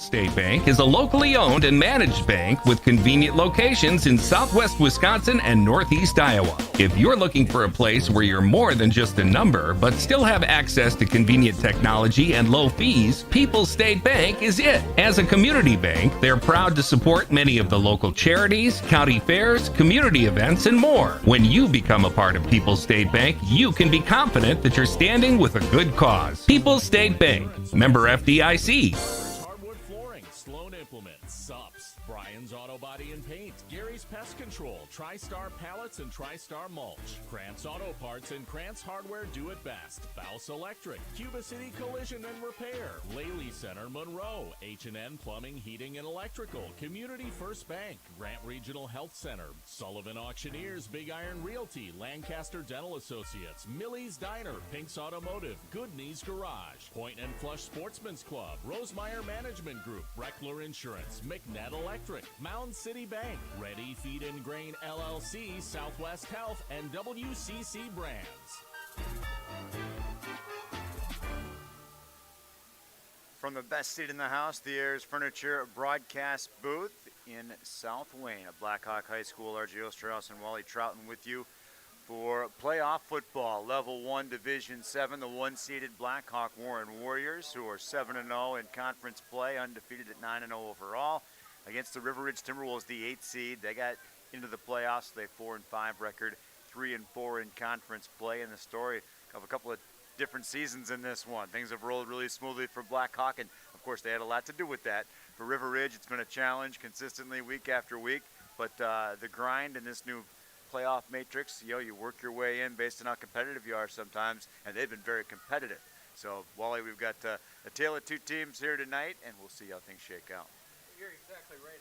State Bank is a locally owned and managed bank with convenient locations in southwest Wisconsin and northeast Iowa. If you're looking for a place where you're more than just a number, but still have access to convenient technology and low fees, People's State Bank is it. As a community bank, they're proud to support many of the local charities, county fairs, community events, and more. When you become a part of People's State Bank, you can be confident that you're standing with a good cause. People's State Bank, member FDIC. Hardwood flooring, Sloan Implements, Sups, Brian's Auto Body and Paint, Gary's Pest Control, TriStar Pallets and TriStar Mulch, Krantz Auto Parts and Krantz Hardware Do It Best, Faust Electric, Cuba City Collision and Repair, Laley Center Monroe, H&N Plumbing, Heating and Electrical, Community First Bank, Grant Regional Health Center, Sullivan Auctioneers, Big Iron Realty, Lancaster Dental Associates, Millie's Diner, Pink's Automotive, Good Knees Garage, Point and Flush Sportsman's Club, Rosemeyer Management Group, Breckler Insurance, McNett Electric, Mound City Bank, Ready Feed and Grain LLC, Southwest Health, and WCC Brands. From the best seat in the house, the Ayers Furniture broadcast booth in South Wayne at Blackhawk High School. RJ Osterhaus and Wally Troughton with you for playoff football, Level 1, Division 7, the one-seeded Blackhawk Warren Warriors, who are 7-0 in conference play, undefeated at 9-0 overall, against the River Ridge Timberwolves, the 8th seed. They got into the playoffs. They 4-5 record, 3-4 in conference play. And the story of a couple of different seasons in this one. Things have rolled really smoothly for Blackhawk, and of course they had a lot to do with that. For River Ridge, it's been a challenge consistently week after week, but the grind in this new playoff matrix, you work your way in based on how competitive you are sometimes, and they've been very competitive. So, Wally, we've got a tale of two teams here tonight, and we'll see how things shake out. You're exactly right.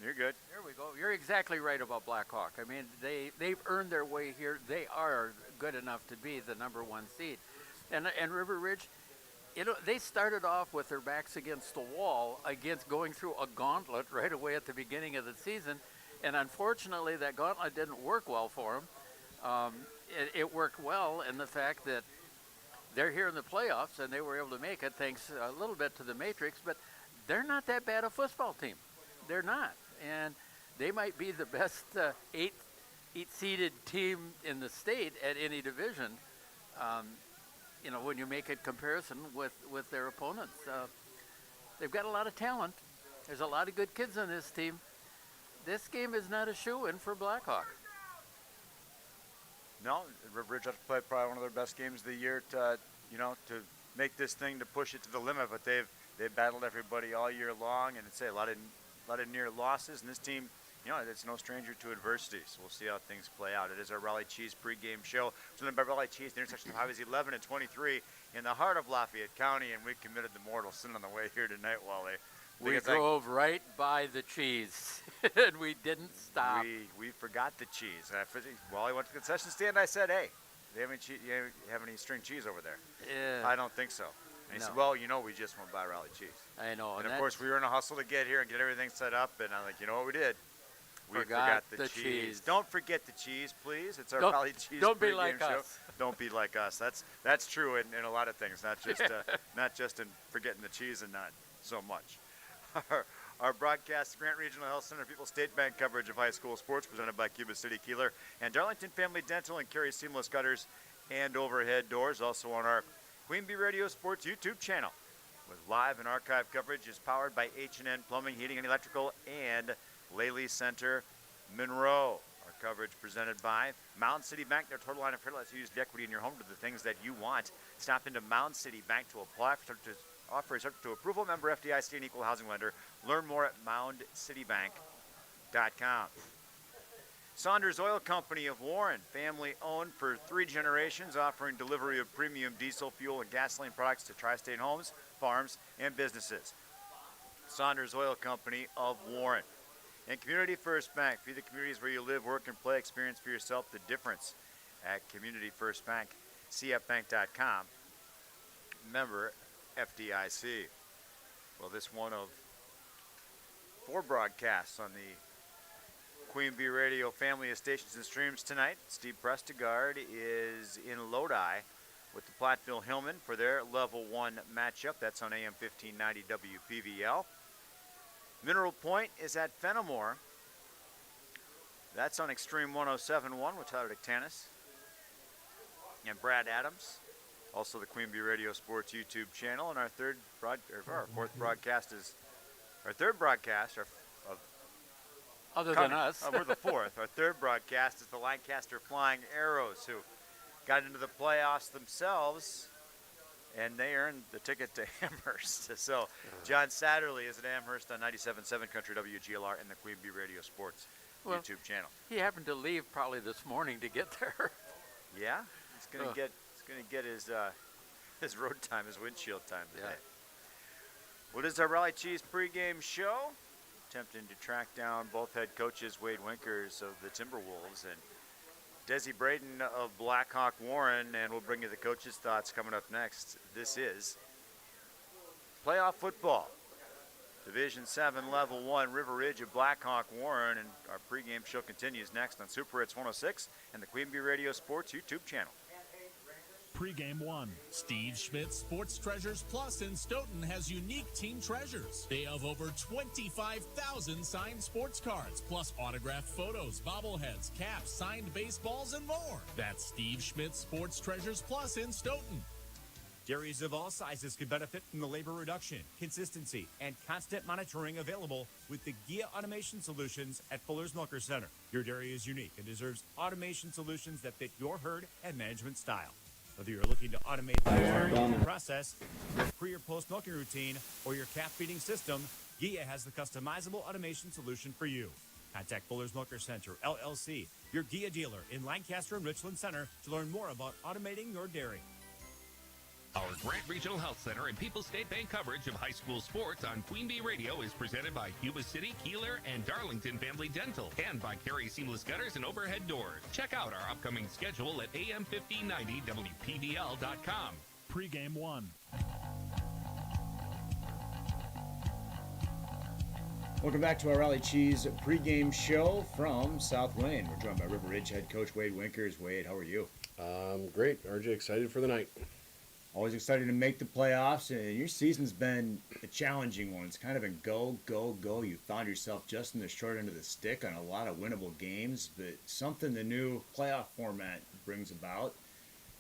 You're good. There we go. You're exactly right about Blackhawk. I mean, they've earned their way here. They are good enough to be the number one seed. And River Ridge, they started off with their backs against the wall, against going through a gauntlet right away at the beginning of the season. And unfortunately, that gauntlet didn't work well for them. It worked well in the fact that they're here in the playoffs, and they were able to make it thanks a little bit to the matrix, but they're not that bad a football team. They're not. And they might be the best eight-seeded team in the state at any division, when you make a comparison with their opponents. They've got a lot of talent. There's a lot of good kids on this team. This game is not a shoo-in for Blackhawk. No, River Ridge has played probably one of their best games of the year to make this thing, to push it to the limit. But they've battled everybody all year long, and it's a lot of near losses. And this team, it's no stranger to adversity. So we'll see how things play out. It is our Raleigh Cheese pregame show. Presented by Raleigh Cheese, the intersection of highways 11 and 23 in the heart of Lafayette County, and we committed the mortal sin on the way here tonight, Wally. We drove right by the cheese, and we didn't stop. We forgot the cheese. Wally went to the concession stand. I said, "Hey, do you have any string cheese over there?" Yeah. I don't think so. And he said, "Well, we just went by Raleigh Cheese." I know. And of course, we were in a hustle to get here and get everything set up. And I'm like, you know what we did? We forgot the cheese. Don't forget the cheese, please. It's our Raleigh Cheese. Don't be pregame like show. us. Don't be like us. That's true in a lot of things. Not just in forgetting the cheese and not so much. Our broadcast, Grant Regional Health Center, People's State Bank coverage of high school sports, presented by Cuba City Kieler and Darlington Family Dental and Carey Seamless Gutters and Overhead Doors. Also on our Queen Bee Radio Sports YouTube channel, with live and archive coverage, is powered by H&N Plumbing, Heating and Electrical, and Laley Center Monroe. Our coverage presented by Mound City Bank. Their total line of credit lets you use the equity in your home to the things that you want. Stop into Mound City Bank to apply for offer is subject to approval. Member FDIC and equal housing lender. Learn more at moundcitybank.com. Saunders Oil Company of Warren, family owned for 3 generations, offering delivery of premium diesel fuel and gasoline products to tri-state homes, farms, and businesses. Saunders Oil Company of Warren. And Community First Bank, for the communities where you live, work, and play. Experience for yourself the difference at Community First Bank, cfbank.com. Member FDIC. Well, this one of 4 broadcasts on the Queen Bee Radio family of stations and streams tonight. Steve Prestegard is in Lodi with the Platteville Hillman for their Level 1 matchup. That's on AM 1590 WPVL. Mineral Point is at Fenimore. That's on Extreme 107.1 with Tyler Dictanis and Brad Adams. Also the Queen Bee Radio Sports YouTube channel. And our third broadcast, Other than us. we're the fourth. Our third broadcast is the Lancaster Flying Arrows, who got into the playoffs themselves, and they earned the ticket to Amherst. So John Satterley is at Amherst on 97.7 Country WGLR and the Queen Bee Radio Sports YouTube channel. He happened to leave probably this morning to get there. Yeah, he's gonna get his road time, his windshield time today. Yeah. What is our Raleigh Cheese pregame show? Attempting to track down both head coaches, Wade Winkers of the Timberwolves and Desi Braden of Blackhawk Warren, and we'll bring you the coaches' thoughts coming up next. This is playoff football. Division 7, Level 1, River Ridge of Blackhawk Warren, and our pregame show continues next on Super Hits 106 and the Queen Bee Radio Sports YouTube channel. Pregame 1. Steve Schmidt's Sports Treasures Plus in Stoughton has unique team treasures. They have over 25,000 signed sports cards, plus autographed photos, bobbleheads, caps, signed baseballs, and more. That's Steve Schmidt's Sports Treasures Plus in Stoughton. Dairies of all sizes can benefit from the labor reduction, consistency, and constant monitoring available with the GIA Automation Solutions at Fuller's Milker Center. Your dairy is unique and deserves automation solutions that fit your herd and management style. Whether you're looking to automate the process, your pre or post milking routine, or your calf feeding system, GIA has the customizable automation solution for you. Contact Fuller's Milker Center, LLC, your GIA dealer in Lancaster and Richland Center to learn more about automating your dairy. Our Grant Regional Health Center and People's State Bank coverage of high school sports on Queen Bee Radio is presented by Cuba City, Kieler, and Darlington Family Dental, and by Carey Seamless Gutters and Overhead Doors. Check out our upcoming schedule at am1590wpbl.com. Pregame 1. Welcome back to our Raleigh Cheese pregame show from South Wayne. We're joined by River Ridge head coach Wade Winkers. Wade, how are you? Great. RJ, excited for the night. Always excited to make the playoffs, and your season's been a challenging one. It's kind of been go, go, go. You found yourself just in the short end of the stick on a lot of winnable games, but something the new playoff format brings about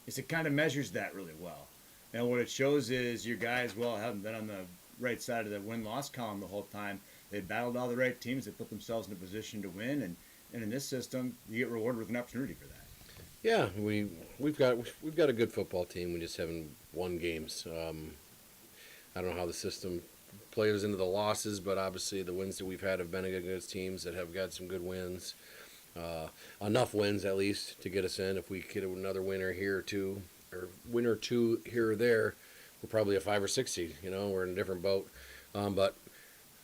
is it kind of measures that really well. And what it shows is your guys, haven't been on the right side of the win-loss column the whole time. They battled all the right teams. They put themselves in a position to win, and in this system, you get rewarded with an opportunity for that. Yeah, we've got a good football team. We just haven't won games. I don't know how the system plays into the losses, but obviously the wins that we've had have been against teams that have got some good wins. Enough wins at least to get us in. If we get another winner here or two, or win or two here or there, we're probably a 5 or 6 seed. We're in a different boat. But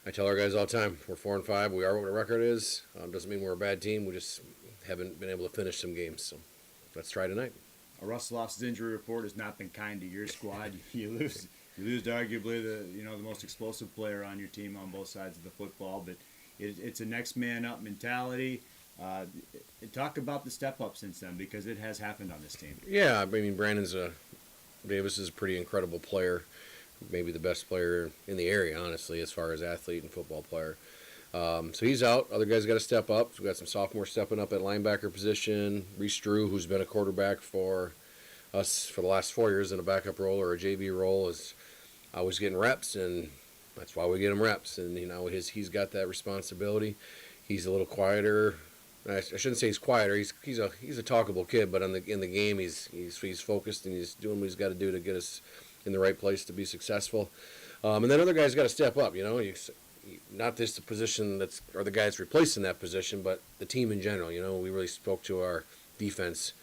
I tell our guys all the time, we're 4-5. We are what our record is. Doesn't mean we're a bad team. We just haven't been able to finish some games. So let's try tonight. Russ Loft's injury report has not been kind to your squad. You lose arguably the most explosive player on your team on both sides of the football, but it's a next man up mentality. Talk about the step up since then, because it has happened on this team. Yeah, I mean Davis is a pretty incredible player, maybe the best player in the area, honestly, as far as athlete and football player. So he's out. Other guys got to step up. We've got some sophomores stepping up at linebacker position. Reese Drew, who's been a quarterback for us for the last 4 years in a backup role or a JV role, is always getting reps, and that's why we get him reps. And he's got that responsibility. He's a little quieter. I shouldn't say he's quieter. He's a talkable kid, but in the game he's focused and he's doing what he's got to do to get us in the right place to be successful. And then other guys got to step up. Not just the position or the guys replacing that position, but the team in general. We really spoke to our defense,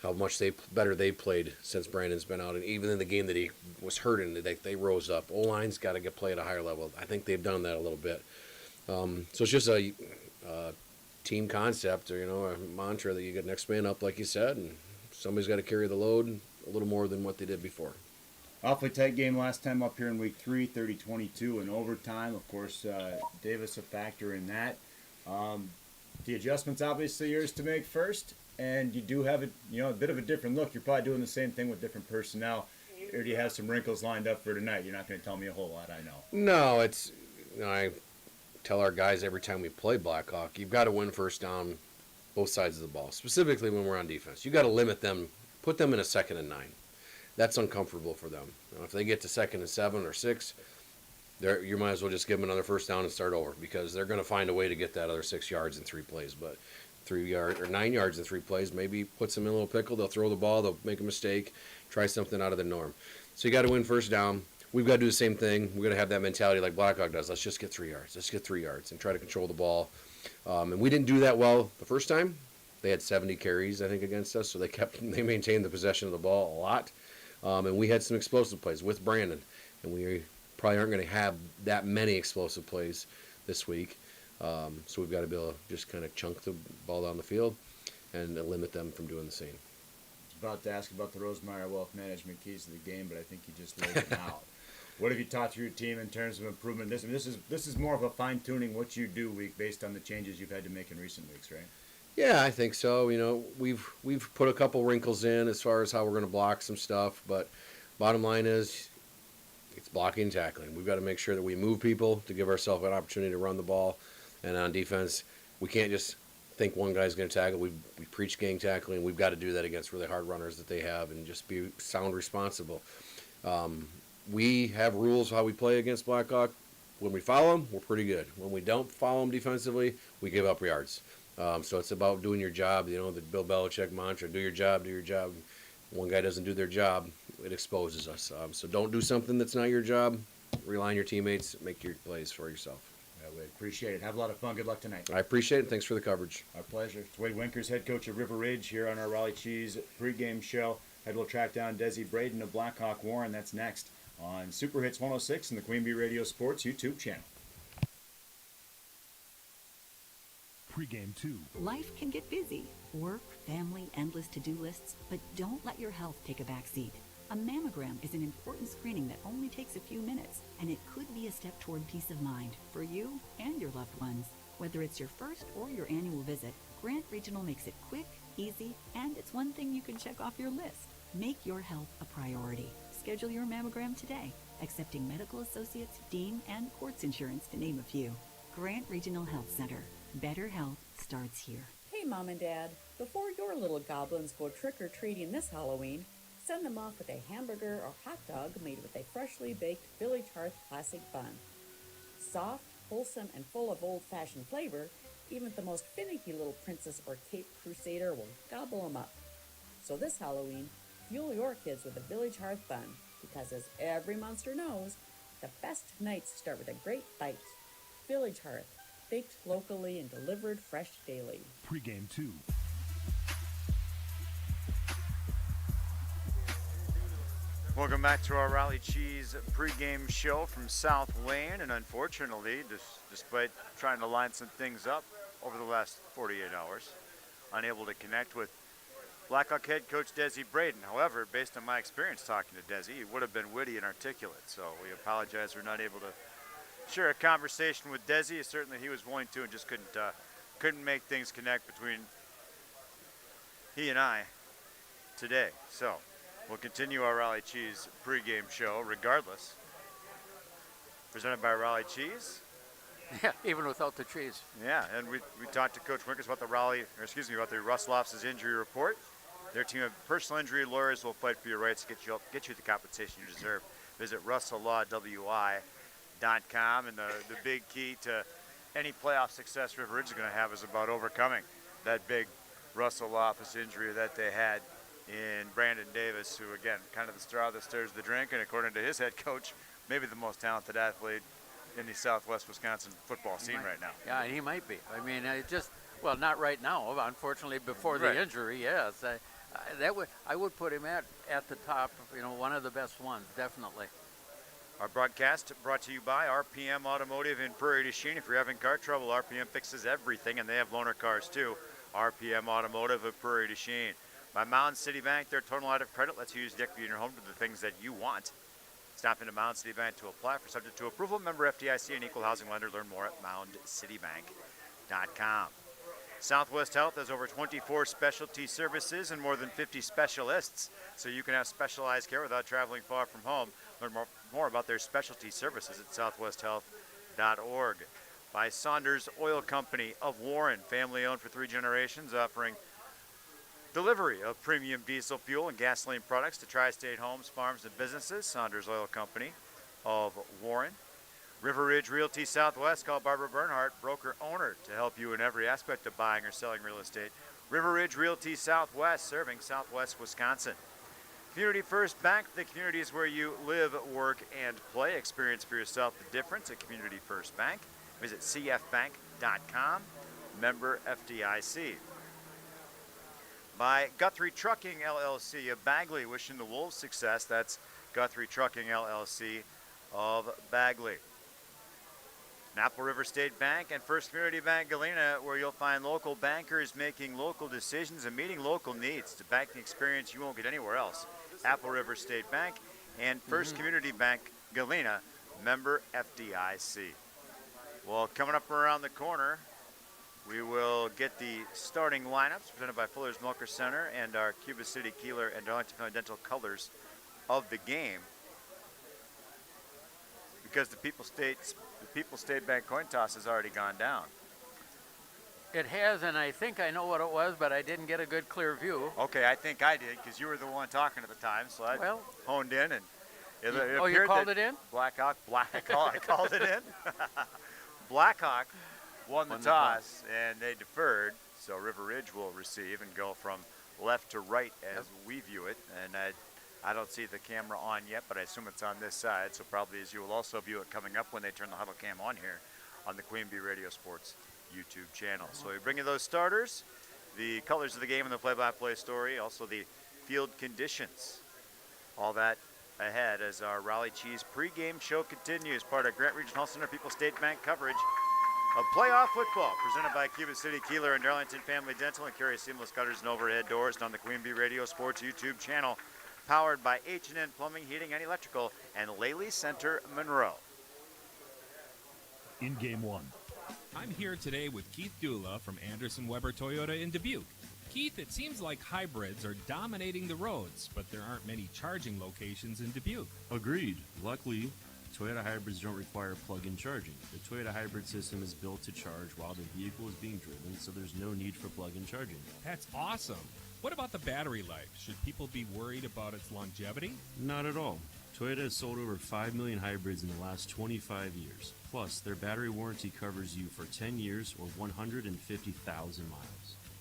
how much better they played since Brandon's been out, and even in the game that he was hurt in, they rose up. O-line's got to get played at a higher level. I think they've done that a little bit. So it's just a team concept, or a mantra that you get next man up, like you said, and somebody's got to carry the load a little more than what they did before. Awfully tight game last time up here in week 3, 30-22 in overtime. Of course, Davis a factor in that. The adjustments obviously yours to make first, and you do have a bit of a different look. You're probably doing the same thing with different personnel. Or do you have some wrinkles lined up for tonight? You're not going to tell me a whole lot, I know. No, tell our guys every time we play Blackhawk, you've got to win first down both sides of the ball, specifically when we're on defense. You got to limit them, put them in a 2nd and 9. That's uncomfortable for them. If they get to 2nd and 7 or 6, you might as well just give them another first down and start over, because they're going to find a way to get that other 6 yards in 3 plays. But 9 yards in 3 plays maybe puts them in a little pickle. They'll throw the ball, they'll make a mistake, try something out of the norm. So you got to win first down. We've got to do the same thing. We're going to have that mentality like Blackhawk does. Let's just get 3 yards. Let's get 3 yards and try to control the ball. And we didn't do that well the first time. They had 70 carries, I think, against us, so they maintained the possession of the ball a lot. And we had some explosive plays with Brandon, and we probably aren't going to have that many explosive plays this week. So we've got to be able to just kind of chunk the ball down the field and limit them from doing the same. I was about to ask about the Rosemeyer Wealth Management keys to the game, but I think you just laid it out. What have you taught to your team in terms of improvement? This is more of a fine-tuning what you do week based on the changes you've had to make in recent weeks, right? Yeah, I think so. We've put a couple wrinkles in as far as how we're going to block some stuff, but bottom line is it's blocking and tackling. We've got to make sure that we move people to give ourselves an opportunity to run the ball. And on defense, we can't just think one guy's going to tackle. We preach gang tackling. We've got to do that against really hard runners that they have and just be sound responsible. We have rules how we play against Blackhawk. When we follow them, we're pretty good. When we don't follow them defensively, we give up yards. So it's about doing your job, the Bill Belichick mantra, do your job, do your job. One guy doesn't do their job, it exposes us. So don't do something that's not your job. Rely on your teammates, make your plays for yourself. Yeah, we appreciate it. Have a lot of fun. Good luck tonight. I appreciate it. Thanks for the coverage. Our pleasure. It's Wade Winkers, head coach of River Ridge, here on our Raleigh Cheese pregame show. And we'll track down Desi Braden of Blackhawk Warren. That's next on Super Hits 106 and the Queen Bee Radio Sports YouTube channel. Pregame 2. Life can get busy. Work, family, endless to-do lists, but don't let your health take a backseat. A mammogram is an important screening that only takes a few minutes, and it could be a step toward peace of mind for you and your loved ones. Whether it's your first or your annual visit, Grant Regional makes it quick, easy, and it's one thing you can check off your list. Make your health a priority. Schedule your mammogram today, accepting medical associates, dean, and courts insurance to name a few. Grant Regional Health Center. Better health starts here. Hey, Mom and Dad, before your little goblins go trick-or-treating this Halloween, send them off with a hamburger or hot dog made with a freshly baked Village Hearth classic bun. Soft, wholesome, and full of old-fashioned flavor, even the most finicky little princess or Cape Crusader will gobble them up. So this Halloween, fuel your kids with a Village Hearth bun, because as every monster knows, the best nights start with a great bite. Village Hearth, baked locally and delivered fresh daily. Pregame 2. Welcome back to our Raleigh Cheese pregame show from South Wayne, and unfortunately, despite trying to line some things up over the last 48 hours, unable to connect with Blackhawk head coach Desi Braden. However, based on my experience talking to Desi, he would have been witty and articulate, so we apologize for not able to share a conversation with Desi. Certainly he was willing to, and just couldn't make things connect between he and I today. So we'll continue our Raleigh Cheese pregame show regardless. Presented by Raleigh Cheese. Yeah, even without the cheese. Yeah, and we talked to Coach Winkers about the Russ Lofts' injury report. Their team of personal injury lawyers will fight for your rights to get you the compensation you deserve. Visit RussellLawWI.com, and the big key to any playoff success River Ridge is going to have is about overcoming that big Russell office injury that they had in Brandon Davis, who, again, kind of the straw that stirs the drink, and according to his head coach, maybe the most talented athlete in the Southwest Wisconsin football scene right now. Yeah, he might be. I mean, not right now. Unfortunately, before the injury, yes. I would put him at the top. One of the best ones, definitely. Our broadcast brought to you by RPM Automotive in Prairie du Chien. If you're having car trouble, RPM fixes everything, and they have loaner cars too. RPM Automotive of Prairie du Chien. By Mound City Bank, their total line of credit lets you use the equity in your home to the things that you want. Stop into Mound City Bank to apply for subject to approval. Member FDIC and equal housing lender. Learn more at moundcitybank.com. Southwest Health has over 24 specialty services and more than 50 specialists, so you can have specialized care without traveling far from home. Learn more about their specialty services at southwesthealth.org. by Saunders Oil Company of Warren, family-owned for 3 generations, offering delivery of premium diesel fuel and gasoline products to tri-state homes, farms, and businesses. Saunders Oil Company of Warren. River Ridge Realty Southwest. Call Barbara Bernhardt, broker-owner, to help you in every aspect of buying or selling real estate. River Ridge Realty Southwest, serving Southwest Wisconsin. Community First Bank, the communities where you live, work, and play. Experience for yourself the difference at Community First Bank. Visit cfbank.com, member FDIC. By Guthrie Trucking LLC of Bagley, wishing the Wolves success. That's Guthrie Trucking LLC of Bagley. Apple River State Bank and First Community Bank Galena, where you'll find local bankers making local decisions and meeting local needs. It's a banking experience you won't get anywhere else. Apple River State Bank and First Community Bank Galena, member FDIC. Well, coming up around the corner, we will get the starting lineups presented by Fuller's Milker Center and our Cuba City, Kieler, and Darlington Dental colors of the game. Because the People's State Bank coin toss has already gone down. It has, and I think I know what it was, but I didn't get a good, clear view. Okay, I think I did, because you were the one talking at the time, so I honed in, and it oh, you called it in? I called it in. Blackhawk won the toss, and they deferred, so River Ridge will receive and go from left to right as we view it, and I don't see the camera on yet, but I assume it's on this side, so probably as you will also view it coming up when they turn the huddle cam on here on the Queen Bee Radio Sports YouTube channel. So we bring you those starters, the colors of the game and the play-by-play story, also the field conditions. All that ahead as our Raleigh Cheese pregame show continues, part of Grant Regional Health Center People's State Bank coverage of playoff football, presented by Cuba City, Kieler, and Darlington Family Dental, and Carey Seamless Gutters and Overhead Doors, and on the Queen Bee Radio Sports YouTube channel, powered by H&N Plumbing, Heating, and Electrical, and Laley Center, Monroe. In game 1. I'm here today with Keith Dula from Anderson Weber Toyota in Dubuque. Keith, it seems like hybrids are dominating the roads, but there aren't many charging locations in Dubuque. Agreed. Luckily, Toyota hybrids don't require plug-in charging. The Toyota hybrid system is built to charge while the vehicle is being driven, so there's no need for plug-in charging. That's awesome. What about the battery life? Should people be worried about its longevity? Not at all. Toyota has sold over 5 million hybrids in the last 25 years. Plus, their battery warranty covers you for 10 years or 150,000 miles.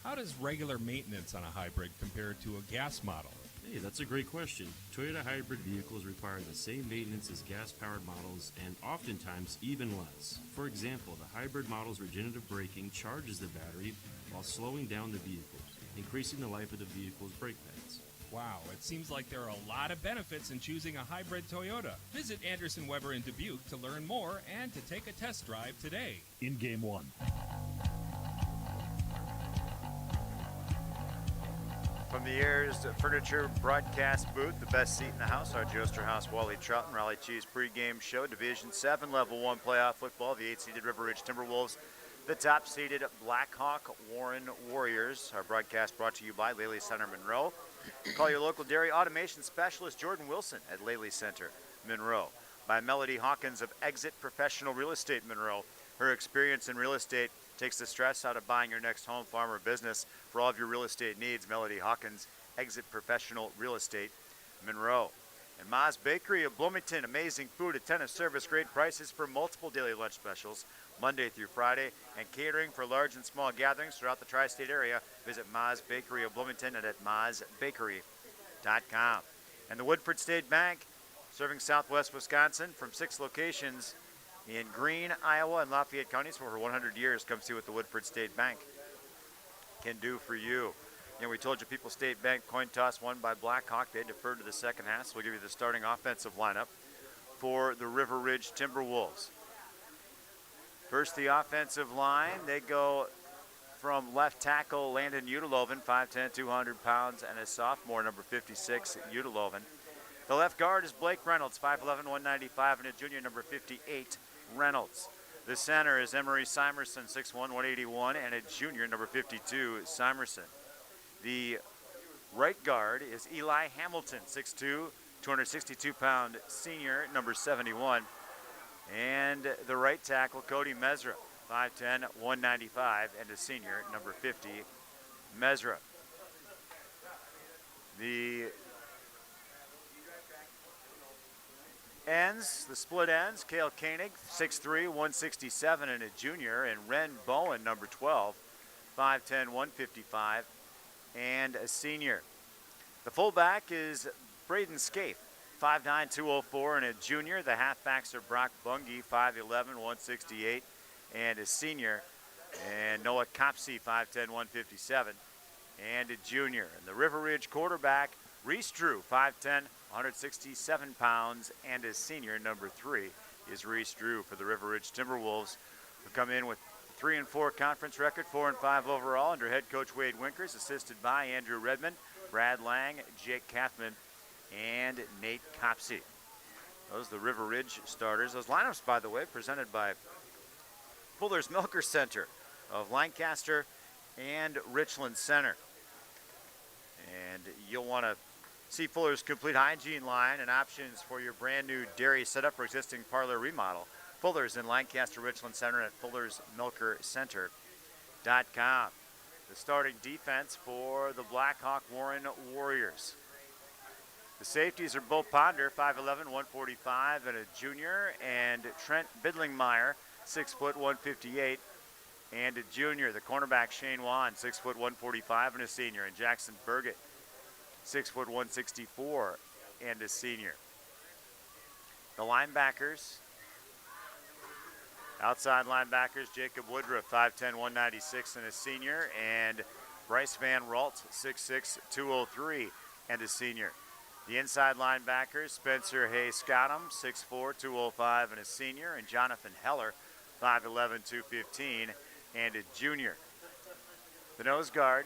How does regular maintenance on a hybrid compare to a gas model? Hey, that's a great question. Toyota hybrid vehicles require the same maintenance as gas-powered models and oftentimes even less. For example, the hybrid model's regenerative braking charges the battery while slowing down the vehicle, increasing the life of the vehicle's brake pads. Wow, it seems like there are a lot of benefits in choosing a hybrid Toyota. Visit Anderson Weber in Dubuque to learn more and to take a test drive today. In game 1. From the Ayers Furniture broadcast booth, the best seat in the house, our Joester House, Wally Troughton, Raleigh Cheese pregame show, Division 7, Level 1 playoff football, the 8-seeded River Ridge Timberwolves, the top-seeded Blackhawk Warren Warriors. Our broadcast brought to you by Laley Center Monroe. Call your local dairy automation specialist, Jordan Wilson, at Laley Center Monroe. By Melody Hawkins of Exit Professional Real Estate Monroe. Her experience in real estate takes the stress out of buying your next home, farm, or business. For all of your real estate needs, Melody Hawkins, Exit Professional Real Estate Monroe. And Ma's Bakery of Bloomington, amazing food, attentive service, great prices for multiple daily lunch specials, Monday through Friday, and catering for large and small gatherings throughout the tri-state area. Visit Ma's Bakery of Bloomington at mazbakery.com. And the Woodford State Bank, serving southwest Wisconsin from 6 locations in Greene, Iowa, and Lafayette counties for over 100 years. Come see what the Woodford State Bank can do for you. And we told you People's State Bank coin toss won by Blackhawk. They deferred to the second half, so we'll give you the starting offensive lineup for the River Ridge Timberwolves. First, the offensive line. They go from left tackle Landon Utiloven, 5'10", 200 pounds, and a sophomore, number 56, Utiloven. The left guard is Blake Reynolds, 5'11", 195, and a junior, number 58, Reynolds. The center is Emery Simerson, 6'1", 181, and a junior, number 52, Simerson. The right guard is Eli Hamilton, 6'2", 262-pound senior, number 71. And the right tackle, Cody Mesra, 5'10", 195, and a senior, number 50, Mesra. The ends, the split ends, Cale Koenig, 6'3", 167, and a junior, and Ren Bowen, number 12, 5'10", 155, and a senior. The fullback is Braden Scaife, 5'9", 204, and a junior. The halfbacks are Brock Bungie, 5'11", 168, and a senior. And Noah Copsey, 5'10", 157, and a junior. And the River Ridge quarterback, Reese Drew, 5'10", 167 pounds, and a senior, number 3, is Reese Drew for the River Ridge Timberwolves, who come in with 3-4 conference record, 4-5 overall, under head coach Wade Winkers, assisted by Andrew Redmond, Brad Lang, Jake Kathman, and Nate Copsey. Those are the River Ridge starters. Those lineups, by the way, presented by Fuller's Milker Center of Lancaster and Richland Center. And you'll want to see Fuller's complete hygiene line and options for your brand new dairy setup or existing parlor remodel. Fuller's in Lancaster, Richland Center at fullersmilkercenter.com. The starting defense for the Blackhawk Warren Warriors. The safeties are Bo Ponder, 5'11", 145, and a junior, and Trent Bidlingmeyer, 6', 158, and a junior. The cornerback Shane Wan, 6', 145, and a senior, and Jackson Burgett, 6', 164, and a senior. The linebackers, outside linebackers, Jacob Woodruff, 5'10", 196, and a senior, and Bryce Van Ralt, 6'6", 203, and a senior. The inside linebackers, Spencer Hayes Scottum, 6'4", 205, and a senior, and Jonathan Heller, 5'11", 215, and a junior. The nose guard,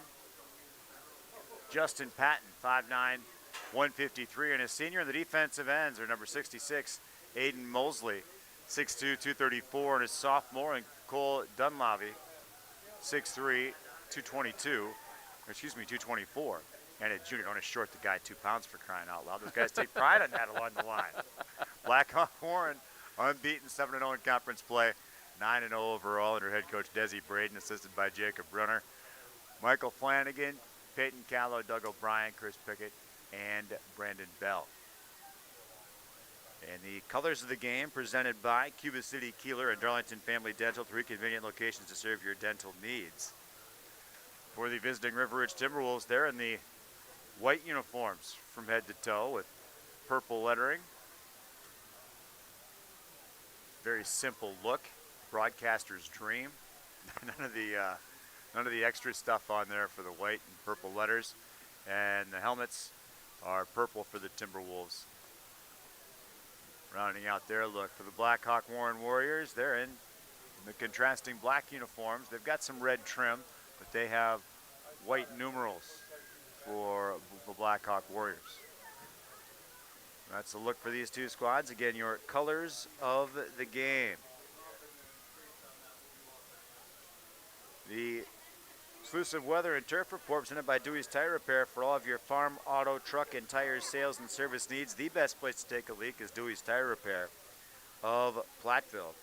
Justin Patton, 5'9", 153, and a senior. And the defensive ends are number 66, Aiden Mosley, 6'2", 234, and a sophomore, and Cole Dunlavy, 6'3", 224, and a junior. Don't want to short the guy 2 pounds for crying out loud. Those guys take pride on that along the line. Blackhawk Warren, unbeaten, 7-0 in conference play, 9-0 overall under head coach Desi Braden, assisted by Jacob Brunner, Michael Flanagan, Peyton Callow, Doug O'Brien, Chris Pickett, and Brandon Bell. And the colors of the game presented by Cuba City, Kieler, and Darlington Family Dental, 3 convenient locations to serve your dental needs. For the visiting River Ridge Timberwolves, they're in the white uniforms from head to toe with purple lettering. Very simple look, broadcaster's dream. None of the extra stuff on there for the white and purple letters. And the helmets are purple for the Timberwolves. Rounding out their look for the Blackhawk Warren Warriors, they're in the contrasting black uniforms. They've got some red trim, but they have white numerals for the Blackhawk Warriors. That's the look for these two squads. Again, your colors of the game. The exclusive weather and turf report presented by Dewey's Tire Repair for all of your farm, auto, truck, and tire sales and service needs. The best place to take a leak is Dewey's Tire Repair of Platteville.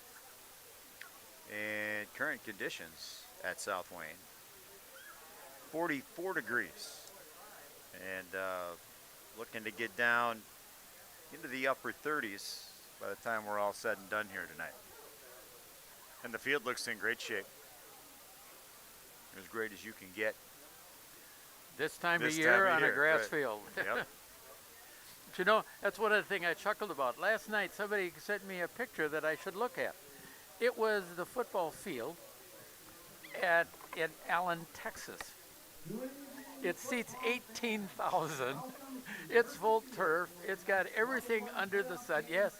And current conditions at South Wayne, 44 degrees. And looking to get down into the upper 30s by the time we're all said and done here tonight. And the field looks in great shape. As great as you can get. This time of year on a grass field. Yep. But you know, that's one of the things I chuckled about. Last night, somebody sent me a picture that I should look at. It was the football field in Allen, Texas. It seats 18,000. It's full turf. It's got everything under the sun. Yes,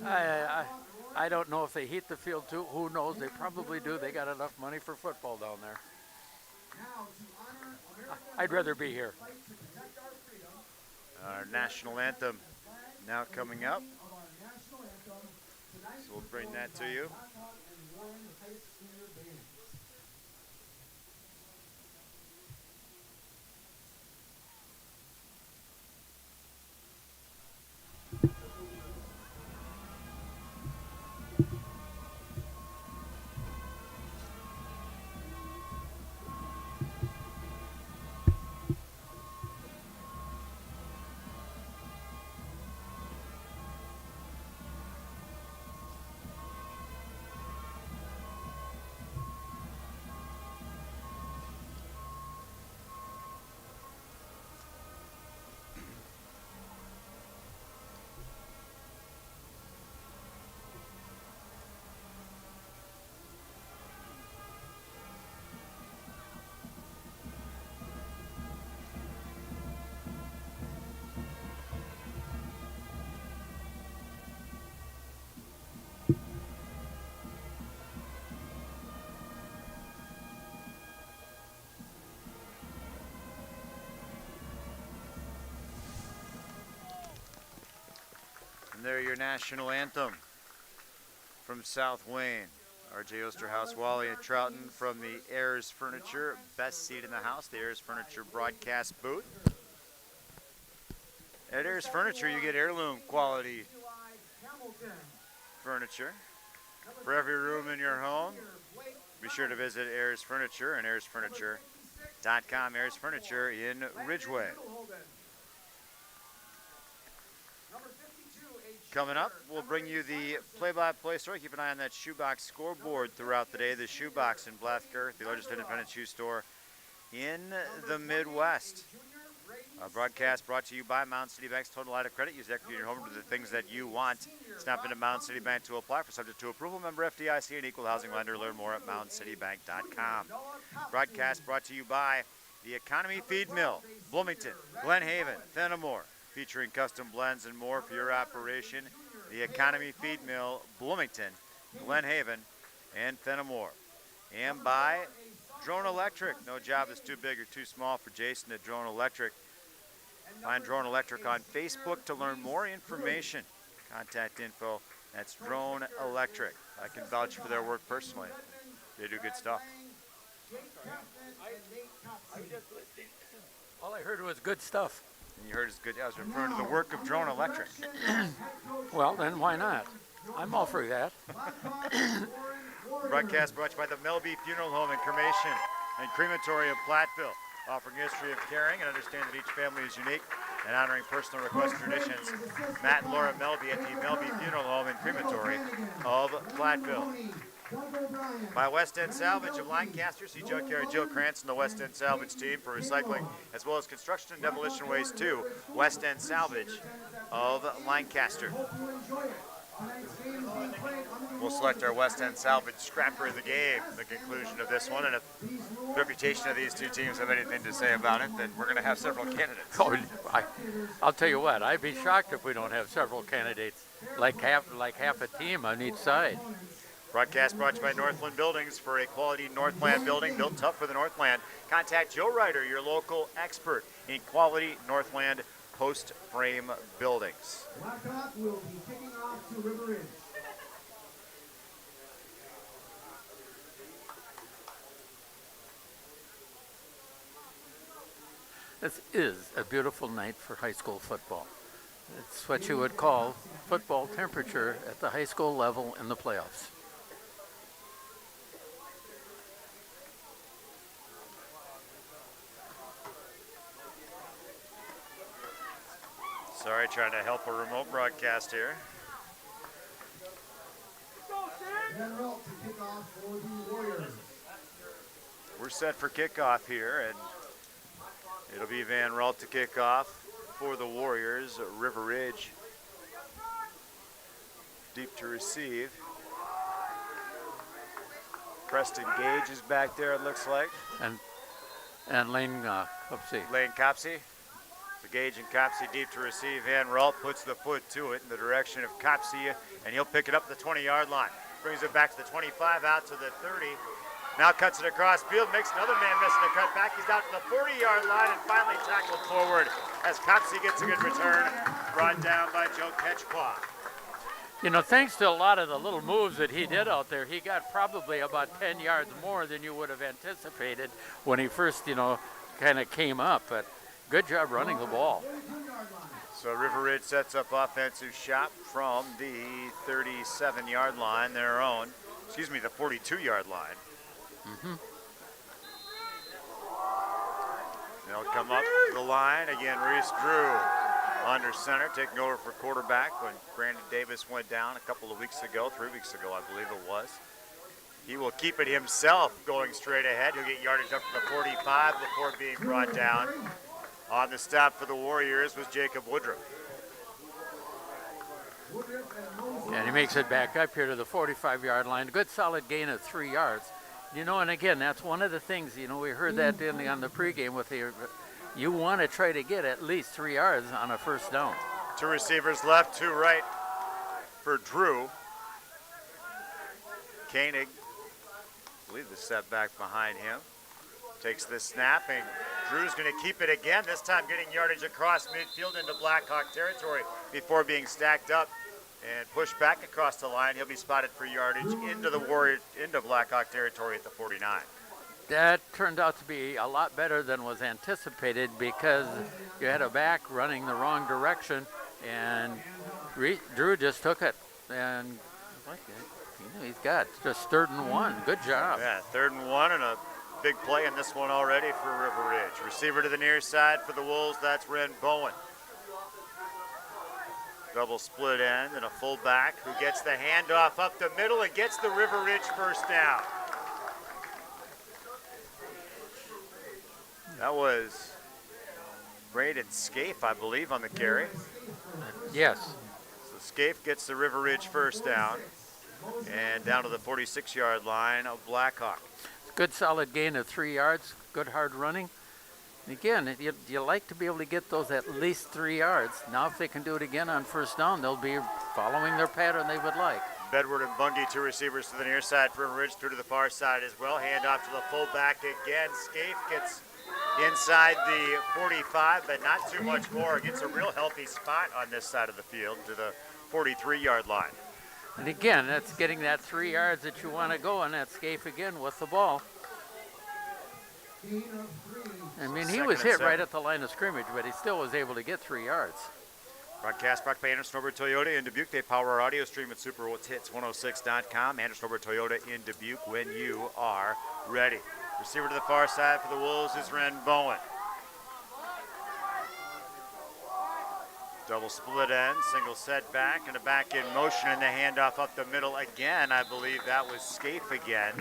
I don't know if they heat the field too. Who knows? They probably do. They got enough money for football down there. I'd rather be here. Our national anthem now coming up. So we'll bring that to you. there, your national anthem from South Wayne. R.J. Osterhaus, Wally, and Trouton from the Ayers Furniture, best seat in the house, the Ayers Furniture broadcast booth. At Ayers Furniture, you get heirloom quality furniture for every room in your home. Be sure to visit Ayers Furniture and AyersFurniture.com. Ayers Furniture in Ridgeway. Coming up, we'll bring you the play-by-play story. Keep an eye on that shoebox scoreboard throughout the day. The Shoebox in Blythecourt, the largest independent shoe store in the Midwest. Broadcast brought to you by Mountain City Bank's Total Line of Credit. Use equity in your home to do the things that you want. Snap into Mountain City Bank to apply for subject to approval. Member FDIC and equal housing lender. Learn more at mountaincitybank.com. Broadcast brought to you by the Economy Feed Mill, Bloomington, Glen Haven, Fenimore. Featuring custom blends and more for your operation. The Economy Feed Mill, Bloomington, Glen Haven, and Fenimore. And by Drone Electric. No job is too big or too small for Jason at Drone Electric. Find Drone Electric on Facebook to learn more information. Contact info, that's Drone Electric. I can vouch for their work personally. They do good stuff. All I heard was good stuff. And you heard it's good. I was referring to the work of Drone Electric. Well, then why not? I'm all for that. Broadcast brought to you by the Melby Funeral Home and Cremation and Crematory of Platteville, offering history of caring and understanding that each family is unique and honoring personal request traditions. Matt and Laura Melby at the Melby Funeral Home and Crematory of Platteville. By West End Salvage of Lancaster, see Junkyard Joe Krantz and the West End Salvage team for recycling as well as construction and demolition waste too. West End Salvage of Lancaster. We'll select our West End Salvage Scrapper of the game at the conclusion of this one, and if the reputation of these two teams have anything to say about it, then we're going to have several candidates. Oh, I'll tell you what, I'd be shocked if we don't have several candidates, like half a team on each side. Broadcast brought to you by Northland Buildings. For a quality Northland building built tough for the Northland, contact Joe Ryder, your local expert in quality Northland post frame buildings. Blackhawk will be kicking off to River Ridge. This is a beautiful night for high school football. It's what you would call football temperature at the high school level in the playoffs. Sorry, trying to help a remote broadcast here. Van Ralt to kick off for the Warriors. We're set for kickoff here, and it'll be Van Ralt to kick off for the Warriors. River Ridge deep to receive. Preston Gage is back there, it looks like. And Lane Copsey. Lane Copsey. So Gage and Copsey deep to receive. Van Ralt puts the foot to it in the direction of Copsey, and he'll pick it up the 20-yard line. Brings it back to the 25, out to the 30. Now cuts it across field, makes another man missing the cut back. He's out to the 40-yard line and finally tackled forward as Copsey gets a good return, brought down by Joe Ketchquah. You know, thanks to a lot of the little moves that he did out there, he got probably about 10 yards more than you would have anticipated when he first, kind of came up. But good job running the ball. So River Ridge sets up offensive shot from the 37-yard line, the 42-yard line. Mm-hmm. They'll come up to the line. Again, Reese Drew under center, taking over for quarterback when Brandon Davis went down a couple of weeks ago, 3 weeks ago, I believe it was. He will keep it himself going straight ahead. He'll get yardage up to the 45 before being brought down. On the stop for the Warriors was Jacob Woodruff. And he makes it back up here to the 45-yard line. A good solid gain of 3 yards. And again, that's one of the things, we heard that on the pregame with you want to try to get at least 3 yards on a first down. Two receivers left, two right for Drew. Koenig, I believe the setback behind him, takes the snap, and Drew's going to keep it again, this time getting yardage across midfield into Blackhawk territory before being stacked up and push back across the line. He'll be spotted for yardage into Blackhawk territory at the 49. That turned out to be a lot better than was anticipated because you had a back running the wrong direction, and Drew just took it. And he's got just 3rd and 1. Good job. Yeah, 3rd and 1 and a big play in this one already for River Ridge. Receiver to the near side for the Wolves, that's Ren Bowen. Double split end and a fullback who gets the handoff up the middle and gets the River Ridge first down. That was Braden Scaife, I believe, on the carry. Yes. So Scaife gets the River Ridge first down and down to the 46-yard line of Blackhawk. Good solid gain of 3 yards, good hard running. Again, you like to be able to get those at least 3 yards. Now if they can do it again on first down, they'll be following their pattern they would like. Bedward and Bungie, 2 receivers to the near side for River Ridge, through to the far side as well. Handoff to the fullback again. Scaife gets inside the 45, but not too much more. Gets a real healthy spot on this side of the field to the 43-yard line. And again, that's getting that 3 yards that you want to go, and that's Scaife again with the ball. I mean, he was hit right at the line of scrimmage, but he still was able to get 3 yards. Broadcast brought by Anderson Over Toyota in Dubuque. They power our audio stream at superhits106.com. Anderson Over Toyota in Dubuque when you are ready. Receiver to the far side for the Wolves is Ren Bowen. Double split end, single setback, and a back in motion, and the handoff up the middle again. I believe that was Scaife again.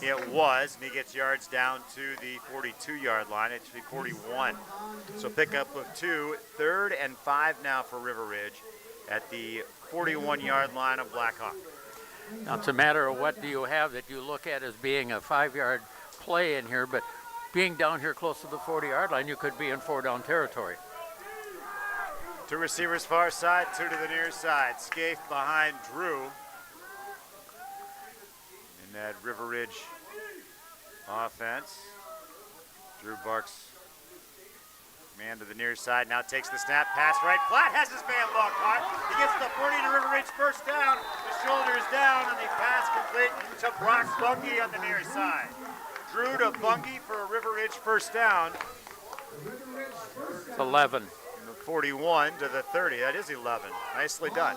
It was, and he gets yards down to the 42-yard line, actually 41. So pickup of 2, 3rd and 5 now for River Ridge at the 41-yard line of Blackhawk. Now it's a matter of what do you have that you look at as being a 5-yard play in here, but being down here close to the 40-yard line, you could be in 4-down territory. 2 receivers far side, 2 to the near side. Scaife behind Drew. In that River Ridge offense. Drew Barks, man to the near side, now takes the snap, pass right, flat, has his man ball caught. He gets the 40 to River Ridge first down. The shoulders down, and the pass complete to Brock Bungie on the near side. Drew to Bungie for a River Ridge first down. It's 11. 41 to the 30. That is 11. Nicely done.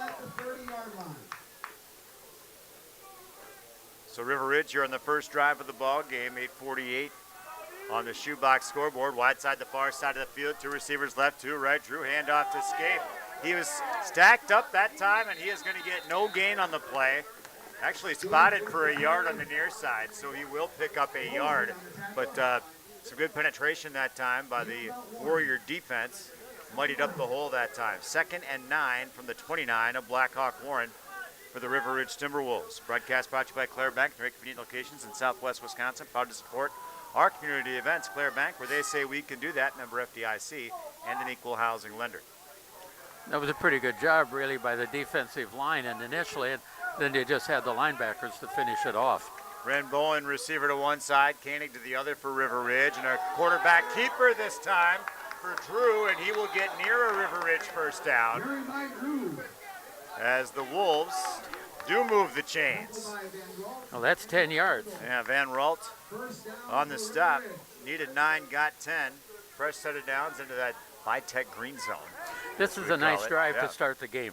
So River Ridge, you're on the first drive of the ball game, 8:48 on the shoebox scoreboard. Wide side, the far side of the field. 2 receivers left, 2 right. Drew handoff to Scaife. He was stacked up that time, and he is going to get no gain on the play. Actually spotted for a yard on the near side, so he will pick up a yard. But some good penetration that time by the Warrior defense. Muddied up the hole that time. 2nd and 9 from the 29 of Blackhawk Warren for the River Ridge Timberwolves. Broadcast brought to you by Claire Bank, 3 convenient locations in Southwest Wisconsin. Proud to support our community events. Claire Bank, where they say we can do that. Member FDIC and an equal housing lender. That was a pretty good job, really, by the defensive line, and initially, and then you just had the linebackers to finish it off. Ren Bowen, receiver to one side, Koenig to the other for River Ridge, and our quarterback keeper this time for Drew, and he will get near a River Ridge first down as the Wolves do move the chains. Well, that's 10 yards. Yeah, Van Ralt on the stop. Needed 9, got 10. Fresh set of downs into that high-tech green zone. This is a nice drive to start the game.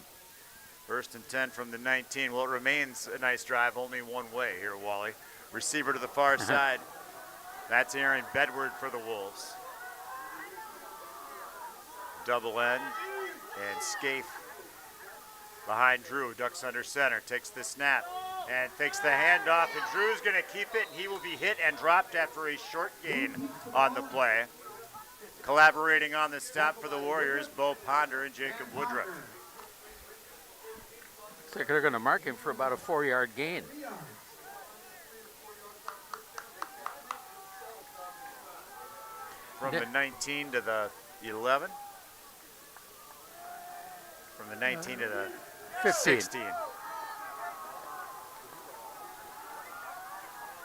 1st and 10 from the 19. Well, it remains a nice drive, only one way here, Wally. Receiver to the far side. That's Aaron Bedward for the Wolves. Double end, and Scaife behind Drew, ducks under center, takes the snap, and takes the handoff, and Drew's going to keep it, and he will be hit and dropped after a short gain on the play. Collaborating on the stop for the Warriors, Bo Ponder and Jacob Woodruff. Looks like they're going to mark him for about a 4-yard gain. From the 19 to the 11. From the 19 to the 15. 16.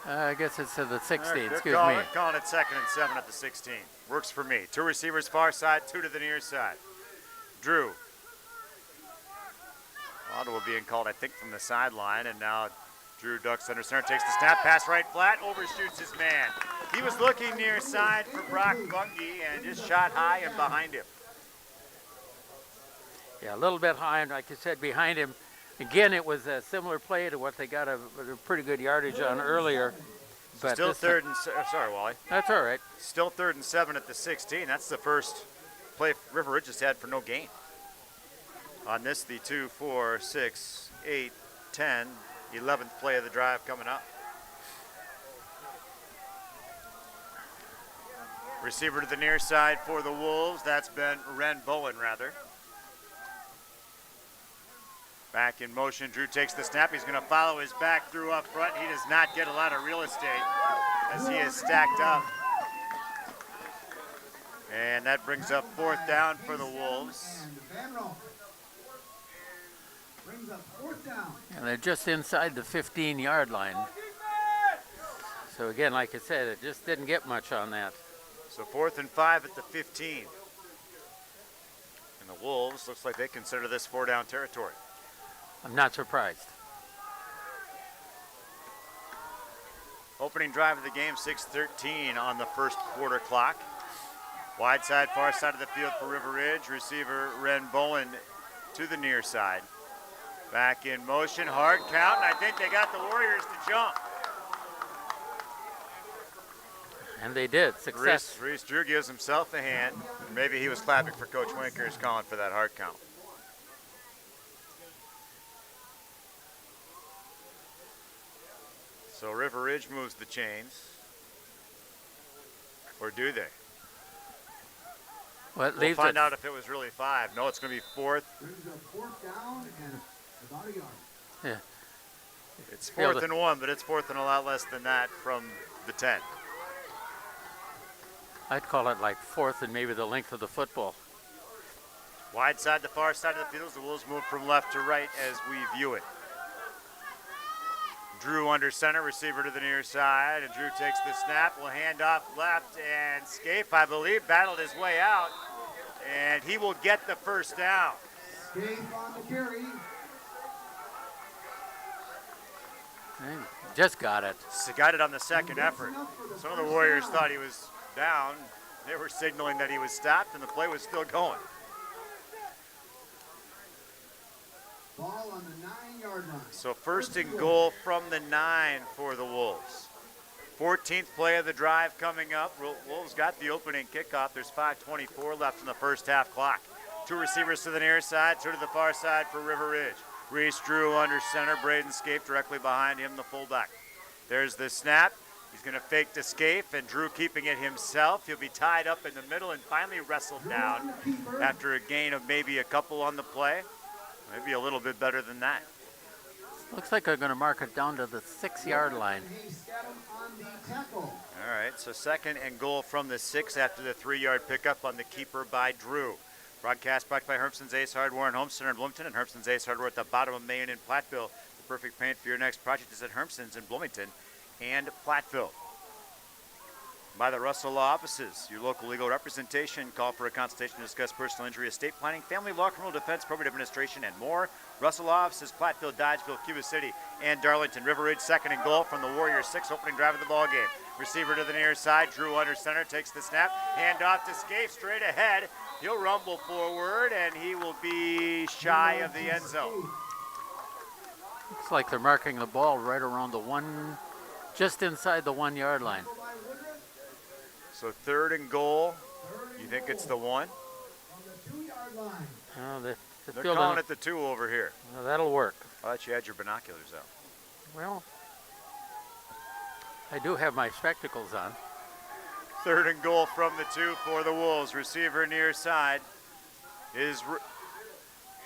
I guess it's to the 16, excuse me. Calling it 2nd and 7 at the 16. Works for me. 2 receivers far side, 2 to the near side. Drew. Audible being called, I think, from the sideline, and now Drew ducks under center, takes the snap, pass right flat, overshoots his man. He was looking near side for Brock Bungie and just shot high and behind him. Yeah, a little bit high, and like you said, behind him. Again, it was a similar play to what they got a pretty good yardage on earlier. But Still third and sorry, Wally. That's all right. Still 3rd and 7 at the 16. That's the first play River Ridge has had for no gain. On this, the 2, 4, 6, 8, 10, 11th play of the drive coming up. Receiver to the near side for the Wolves. That's been Ren Bowen, rather. Back in motion, Drew takes the snap. He's going to follow his back through up front. He does not get a lot of real estate as he is stacked up. And that brings up 4th down for the Wolves. And they're just inside the 15-yard line. So again, like I said, it just didn't get much on that. So 4th and 5 at the 15. And the Wolves, looks like they consider this 4-down territory. I'm not surprised. Opening drive of the game, 6:13 on the first quarter clock. Wide side, far side of the field for River Ridge. Receiver Ren Bowen to the near side. Back in motion, hard count, and I think they got the Warriors to jump. And they did. Success. Reese Drew gives himself a hand. Maybe he was clapping for Coach Winkers calling for that hard count. So River Ridge moves the chains. Or do they? Well, we'll find out if it was really 5. No, it's going to be 4th. Brings up 4th down and about a yard. Yeah. It's 4th and 1, but it's 4th and a lot less than that from the 10. I'd call it like 4th and maybe the length of the football. Wide side, the far side of the field. The Wolves move from left to right as we view it. Drew under center, receiver to the near side, and Drew takes the snap, will hand off left, and Scaife, I believe, battled his way out, and he will get the 1st down. Scaife on the carry. Just got it. Got it on the 2nd effort. Some of the Warriors thought he was down. They were signaling that he was stopped, and the play was still going. Ball on the 9-yard line. So 1st and goal from the 9 for the Wolves. 14th play of the drive coming up. Wolves got the opening kickoff. There's 5:24 left in the first half clock. 2 receivers to the near side, 2 to the far side for River Ridge. Reese Drew under center, Braden Scaife directly behind him, the fullback. There's the snap. He's going to fake to Scaife, and Drew keeping it himself. He'll be tied up in the middle and finally wrestled down after a gain of maybe a couple on the play. Maybe a little bit better than that. Looks like they're going to mark it down to the 6-yard line. All right, so 2nd and goal from the 6 after the 3-yard pickup on the keeper by Drew. Broadcast brought by Hermson's Ace Hardware and Home Center in Bloomington and Hermson's Ace Hardware at the bottom of Main in Platteville. The perfect paint for your next project is at Hermson's in Bloomington and Platteville. By the Russell Law Offices, your local legal representation. Call for a consultation to discuss personal injury, estate planning, family law, criminal defense, probate administration, and more. Russell Law Offices, Platteville, Dodgeville, Cuba City, and Darlington. River Ridge 2nd and goal from the Warriors 6, opening drive of the ball game. Receiver to the near side, Drew under center, takes the snap, hand off to Scaife, straight ahead. He'll rumble forward, and he will be shy of the end zone. Looks like they're marking the ball right around the 1, just inside the 1-yard line. So 3rd and goal. You think it's the 1? Oh, they're calling it the 2 over here. Well, that'll work. I'll let you had your binoculars out. Well, I do have my spectacles on. 3rd and goal from the 2 for the Wolves. Receiver near side is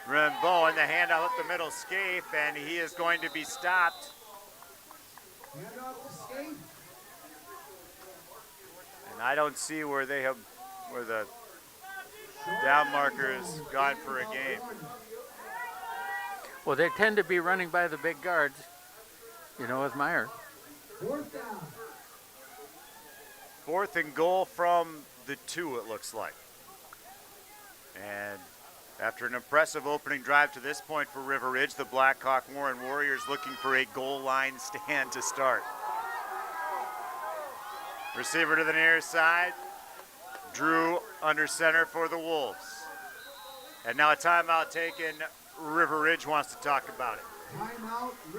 Ren Bowen. The handoff up the middle, Scaife, and he is going to be stopped. And I don't see where the down marker has gone for a game. Well, they tend to be running by the big guards, you know, with Meyer. 4th down. 4th and goal from the 2, it looks like. And After an impressive opening drive to this point for River Ridge, the Blackhawk Warren Warriors looking for a goal line stand to start. Receiver to the near side. Drew under center for the Wolves. And now a timeout taken. River Ridge wants to talk about it.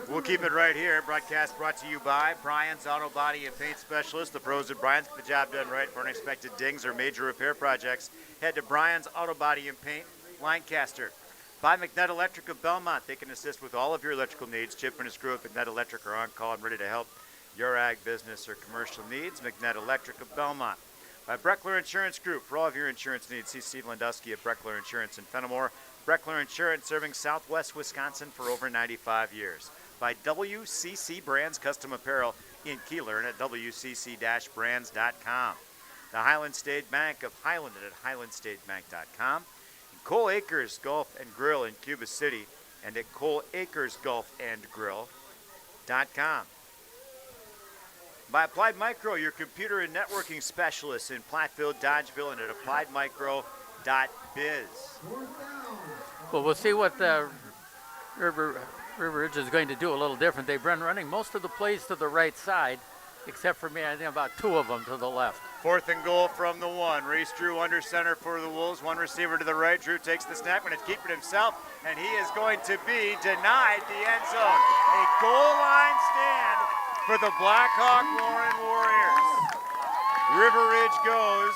We'll keep it right here. Broadcast brought to you by Brian's Auto Body and Paint Specialist. The pros at Brian's get the job done right. For unexpected dings or major repair projects, head to Brian's Auto Body and Paint, Lancaster. By McNett Electric of Belmont. They can assist with all of your electrical needs. Chip and his crew at McNett Electric are on call and ready to help your ag business or commercial needs. McNett Electric of Belmont. By Breckler Insurance Group. For all of your insurance needs, see Steve Landowski at Breckler Insurance in Fenimore. Breckler Insurance, serving Southwest Wisconsin for over 95 years. By WCC Brands Custom Apparel in Kieler and at WCC-brands.com. The Highland State Bank of Highland at HighlandStateBank.com. And Cole Acres Golf and Grill in Cuba City and at ColeAcresGolfandGrill.com. By Applied Micro, your computer and networking specialists in Platteville, Dodgeville, and at AppliedMicro.biz. Well, we'll see what River Ridge is going to do a little different. They've been running most of the plays to the right side, except for me, I think about 2 of them to the left. 4th and goal from the 1. Reese Drew under center for the Wolves. One receiver to the right. Drew takes the snap and it's keeping himself, and he is going to be denied the end zone. A goal line stand for the Blackhawk Warren Warriors. River Ridge goes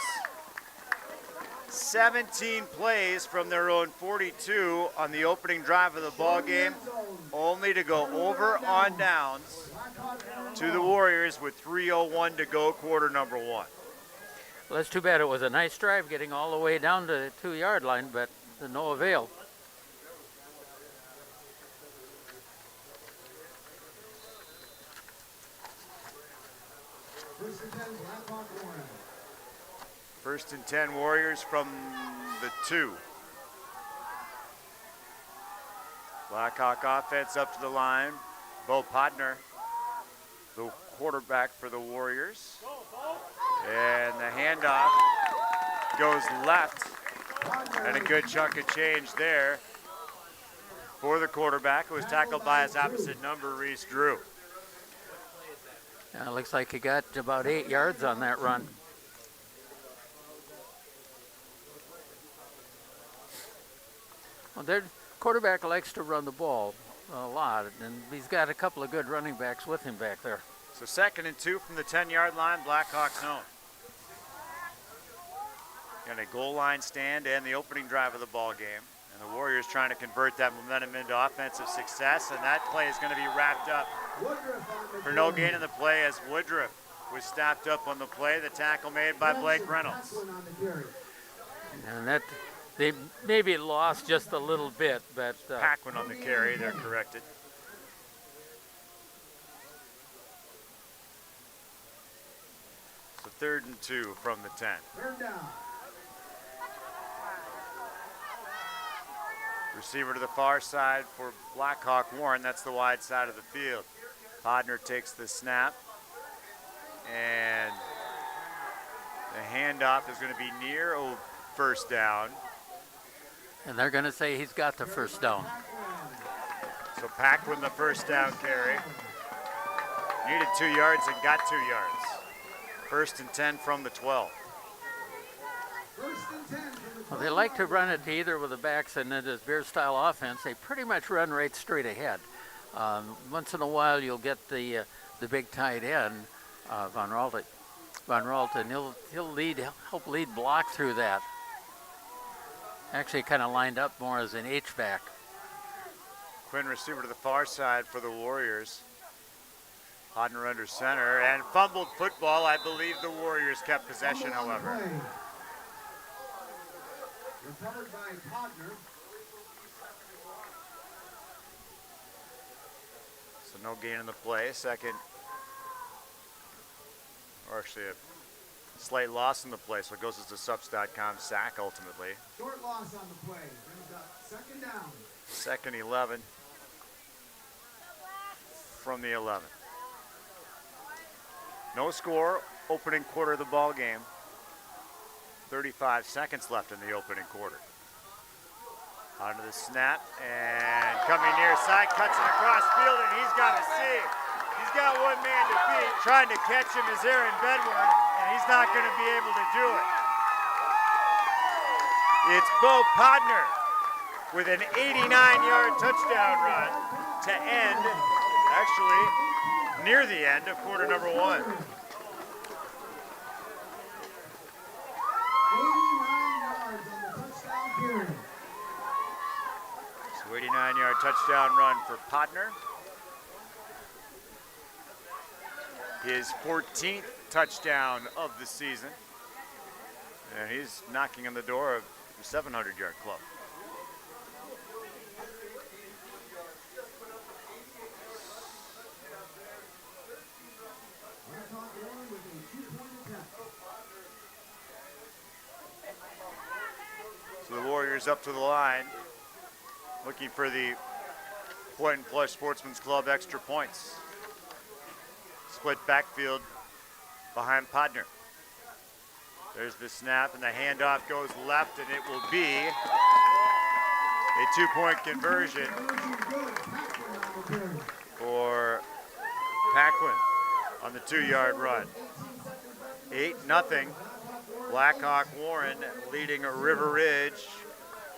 17 plays from their own 42 on the opening drive of the ball game, only to go over on downs to the Warriors with 3:01 to go, quarter number 1. Well, that's too bad. It was a nice drive getting all the way down to the 2-yard line, but to no avail. First and 10 Warriors from the 2. Blackhawk offense up to the line. Bo Podner, the quarterback for the Warriors. And the handoff goes left. And a good chunk of change there for the quarterback, who was tackled by his opposite number, Reese Drew. It looks like he got about 8 yards on that run. Well, their quarterback likes to run the ball a lot, and he's got a couple of good running backs with him back there. So 2nd and 2 from the 10-yard line, Blackhawks home. Got a goal line stand and the opening drive of the ball game. And the Warriors trying to convert that momentum into offensive success, and that play is going to be wrapped up for no gain in the play as Woodruff was stopped up on the play. The tackle made by Blake Reynolds. And that they maybe lost just a little bit, but Paquin on the carry, they're corrected. So 3rd and 2 from the 10. Receiver to the far side for Blackhawk Warren. That's the wide side of the field. Podner takes the snap. And the handoff is going to be near first down. And they're going to say he's got the first down. So Paquin the first down carry. Needed 2 yards and got 2 yards. 1st and 10 from the 12. Well, they like to run it either with the backs, and in this Bear-style offense, they pretty much run right straight ahead. Once in a while, you'll get the big tight end, Von Ralton. He'll help lead block through that. Actually, kind of lined up more as an H-back. Quinn receiver to the far side for the Warriors. Podner under center and fumbled football. I believe the Warriors kept possession, however. Recovered by Podner. So no gain in the play. Second, or actually a slight loss in the play. So it goes as the subs.com sack ultimately. Short loss on the play. Brings up 2nd down. 2nd 11 from the 11. No score, opening quarter of the ball game. 35 seconds left in the opening quarter. Onto the snap, and coming near side, cuts it across field, and he's got a save. He's got one man to beat. Trying to catch him is Aaron Bedward, and he's not going to be able to do it. It's Bo Podner with an 89-yard touchdown run to end, actually near the end of quarter number 1. 89-yard touchdown run for Podner. His 14th touchdown of the season. And he's knocking on the door of the 700-yard club. So the Warriors up to the line, looking for the Point and Flush Sportsman's Club extra points. Split backfield behind Podner. There's the snap, and the handoff goes left, and it will be a 2-point conversion for Paquin on the 2-yard run. 8-0. Blackhawk Warren leading River Ridge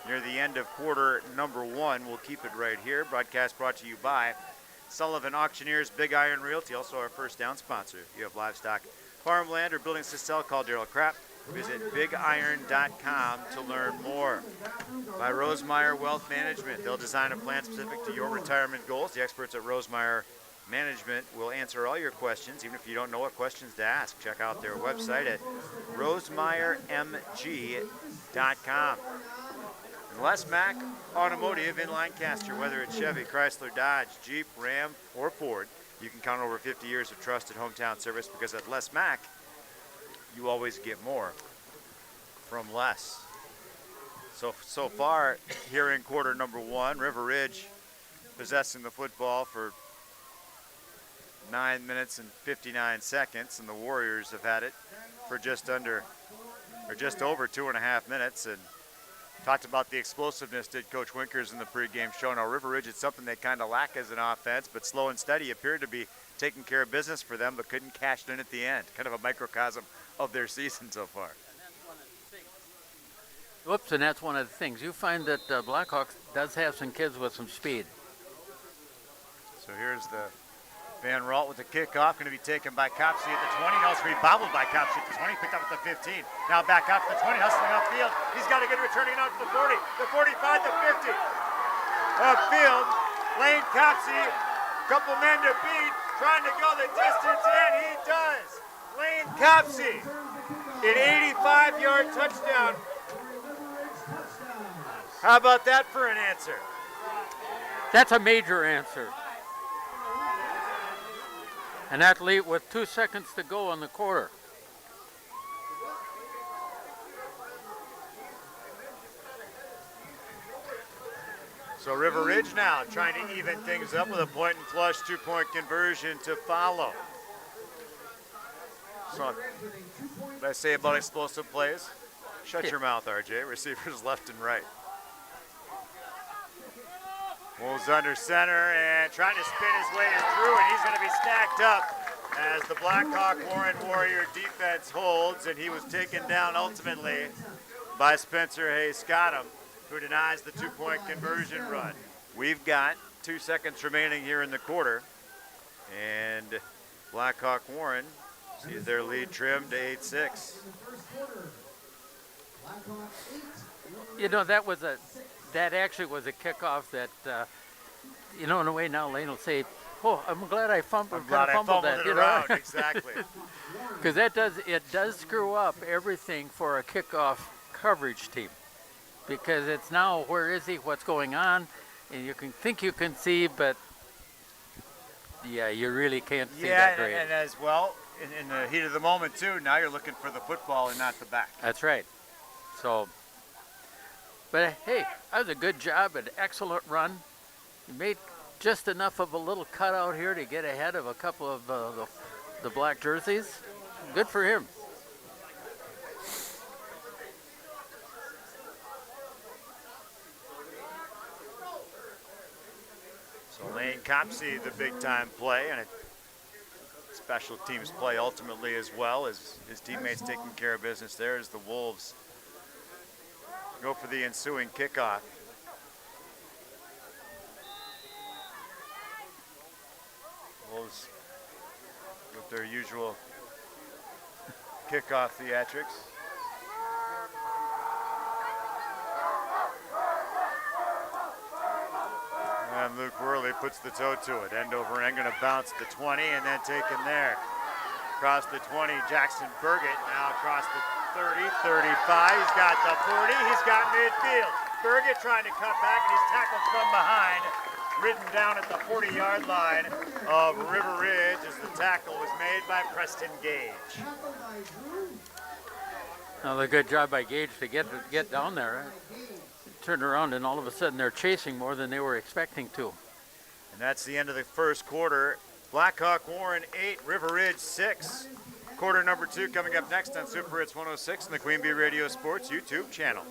near the end of quarter number 1. We'll keep it right here. Broadcast brought to you by Sullivan Auctioneers, Big Iron Realty, also our first down sponsor. If you have livestock, farmland, or buildings to sell, call Daryl Krapp. Visit bigiron.com to learn more. By Rosemeyer Wealth Management. They'll design a plan specific to your retirement goals. The experts at Rosemeyer Management will answer all your questions, even if you don't know what questions to ask. Check out their website at rosemeyermg.com. And Les Mack Automotive in Lancaster, whether it's Chevy, Chrysler, Dodge, Jeep, Ram, or Ford, you can count on over 50 years of trusted hometown service, because at Les Mack, you always get more from less. So far here in quarter number 1, River Ridge possessing the football for 9 minutes and 59 seconds, and the Warriors have had it for just over 2.5 minutes. And talked about the explosiveness, did Coach Winkers in the pregame show. Now River Ridge, it's something they kind of lack as an offense, but slow and steady appeared to be taking care of business for them, but couldn't cash it in at the end. Kind of a microcosm of their season so far. Whoops, and that's one of the things. You find that Blackhawks does have some kids with some speed. So here's the Van Ralt with the kickoff, going to be taken by Copsey at the 20. Also bobbled by Copsey at the 20, picked up at the 15. Now back out to the 20, hustling upfield. He's got a good returning out to the 40, the 45, the 50. Upfield, Lane Copsey, couple men to beat, trying to go the distance, and he does. Lane Copsey, an 85-yard touchdown. How about that for an answer? That's a major answer. An athlete with 2 seconds to go on the quarter. So River Ridge now trying to even things up with a point and flush 2-point conversion to follow. So what did I say about explosive plays? Shut your mouth, RJ. Receivers left and right. Moves under center and trying to spin his way through, and he's going to be stacked up as the Blackhawk Warrior defense holds, and he was taken down ultimately by Spencer Hayes-Scottum, who denies the 2-point conversion run. We've got 2 seconds remaining here in the quarter, and Blackhawk Warren sees their lead trimmed to 8-6. You know, that actually was a kickoff that, in a way now Lane will say, oh, I'm glad I fumbled that. It around, exactly. Because it does screw up everything for a kickoff coverage team. Because it's now, where is he, what's going on, and you can think you can see, but yeah, you really can't see that great. And as well, in the heat of the moment too, now you're looking for the football and not the back. That's right. So, but hey, that was a good job, an excellent run. He made just enough of a little cutout here to get ahead of a couple of the black jerseys. Good for him. Copp see the big-time play, and special teams play ultimately as well as his teammates taking care of business there as the Wolves go for the ensuing kickoff. Wolves with their usual kickoff theatrics. And Luke Worley puts the toe to it. End over end, going to bounce the 20 and then taken there. Across the 20, Jackson Burgett. Now across the 30, 35. He's got the 40. He's got midfield. Burgett trying to cut back, and he's tackled from behind. Ridden down at the 40-yard line of River Ridge as the tackle was made by Preston Gage. Another good job by Gage to get down there. Turned around, and all of a sudden they're chasing more than they were expecting to. And that's the end of the first quarter. Blackhawk Warren 8, River Ridge 6. Quarter number 2 coming up next on Super Hits 106 and the Queen Bee Radio Sports YouTube channel.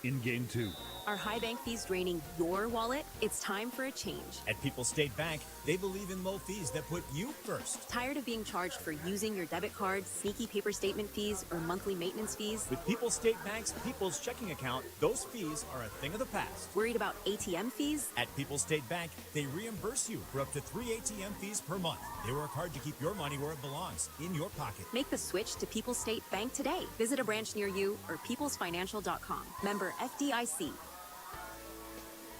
In game 2. Are high bank fees draining your wallet? It's time for a change. At People's State Bank, they believe in low fees that put you first. Tired of being charged for using your debit card, sneaky paper statement fees, or monthly maintenance fees? With People's State Bank's People's Checking Account, those fees are a thing of the past. Worried about ATM fees? At People's State Bank, they reimburse you for up to 3 ATM fees per month. They work hard to keep your money where it belongs, in your pocket. Make the switch to People's State Bank today. Visit a branch near you or peoplesfinancial.com. Member FDIC.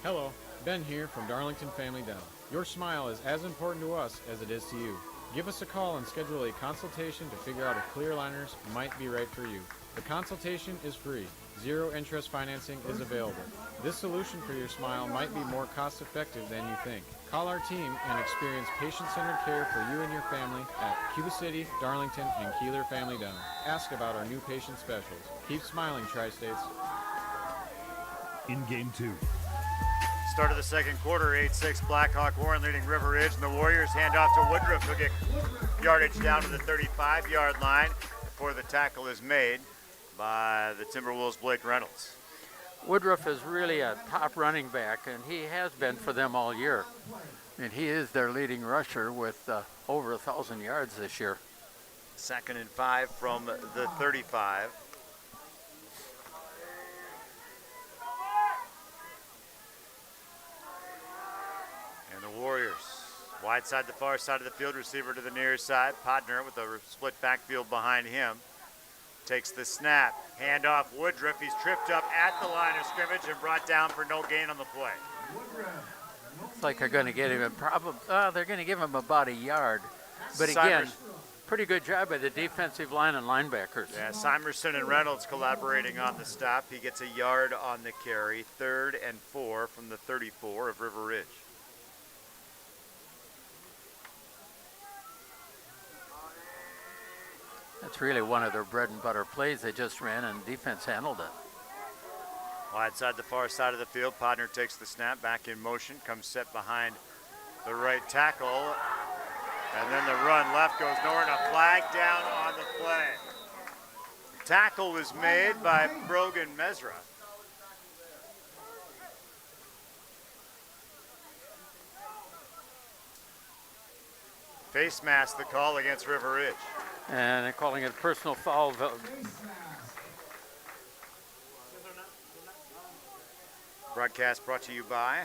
Hello, Ben here from Darlington Family Dental. Your smile is as important to us as it is to you. Give us a call and schedule a consultation to figure out if clear aligners might be right for you. The consultation is free. Zero interest financing is available. This solution for your smile might be more cost effective than you think. Call our team and experience patient-centered care for you and your family at Cuba City, Darlington, and Kieler Family Dental. Ask about our new patient specials. Keep smiling, Tri-States. In game 2. Start of the second quarter, 8-6 Blackhawk Warren leading River Ridge, and the Warriors hand off to Woodruff, who'll get yardage down to the 35-yard line before the tackle is made by the Timberwolves' Blake Reynolds. Woodruff is really a top running back, and he has been for them all year. And he is their leading rusher with over 1,000 yards this year. 2nd and 5 from the 35. Warriors wide side, the far side of the field, receiver to the near side. Podner with a split backfield behind him takes the snap. Handoff Woodruff. He's tripped up at the line of scrimmage and brought down for no gain on the play. It's like they're going to get him they're going to give him about a yard. But again, pretty good job by the defensive line and linebackers. Yeah, Simerson and Reynolds collaborating on the stop. He gets a yard on the carry. 3rd and 4 from the 34 of River Ridge. That's really one of their bread and butter plays they just ran, and defense handled it. Wide side, the far side of the field. Podner takes the snap, back in motion, comes set behind the right tackle. And then the run left goes nowhere, and a flag down on the play. The tackle was made by Brogan Mesra. Face mask the call against River Ridge. And they're calling it a personal foul. Broadcast brought to you by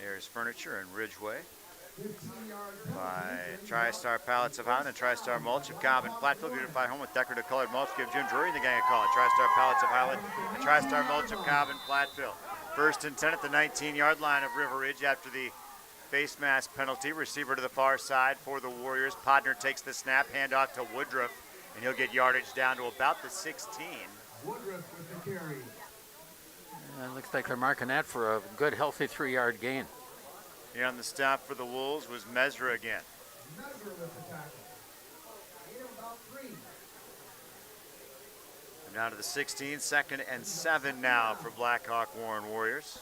Ayers Furniture in Ridgeway, by TriStar Pallets of Highland and TriStar Mulch of Cobb and Platteville. Beautify home with decorative colored mulch. Give Jim Drury and the gang a call at TriStar Pallets of Highland and TriStar Mulch of Cobb and Platteville. 1st and 10 at the 19-yard line of River Ridge after the face mask penalty. Receiver to the far side for the Warriors. Podner takes the snap, handoff to Woodruff, and he'll get yardage down to about the 16. Woodruff with the carry. It looks like they're marking that for a good, healthy 3-yard gain. Here on the stop for the Wolves was Mesra again. Mesra with the tackle. Gain of about 3. And down to the 16, 2nd and 7 now for Blackhawk Warren Warriors.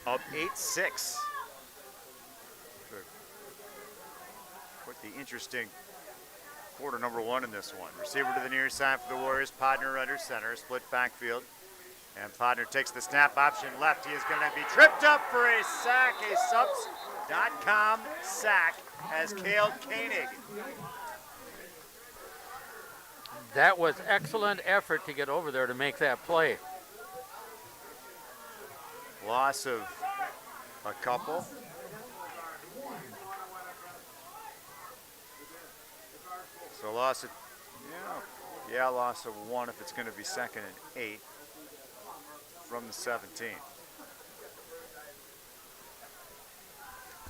Up 8-6. Quite the interesting quarter number 1 in this one. Receiver to the near side for the Warriors. Podner under center, split backfield. And Podner takes the snap, option left. He is going to be tripped up for a sack, a subs.com sack as Cale Koenig. That was excellent effort to get over there to make that play. Loss of a couple. So loss of, loss of 1 if it's going to be 2nd and 8 from the 17.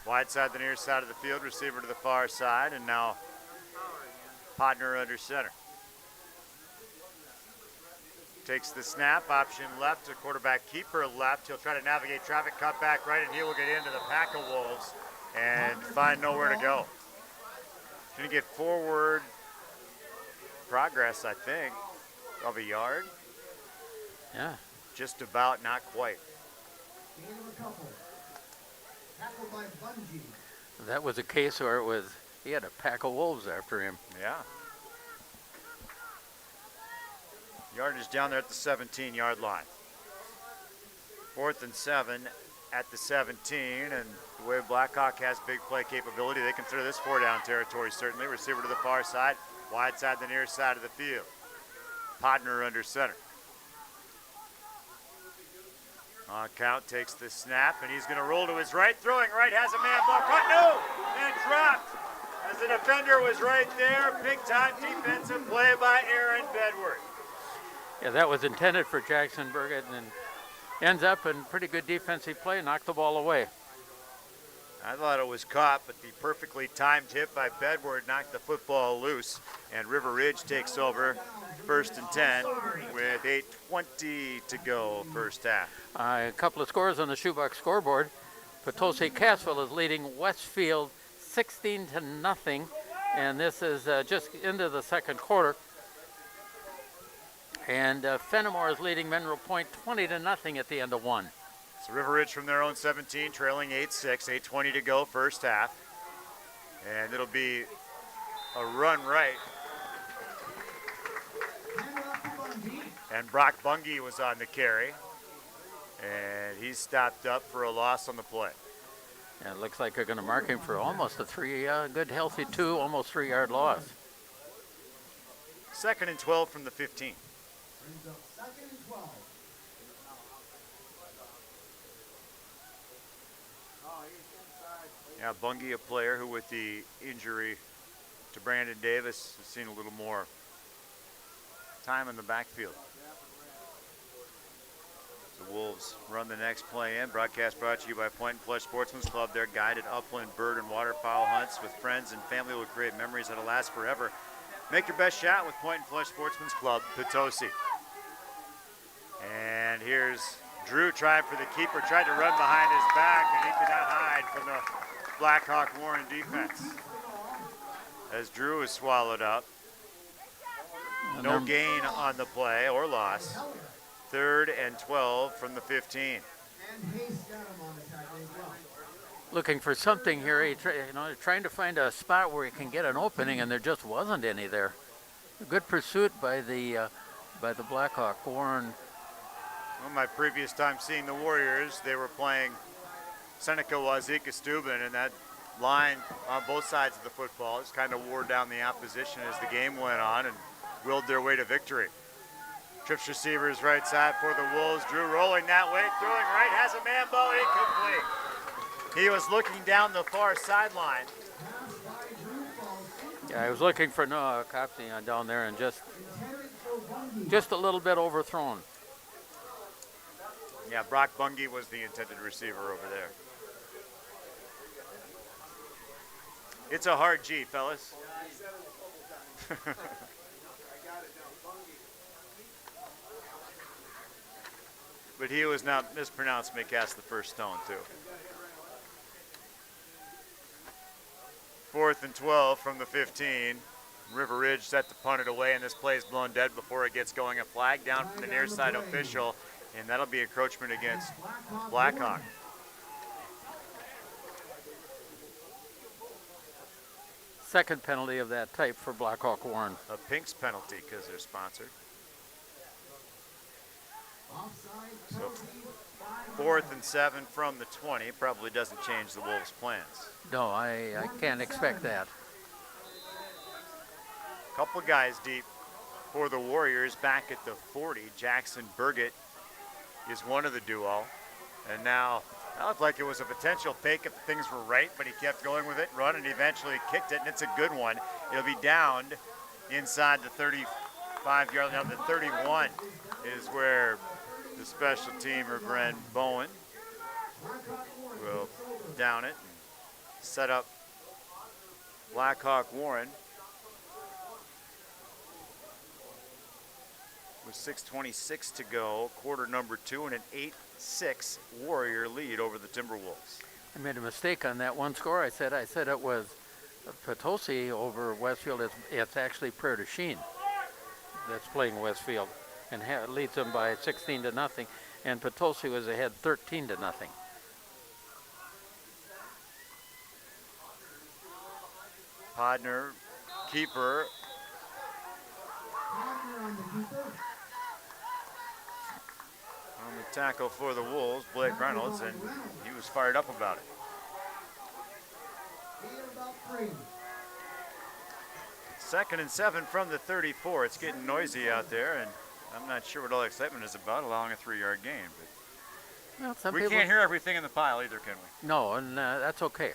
Wide side, the near side of the field, receiver to the far side, and now Podner under center. Takes the snap, option left, to quarterback keeper left. He'll try to navigate traffic, cut back right, and he will get into the pack of Wolves and find nowhere to go. Going to get forward progress, I think, of a yard. Yeah. Just about, not quite. That was a case where he had a pack of wolves after him. Yeah. Yardage down there at the 17-yard line. 4th and 7 at the 17, and the way Blackhawk has big play capability, they consider this 4-down territory, certainly. Receiver to the far side, wide side, the near side of the field. Podner under center. On count, takes the snap, and he's going to roll to his right. Throwing right, has a man ball cut, no! And dropped as the defender was right there. Big-time defensive play by Aaron Bedward. Yeah, that was intended for Jackson Burgett, and ends up in pretty good defensive play, knocked the ball away. I thought it was caught, but the perfectly timed hit by Bedward knocked the football loose, and River Ridge takes over 1st and 10 with 8:20 to go first half. A couple of scores on the shoebox scoreboard. Potosi Cassville is leading Westfield 16-0, and this is just into the second quarter. And Fenimore is leading Monroe Point 20-0 at the end of 1. So River Ridge from their own 17, trailing 8-6, 8:20 to go first half. And it'll be a run right. And Brock Bungie was on the carry. And he's stopped up for a loss on the play. And it looks like they're going to mark him for almost a good healthy 2, almost 3-yard loss. 2nd and 12 from the 15. Yeah, Bungie, a player who with the injury to Brandon Davis has seen a little more time in the backfield. The Wolves run the next play in. Broadcast brought to you by Point and Flush Sportsman's Club. Their guided upland bird and waterfowl hunts with friends and family will create memories that'll last forever. Make your best shot with Point and Flush Sportsman's Club, Potosi. And here's Drew trying for the keeper, tried to run behind his back, and he could not hide from the Blackhawk Warren defense. As Drew is swallowed up. No gain on the play or loss. 3rd and 12 from the 15. Looking for something here, trying to find a spot where he can get an opening, and there just wasn't any there. A good pursuit by the Blackhawk. Warren. Well, my previous time seeing the Warriors, they were playing Seneca Wazika Steuben, and that line on both sides of the football just kind of wore down the opposition as the game went on and willed their way to victory. Trips receivers right side for the Wolves. Drew rolling that way, throwing right, has a man ball, incomplete. He was looking down the far sideline. Yeah, I was looking for Noah Copsey down there and just a little bit overthrown. Yeah, Brock Bungie was the intended receiver over there. It's a hard G, fellas. But he was not mispronounced, may cast the first stone, too. 4th and 12 from the 15. River Ridge set to punt it away, and this play is blown dead before it gets going. A flag down from the near side official, and that'll be encroachment against Blackhawk. Second penalty of that type for Blackhawk Warren. A Pink's penalty because they're sponsored. So 4th and 7 from the 20 probably doesn't change the Wolves' plans. No, I can't expect that. Couple guys deep for the Warriors back at the 40. Jackson Burgett is one of the duo. And now that looked like it was a potential fake if things were right, but he kept going with it, run, and eventually kicked it, and it's a good one. It'll be downed inside the 35-yard line. The 31 is where the special teamer, Gren Bowen, will down it and set up Blackhawk Warren with 6:26 to go, quarter number 2, and an 8-6 Warrior lead over the Timberwolves. I made a mistake on that one score. I said it was Potosi over Westfield. It's actually Prairie du Chien that's playing Westfield, and leads them by 16-0. And Potosi was ahead 13-0. Podner, keeper. On the tackle for the Wolves, Blake Reynolds, and he was fired up about it. Second and 7 from the 34. It's getting noisy out there, and I'm not sure what all the excitement is about, allowing a 3-yard gain. But well, we can't hear everything in the pile either, can we? No, and that's okay.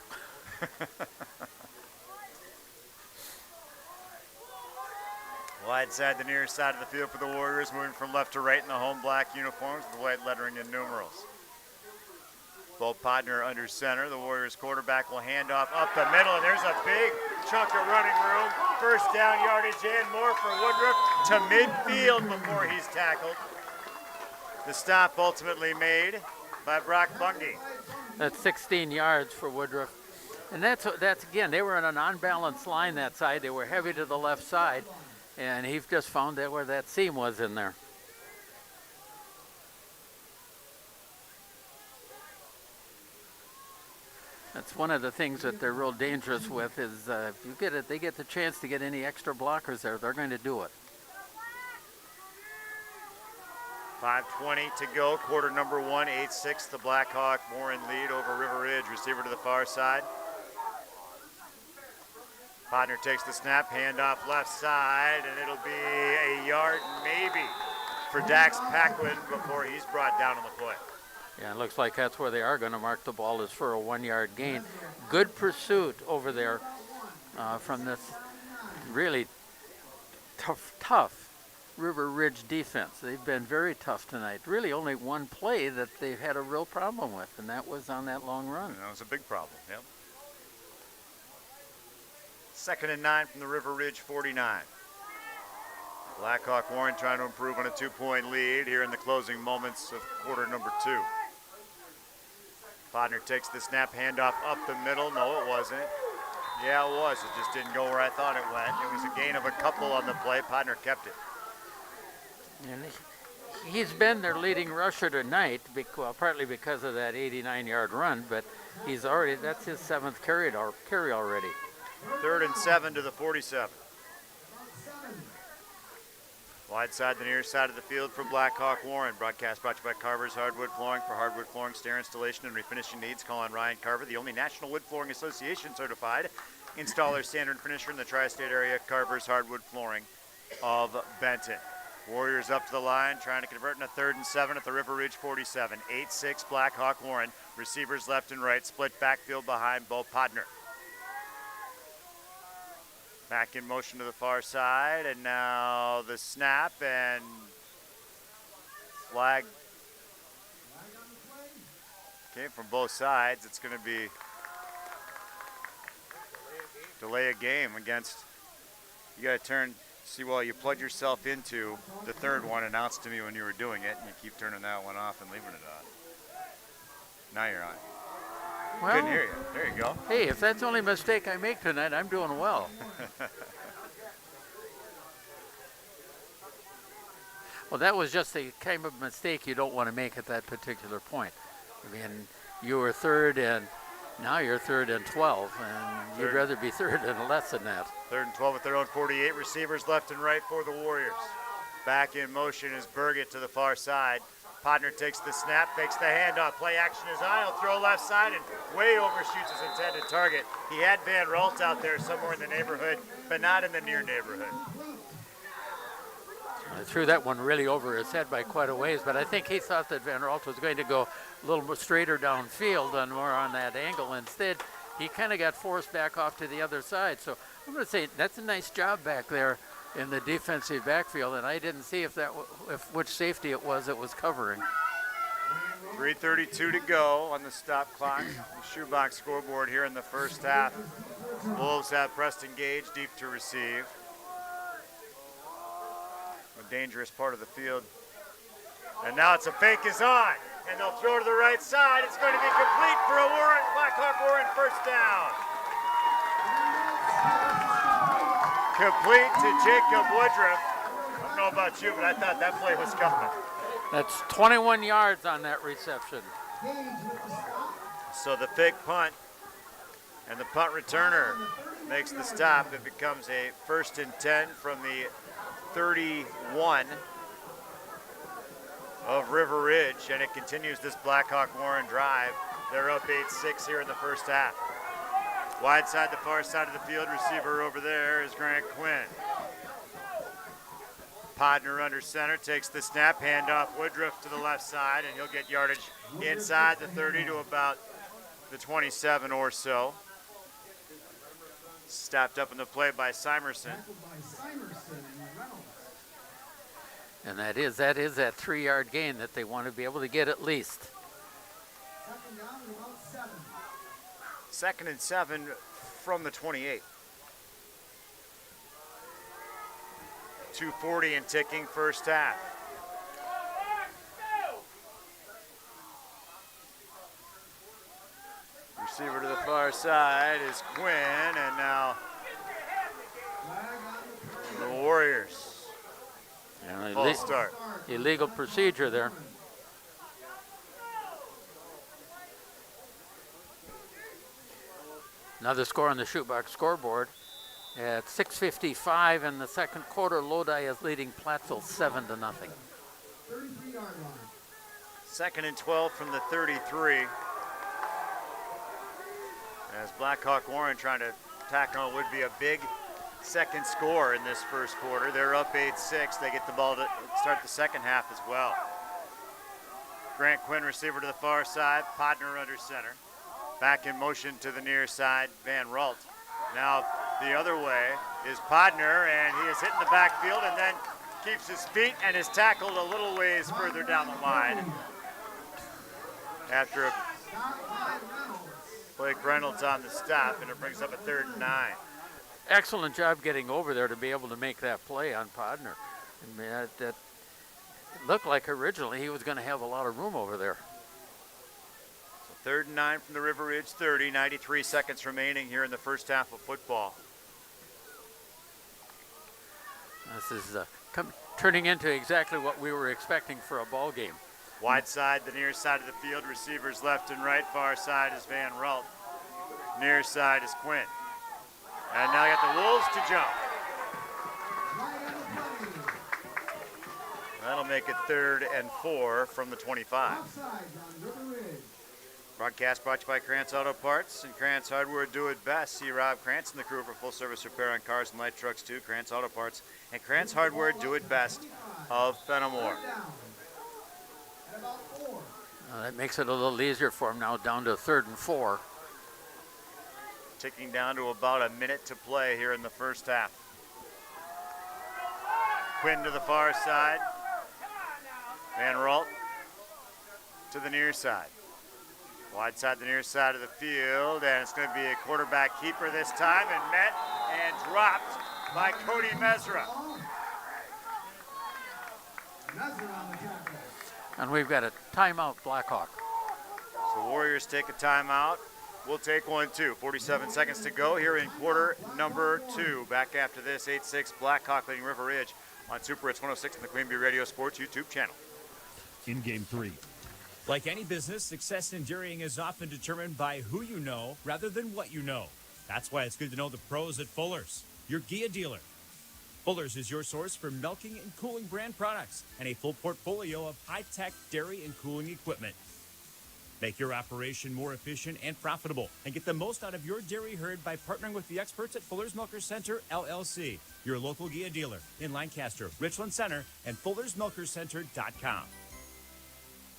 Wide side, the near side of the field for the Warriors, moving from left to right in the home black uniforms with the white lettering and numerals. Bo Podner under center. The Warriors quarterback will hand off up the middle, and there's a big chunk of running room. First down yardage and more for Woodruff to midfield before he's tackled. The stop ultimately made by Brock Bungie. That's 16 yards for Woodruff. And that's again, they were on an unbalanced line that side. They were heavy to the left side. And he just found out where that seam was in there. That's one of the things that they're real dangerous with is if they get the chance to get any extra blockers there, they're going to do it. 5:20 to go, quarter number 1, 8-6, the Blackhawk Warren lead over River Ridge. Receiver to the far side. Podner takes the snap, handoff left side, and it'll be a yard maybe for Dax Paquin before he's brought down on the play. Yeah, it looks like that's where they are going to mark the ball is for a 1-yard gain. Good pursuit over there from this really tough River Ridge defense. They've been very tough tonight. Really only one play that they've had a real problem with, and that was on that long run. And that was a big problem, yep. 2nd and 9 from the River Ridge 49. Blackhawk Warren trying to improve on a 2-point lead here in the closing moments of quarter number 2. Podner takes the snap, handoff up the middle. No, it wasn't. Yeah, it was. It just didn't go where I thought it went. It was a gain of a couple on the play. Podner kept it. And he's been their leading rusher tonight, partly because of that 89-yard run, but that's his 7th carry already. 3rd and 7 to the 47. Wide side, the near side of the field for Blackhawk Warren. Broadcast brought to you by Carver's Hardwood Flooring. For hardwood flooring, stair installation, and refinishing needs, call on Ryan Carver, the only National Wood Flooring Association certified installer, standard finisher in the tri-state area. Carver's Hardwood Flooring of Benton. Warriors up to the line, trying to convert in a 3rd and 7 at the River Ridge 47. 8-6 Blackhawk Warren. Receivers left and right, split backfield behind Bo Podner. Back in motion to the far side, and now the snap, and flag came from both sides. It's going to be delay a game against, you got to see while you plug yourself into the 3rd one, announced to me when you were doing it, and you keep turning that one off and leaving it on. Now you're on. Well, couldn't hear you. There you go. Hey, if that's the only mistake I make tonight, I'm doing well. Well, that was just the kind of mistake you don't want to make at that particular point. I mean, you were 3rd and now you're 3rd and 12, and you'd rather be 3rd and less than that. 3rd and 12 at their own 48. Receivers left and right for the Warriors. Back in motion is Burgett to the far side. Podner takes the snap, fakes the handoff. Play action is on. He'll throw left side and way overshoots his intended target. He had Van Ralt out there somewhere in the neighborhood, but not in the near neighborhood. I threw that one really over his head by quite a ways, but I think he thought that Van Ralt was going to go a little more straighter downfield and more on that angle. Instead, he kind of got forced back off to the other side. So I'm going to say that's a nice job back there in the defensive backfield, and I didn't see if which safety it was covering. 3:32 to go on the stop clock. The shoebox scoreboard here in the first half. Wolves have Preston Gage deep to receive. A dangerous part of the field. And now it's a fake is on, and they'll throw to the right side. It's going to be complete for a Blackhawk Warren first down. Complete to Jacob Woodruff. I don't know about you, but I thought that play was coming. That's 21 yards on that reception. So the fake punt and the punt returner makes the stop. It becomes a 1st and 10 from the 31 of River Ridge, and it continues this Blackhawk Warren drive. They're up 8-6 here in the first half. Wide side, the far side of the field, receiver over there is Grant Quinn. Podner under center, takes the snap, handoff Woodruff to the left side, and he'll get yardage inside the 30 to about the 27 or so. Stopped up in the play by Simerson. And that is that 3-yard gain that they want to be able to get at least. 2nd and 7 from the 28. 2:40 and ticking first half. Receiver to the far side is Quinn, and now the Warriors. Yeah, False start. Illegal procedure there. Another score on the shootbox scoreboard. At 6:55 in the second quarter, Lodi is leading Plattsville 7-0. 2nd and 12 from the 33. As Blackhawk Warren trying to tack on what would be a big second score in this first quarter. They're up 8-6. They get the ball to start the second half as well. Grant Quinn, receiver to the far side. Podner under center. Back in motion to the near side, Van Ralt. Now the other way is Podner, and he is hitting the backfield and then keeps his feet and is tackled a little ways further down the line. After Blake Reynolds on the stop, and it brings up a 3rd and 9. Excellent job getting over there to be able to make that play on Podner. I mean, that looked like originally he was going to have a lot of room over there. 3rd and 9 from the River Ridge 30, 93 seconds remaining here in the first half of football. This is turning into exactly what we were expecting for a ball game. Wide side, the near side of the field, receivers left and right. Far side is Van Ralt. Near side is Quinn. And now you got the Wolves to jump. That'll make it 3rd and 4 from the 25. Broadcast brought to you by Krantz Auto Parts and Krantz Hardware Do It Best. See Rob Krantz and the crew for full service repair on cars and light trucks too. Krantz Auto Parts and Krantz Hardware Do It Best of Fenimore. That makes it a little easier for him now, down to 3rd and 4. Ticking down to about a minute to play here in the first half. Quinn to the far side. Van Ralt to the near side. Wide side, the near side of the field, and it's going to be a quarterback keeper this time, and met and dropped by Cody Mesra. And we've got a timeout, Blackhawk. So Warriors take a timeout. We'll take one too. 47 seconds to go here in quarter number 2. Back after this, 8-6 Blackhawk leading River Ridge on Super Hits 106 and the Queen Bee Radio Sports YouTube channel. In game 3. Like any business, success in dairying is often determined by who you know rather than what you know. That's why it's good to know the pros at Fuller's, your Gia dealer. Fuller's is your source for milking and cooling brand products and a full portfolio of high-tech dairy and cooling equipment. Make your operation more efficient and profitable and get the most out of your dairy herd by partnering with the experts at Fuller's Milker Center, LLC, your local Gia dealer in Lancaster, Richland Center, and FullersMilkerCenter.com.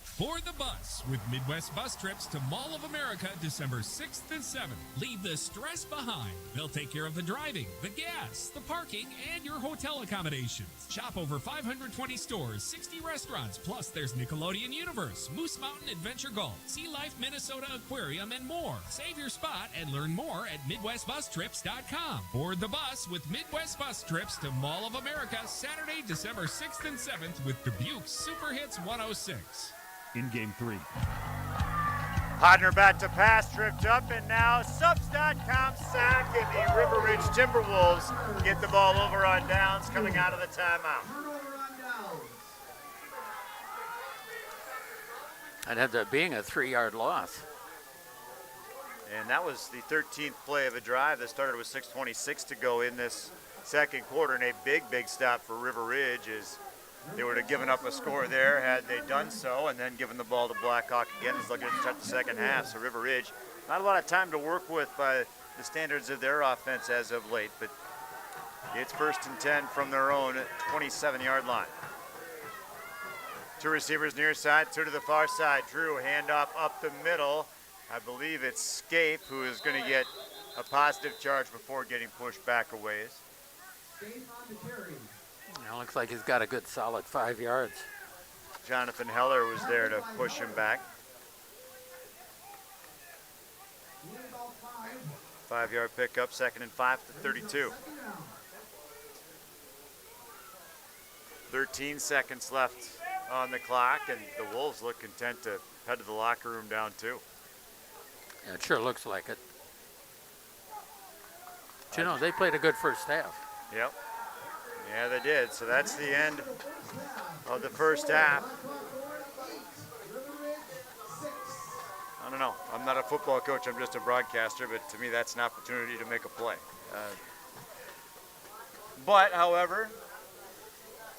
For the bus with Midwest Bus Trips to Mall of America, December 6th and 7th. Leave the stress behind. They'll take care of the driving, the gas, the parking, and your hotel accommodations. Shop over 520 stores, 60 restaurants, plus there's Nickelodeon Universe, Moose Mountain Adventure Golf, Sea Life Minnesota Aquarium, and more. Save your spot and learn more at MidwestBusTrips.com. Board the bus with Midwest Bus Trips to Mall of America, Saturday, December 6th and 7th with Dubuque's Super Hits 106. In Game 3. Hodner back to pass, tripped up, and now Subs.com sack, and the River Ridge Timberwolves get the ball over on downs coming out of the timeout. It ended up being a 3-yard loss. And that was the 13th play of a drive that started with 6:26 to go in this second quarter, and a big stop for River Ridge is they would have given up a score there had they done so, and then given the ball to Blackhawk again as they'll get to start the second half. So River Ridge, not a lot of time to work with by the standards of their offense as of late, but it's 1st and 10 from their own 27-yard line. Two receivers near side, two to the far side. Drew, handoff up the middle. I believe it's Scape who is going to get a positive charge before getting pushed back a ways. It looks like he's got a good solid 5 yards. Jonathan Heller was there to push him back. 5-yard pickup, 2nd and 5 to 32. 13 seconds left on the clock, and the Wolves look content to head to the locker room down 2. Yeah, it sure looks like it. But you know, they played a good first half. Yep. Yeah, they did. So that's the end of the first half. I don't know. I'm not a football coach. I'm just a broadcaster. But to me, that's an opportunity to make a play. But, however,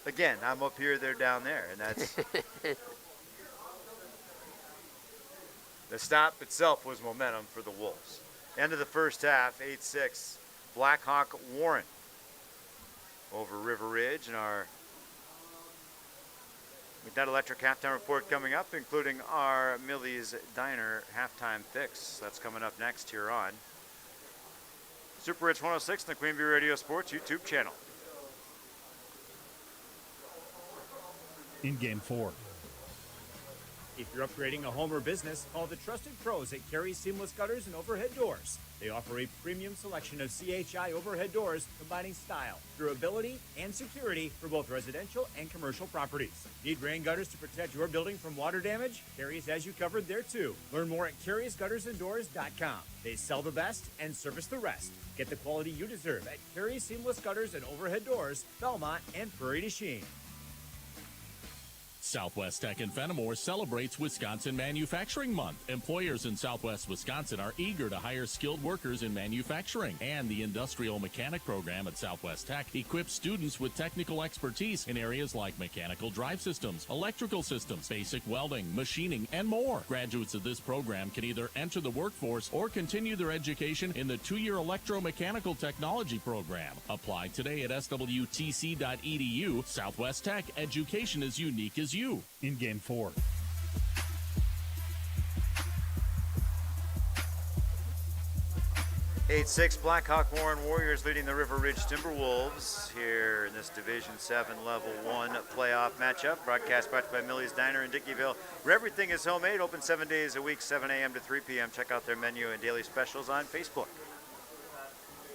again, I'm up here, they're down there. And that's... The stop itself was momentum for the Wolves. End of the first half, 8-6. Blackhawk Warren over River Ridge, and our McNutt Electric halftime report coming up, including our Millie's Diner halftime fix. That's coming up next here on Super Hits 106 and the Queen Bee Radio Sports YouTube channel. In Game 4. If you're upgrading a home or business, call the trusted pros at Carey Seamless Gutters and Overhead Doors. They offer a premium selection of CHI overhead doors, combining style, durability, and security for both residential and commercial properties. Need rain gutters to protect your building from water damage? Carey's has you covered there too. Learn more at Carey'sGuttersandDoors.com. They sell the best and service the rest. Get the quality you deserve at Carey Seamless Gutters and Overhead Doors, Belmont, and Prairie du Chien. Southwest Tech in Fenimore celebrates Wisconsin Manufacturing Month. Employers in Southwest Wisconsin are eager to hire skilled workers in manufacturing, and the Industrial Mechanic program at Southwest Tech equips students with technical expertise in areas like mechanical drive systems, electrical systems, basic welding, machining, and more. Graduates of this program can either enter the workforce or continue their education in the 2-year electromechanical technology program. Apply today at swtc.edu. Southwest Tech, education as unique as you. In Game 4. Blackhawk Warren Warriors leading the River Ridge Timberwolves here in this Division 7 Level 1 playoff matchup. Broadcast brought to you by Millie's Diner in Dickeyville, where everything is homemade, open 7 days a week, 7 a.m. to 3 p.m. Check out their menu and daily specials on Facebook.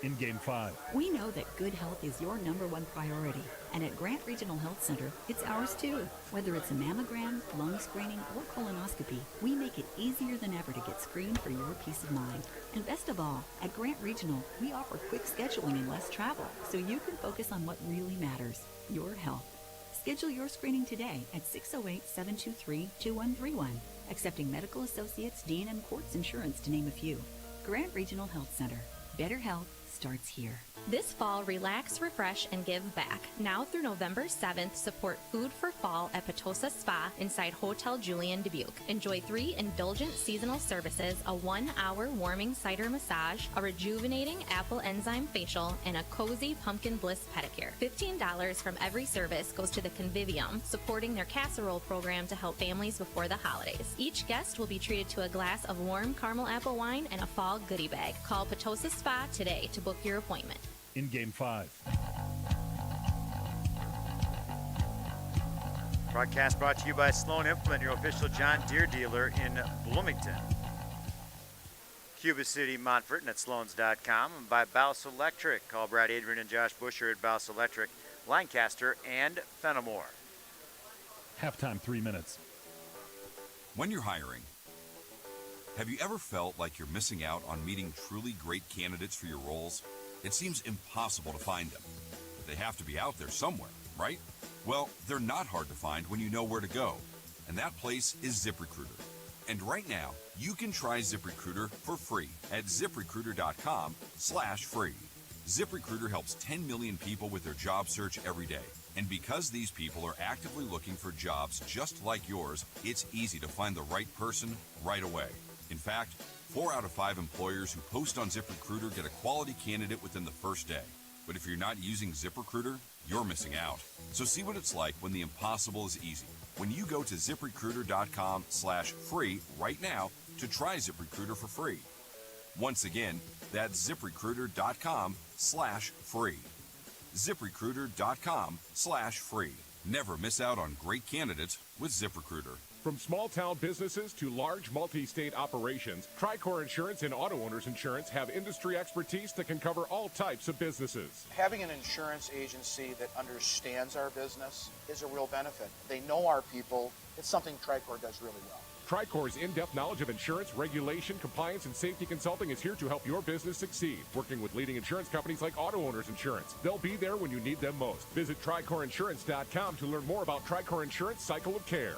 In Game 5. We know that good health is your #1 priority, and at Grant Regional Health Center, it's ours too. Whether it's a mammogram, lung screening, or colonoscopy, we make it easier than ever to get screened for your peace of mind. And best of all, at Grant Regional, we offer quick scheduling and less travel, so you can focus on what really matters, your health. Schedule your screening today at 608-723-2131, accepting Medical Associates, D&M Quartz Insurance, to name a few. Grant Regional Health Center. Better health starts here. This fall, relax, refresh, and give back. Now through November 7th, support Food for Fall at Potosi Spa inside Hotel Julian Dubuque. Enjoy 3 indulgent seasonal services, a 1-hour warming cider massage, a rejuvenating apple enzyme facial, and a cozy pumpkin bliss pedicure. $15 from every service goes to the Convivium, supporting their casserole program to help families before the holidays. Each guest will be treated to a glass of warm caramel apple wine and a fall goodie bag. Call Potosi Spa today to book your appointment. In Game 5. Broadcast brought to you by Sloan Implement, your official John Deere dealer in Bloomington. Cuba City, Montfort, and at Sloans.com. And by Bouse Electric. Call Brad Adrian and Josh Busher at Bouse Electric, Lancaster, and Fenimore. Halftime, 3 minutes. When you're hiring, have you ever felt like you're missing out on meeting truly great candidates for your roles? It seems impossible to find them, but they have to be out there somewhere, right? Well, they're not hard to find when you know where to go, and that place is ZipRecruiter. And right now, you can try ZipRecruiter for free at ZipRecruiter.com/free. ZipRecruiter helps 10 million people with their job search every day. And because these people are actively looking for jobs just like yours, it's easy to find the right person right away. In fact, 4 out of 5 employers who post on ZipRecruiter get a quality candidate within the first day. But if you're not using ZipRecruiter, you're missing out. So see what it's like when the impossible is easy. When you go to ZipRecruiter.com/free right now to try ZipRecruiter for free. Once again, that's ZipRecruiter.com/free. ZipRecruiter.com/free. Never miss out on great candidates with ZipRecruiter. From small-town businesses to large multi-state operations, Tricor Insurance and Auto Owners Insurance have industry expertise that can cover all types of businesses. Having an insurance agency that understands our business is a real benefit. They know our people. It's something Tricor does really well. Tricor's in-depth knowledge of insurance, regulation, compliance, and safety consulting is here to help your business succeed. Working with leading insurance companies like Auto Owners Insurance. They'll be there when you need them most. Visit TricorInsurance.com to learn more about Tricor Insurance Cycle of Care.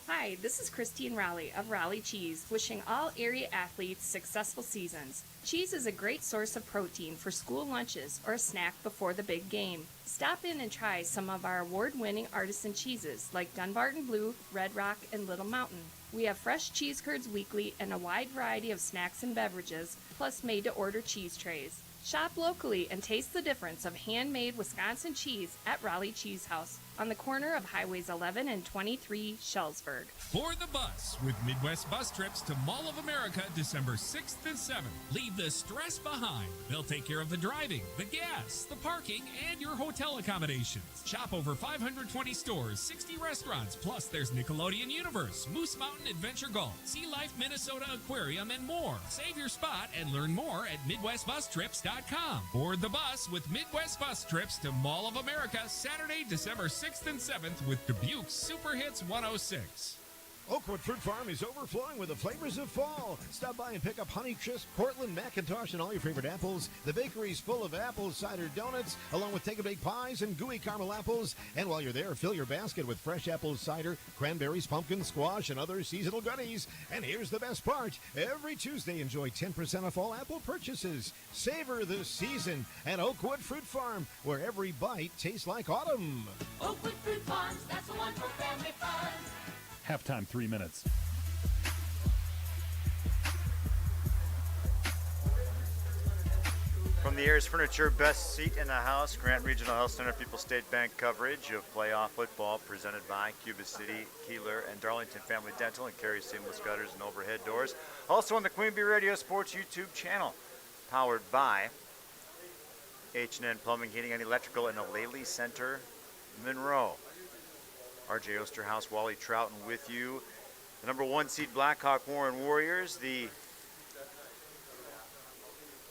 Hi, this is Christine Rowley of Rowley Cheese, wishing all area athletes successful seasons. Cheese is a great source of protein for school lunches or a snack before the big game. Stop in and try some of our award-winning artisan cheeses like Dunbarton Blue, Red Rock, and Little Mountain. We have fresh cheese curds weekly and a wide variety of snacks and beverages, plus made-to-order cheese trays. Shop locally and taste the difference of handmade Wisconsin cheese at Raleigh Cheese House on the corner of Highways 11 and 23, Shellsburg. For the bus with Midwest Bus Trips to Mall of America December 6th and 7th. Leave the stress behind. They'll take care of the driving, the gas, the parking, and your hotel accommodations. Shop over 520 stores, 60 restaurants, plus there's Nickelodeon Universe, Moose Mountain Adventure Golf, Sea Life Minnesota Aquarium, and more. Save your spot and learn more at MidwestBusTrips.com. Board the bus with Midwest Bus Trips to Mall of America Saturday, December 6th and 7th with Dubuque's Super Hits 106. Oakwood Fruit Farm is overflowing with the flavors of fall. Stop by and pick up Honey Crisp, Portland, Macintosh, and all your favorite apples. The bakery's full of apple cider donuts, along with take-and-bake pies and gooey caramel apples. And while you're there, fill your basket with fresh apple cider, cranberries, pumpkin, squash, and other seasonal goodies. And here's the best part. Every Tuesday, enjoy 10% off all apple purchases. Savor the season at Oakwood Fruit Farm, where every bite tastes like autumn. Oakwood Fruit Farms, that's the one for family fun. Halftime, 3 minutes. From the Ayers Furniture Best Seat in the House, Grant Regional Health Center People's State Bank coverage of playoff football presented by Cuba City, Kieler, and Darlington Family Dental and Carey Seamless Gutters and Overhead Doors. Also on the Queen Bee Radio Sports YouTube channel, powered by H&N Plumbing, Heating, and Electrical in the Laley Center, Monroe. R.J. Osterhouse, Wally Trouton with you. The number 1 seed Blackhawk Warren Warriors, the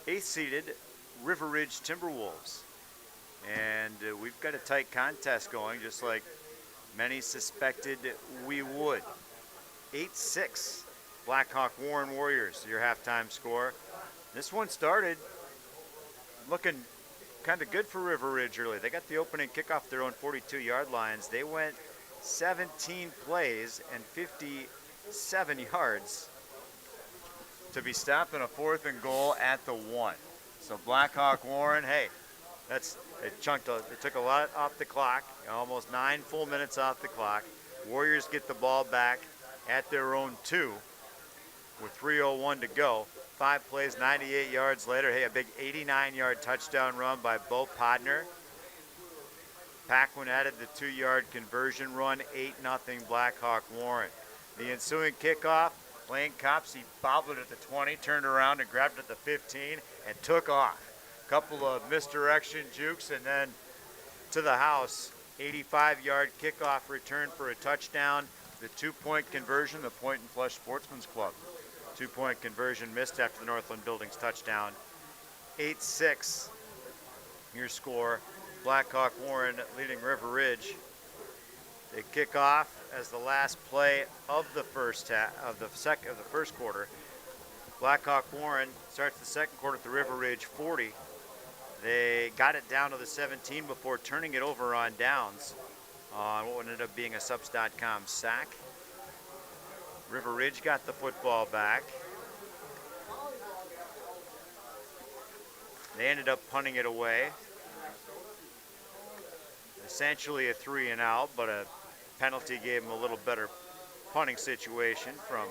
8th seeded River Ridge Timberwolves. And we've got a tight contest going, just like many suspected we would. 8-6 Blackhawk Warren Warriors, your halftime score. This one started looking kind of good for River Ridge early. They got the opening kickoff their own 42-yard lines. They went 17 plays and 57 yards to be stopped on a 4th and goal at the 1. So Blackhawk Warren, hey, they took a lot off the clock, almost 9 full minutes off the clock. Warriors get the ball back at their own 2 with 3:01 to go. 5 plays, 98 yards later. Hey, a big 89-yard touchdown run by Bo Podner. Paquin added the 2-yard conversion run, 8-0 Blackhawk Warren. The ensuing kickoff, Lane Copsey bobbled it at the 20, turned around and grabbed it at the 15 and took off. Couple of misdirection jukes and then to the house. 85-yard kickoff return for a touchdown. The 2-point conversion, the Point and Flush Sportsman's Club. 2-point conversion missed after the Northland Buildings touchdown. 8-6 your score. Blackhawk Warren leading River Ridge. They kick off as the last play of the first quarter. Blackhawk Warren starts the second quarter at the River Ridge 40. They got it down to the 17 before turning it over on downs on what ended up being a subs.com sack. River Ridge got the football back. They ended up punting it away. Essentially a 3-and-out, but a penalty gave them a little better punting situation from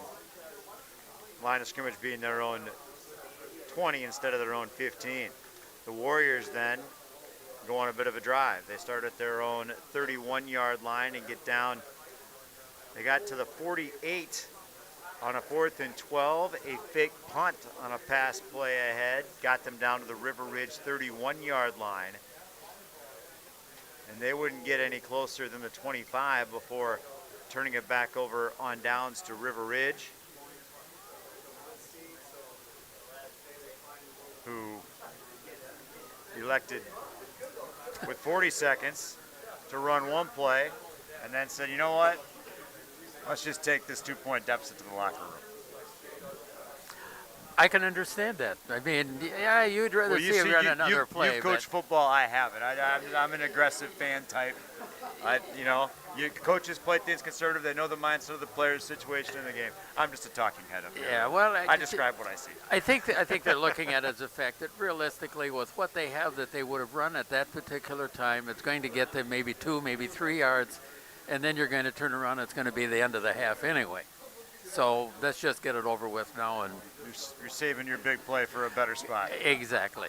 line of scrimmage being their own 20 instead of their own 15. The Warriors then go on a bit of a drive. They start at their own 31-yard line and get down. They got to the 48 on a 4th and 12. A fake punt on a pass play ahead got them down to the River Ridge 31-yard line. And they wouldn't get any closer than the 25 before turning it back over on downs to River Ridge, who elected with 40 seconds to run one play and then said, you know what, let's just take this 2-point deficit to the locker room. I can understand that. I mean, yeah, you'd rather see him run another play. You coach football, I haven't. I'm an aggressive fan type. Coaches play things conservative. They know the mindset of the players' situation in the game. I'm just a talking head up here. Yeah, well, I describe what I see. I think they're looking at it as a fact that realistically, with what they have that they would have run at that particular time, it's going to get them maybe 2, maybe 3 yards, and then you're going to turn around. It's going to be the end of the half anyway. So let's just get it over with now. And you're saving your big play for a better spot. Exactly.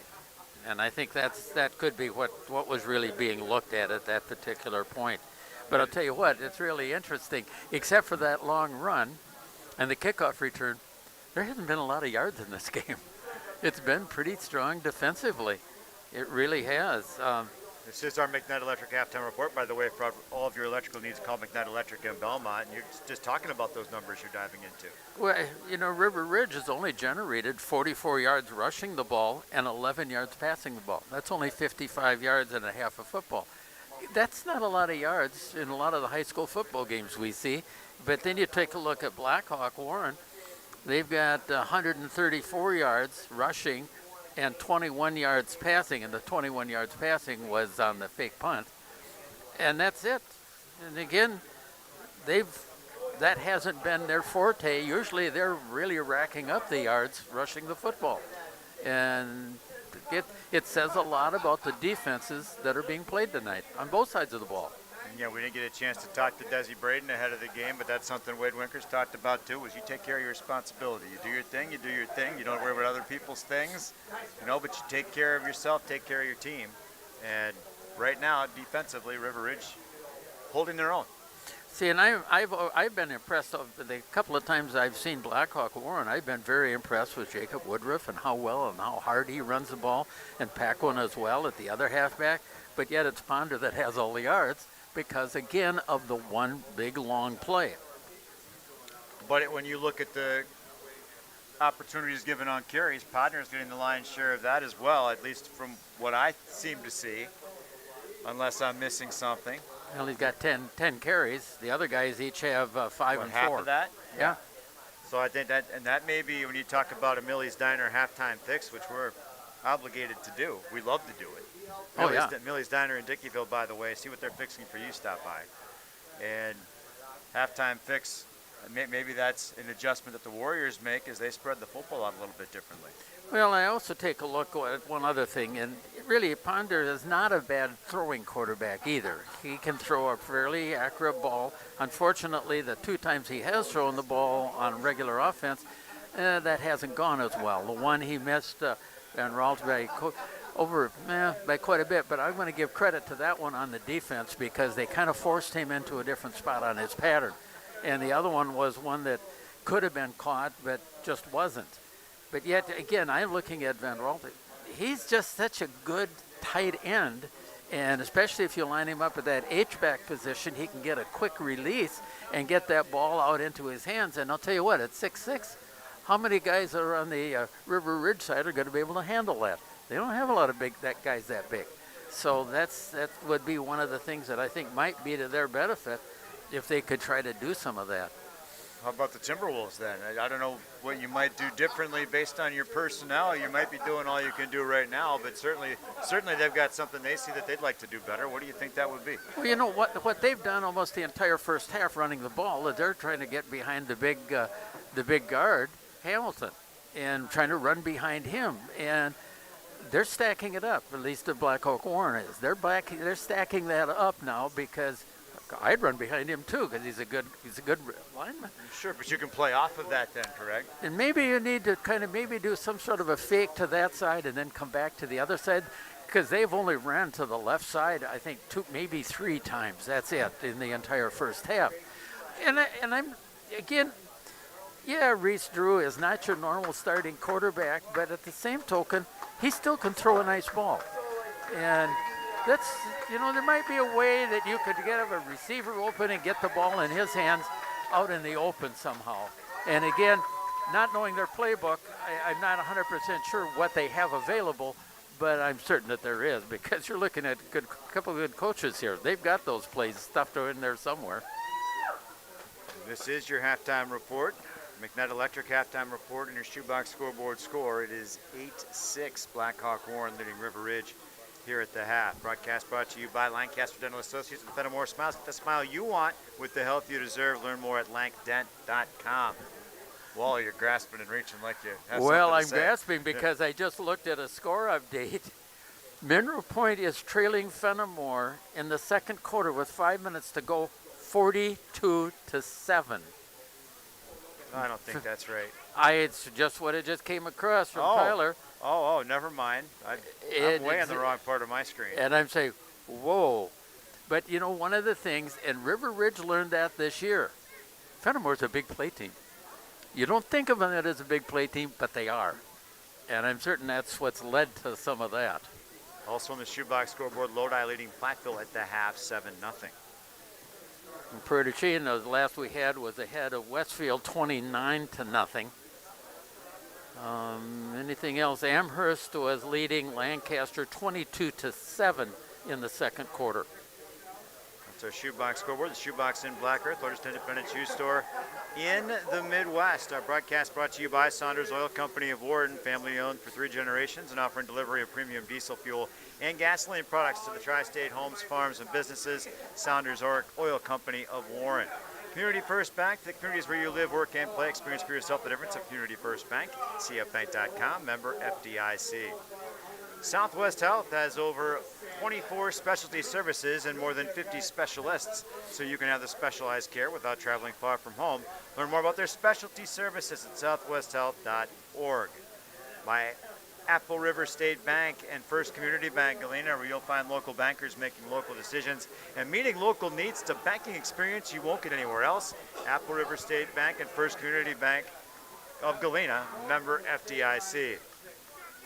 And I think that could be what was really being looked at that particular point. But I'll tell you what, it's really interesting. Except for that long run and the kickoff return, there hasn't been a lot of yards in this game. It's been pretty strong defensively. It really has. This is our McKnight Electric halftime report. By the way, for all of your electrical needs, call McKnight Electric in Belmont. And you're just talking about those numbers you're diving into. Well, River Ridge has only generated 44 yards rushing the ball and 11 yards passing the ball. That's only 55 yards and a half of football. That's not a lot of yards in a lot of the high school football games we see. But then you take a look at Blackhawk Warren. They've got 134 yards rushing and 21 yards passing, and the 21 yards passing was on the fake punt. And that's it. And again, that hasn't been their forte. Usually they're really racking up the yards rushing the football. And it says a lot about the defenses that are being played tonight on both sides of the ball. Yeah, we didn't get a chance to talk to Desi Braden ahead of the game, but that's something Wade Winkers talked about too, was you take care of your responsibility. You do your thing, you don't worry about other people's things, but you take care of yourself, take care of your team. And right now, defensively, River Ridge holding their own. See, and I've been impressed the couple of times I've seen Blackhawk Warren. I've been very impressed with Jacob Woodruff and how well and how hard he runs the ball, and Paquin as well at the other halfback. But yet it's Ponder that has all the yards, because, again, of the one big, long play. But when you look at the opportunities given on carries, Podner's getting the lion's share of that as well, at least from what I seem to see, unless I'm missing something. Well, he's got 10 carries. The other guys each have 5 and 4. Half of that? Yeah. So I think that may be when you talk about a Millie's Diner halftime fix, which we're obligated to do. We love to do it. Millie's Diner in Dickeyville, by the way. See what they're fixing for you, stop by. And halftime fix Maybe that's an adjustment that the Warriors make as they spread the football out a little bit differently. Well, I also take a look at one other thing, and really Ponder is not a bad throwing quarterback either. He can throw a fairly accurate ball. Unfortunately, the 2 times he has thrown the ball on regular offense, that hasn't gone as well. The one he missed Van Ralt by quite a bit, but I'm going to give credit to that one on the defense because they kind of forced him into a different spot on his pattern. And the other one was one that could have been caught but just wasn't. But yet, again, I'm looking at Van Ralt. He's just such a good tight end, and especially if you line him up at that H-back position, he can get a quick release and get that ball out into his hands. And I'll tell you what, at 6'6", how many guys that are on the River Ridge side are going to be able to handle that? They don't have a lot of guys that big. So that would be one of the things that I think might be to their benefit if they could try to do some of that. How about the Timberwolves then? I don't know what you might do differently based on your personnel. You might be doing all you can do right now, but certainly they've got something they see that they'd like to do better. What do you think that would be? Well, you know what they've done almost the entire first half running the ball is they're trying to get behind the big guard Hamilton and trying to run behind him, and they're stacking it up. At least the Black Hawk Warren is. They're stacking that up now because I'd run behind him too because he's a good lineman. Sure, but you can play off of that then, correct? And maybe you need to kind of do some sort of a fake to that side and then come back to the other side because they've only ran to the left side, I think, 2, maybe 3 times. That's it in the entire first half. And I'm, again, yeah, Reese Drew is not your normal starting quarterback, but at the same token, he still can throw a nice ball. And that's, there might be a way that you could get a receiver open and get the ball in his hands out in the open somehow. And again, not knowing their playbook, I'm not 100% sure what they have available, but I'm certain that there is because you're looking at a couple of good coaches here. They've got those plays stuffed in there somewhere. This is your halftime report. McNutt Electric halftime report and your shoebox scoreboard score. It is 8-6 Blackhawk Warren leading River Ridge here at the half. Broadcast brought to you by Lancaster Dental Associates and Fenimore Smiles. Get the smile you want with the health you deserve. Learn more at lankdent.com. Wally, you're grasping and reaching like you have Well, I'm something to say. grasping because I just looked at a score update. Mineral Point is trailing Fenimore in the second quarter with 5 minutes to go, 42-7. I don't think that's right. It's just what it just came across from Tyler. Oh, never mind. I'm way on the wrong part of my screen. And I'm saying, whoa. But, one of the things, and River Ridge learned that this year, Fenimore's a big play team. You don't think of them as a big play team, but they are. And I'm certain that's what's led to some of that. Also on the shoebox scoreboard, Lodi leading Platteville at the half, 7-0. And Prairie du Chien, the last we had was ahead of Westfield 29-0. Anything else? Amherst was leading Lancaster 22-7 in the second quarter. That's our shoebox scoreboard. The shoebox in Black Earth, largest independent shoe store in the Midwest. Our broadcast brought to you by Saunders Oil Company of Warden, family owned for 3 generations and offering delivery of premium diesel fuel and gasoline products to the tri-state homes, farms, and businesses. Saunders Oil Company of Warren. Community First Bank, the communities where you live, work, and play. Experience for yourself the difference of Community First Bank. CFBank.com, member FDIC. Southwest Health has over 24 specialty services and more than 50 specialists, so you can have the specialized care without traveling far from home. Learn more about their specialty services at southwesthealth.org. By Apple River State Bank and First Community Bank Galena, where you'll find local bankers making local decisions and meeting local needs. It's a banking experience you won't get anywhere else. Apple River State Bank and First Community Bank of Galena, member FDIC.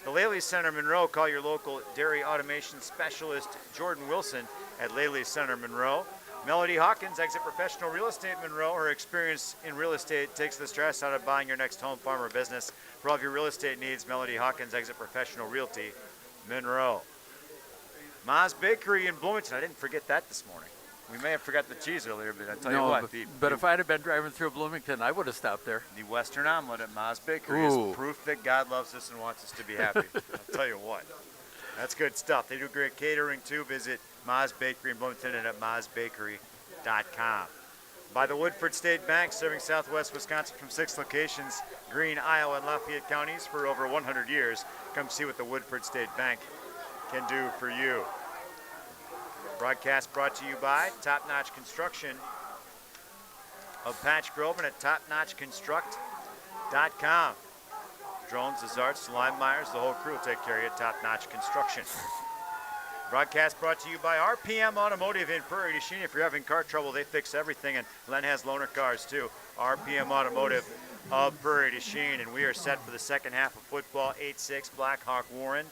The Laley Center Monroe, call your local dairy automation specialist Jordan Wilson at Laley Center Monroe. Melody Hawkins, Exit Professional Real Estate Monroe. Her experience in real estate takes the stress out of buying your next home, farm, or business. For all of your real estate needs, Melody Hawkins, Exit Professional Realty Monroe. Ma's Bakery in Bloomington. I didn't forget that this morning. We may have forgot the cheese earlier, but I tell you what. But if I'd have been driving through Bloomington, I would have stopped there. The Western omelet at Ma's Bakery is proof that God loves us and wants us to be happy. I'll tell you what. That's good stuff. They do great catering too. Visit Ma's Bakery in Bloomington and at mazbakery.com. By the Woodford State Bank, serving Southwest Wisconsin from 6 locations, Greene, Iowa, and Lafayette counties for over 100 years. Come see what the Woodford State Bank can do for you. Broadcast brought to you by Top Notch Construction of Patch Grove and at topnotchconstruct.com. Drones, Azarts, Lime Myers, the whole crew will take care of you at Top Notch Construction. Broadcast brought to you by RPM Automotive in Prairie du Chien. If you're having car trouble, they fix everything, and Len has loaner cars too. RPM Automotive of Prairie du Chien, and we are set for the second half of football. 8-6 Blackhawk Warren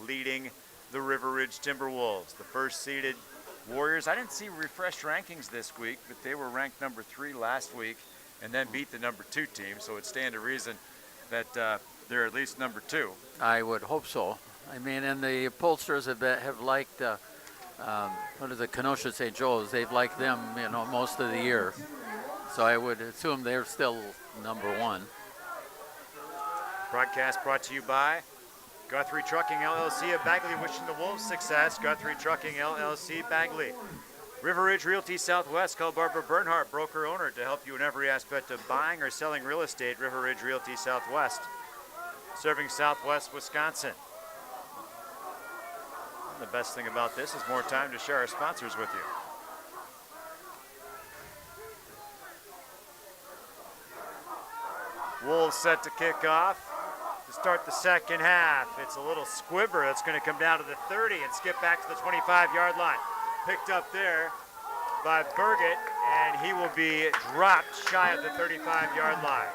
leading the River Ridge Timberwolves. The first-seeded Warriors, I didn't see refreshed rankings this week, but they were ranked number 3 last week and then beat the number 2 team, so it stands to reason that they're at least number 2. I would hope so. I mean, and the pollsters have liked, what is it, Kenosha St. Joe's. They've liked them, most of the year. So I would assume they're still number 1. Broadcast brought to you by Guthrie Trucking LLC of Bagley, wishing the Wolves success. Guthrie Trucking LLC, Bagley. River Ridge Realty Southwest, call Barbara Bernhardt, broker-owner, to help you in every aspect of buying or selling real estate. River Ridge Realty Southwest, serving Southwest Wisconsin. The best thing about this is more time to share our sponsors with you. Wolves set to kick off to start the second half. It's a little squibber that's going to come down to the 30 and skip back to the 25-yard line. Picked up there by Burgett, and he will be dropped shy of the 35-yard line.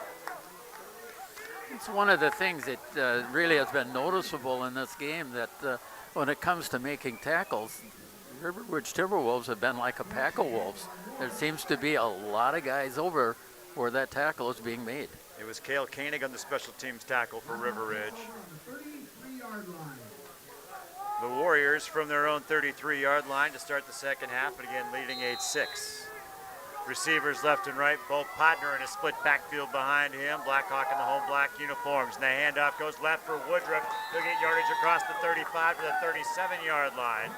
It's one of the things that really has been noticeable in this game, that when it comes to making tackles, River Ridge Timberwolves have been like a pack of wolves. There seems to be a lot of guys over where that tackle is being made. It was Cale Koenig on the special teams tackle for River Ridge. The Warriors from their own 33-yard line to start the second half, but again leading 8-6. Receivers left and right, both Podner in a split backfield behind him. Blackhawk in the home black uniforms. And the handoff goes left for Woodruff. He'll get yardage across the 35 to the 37-yard line.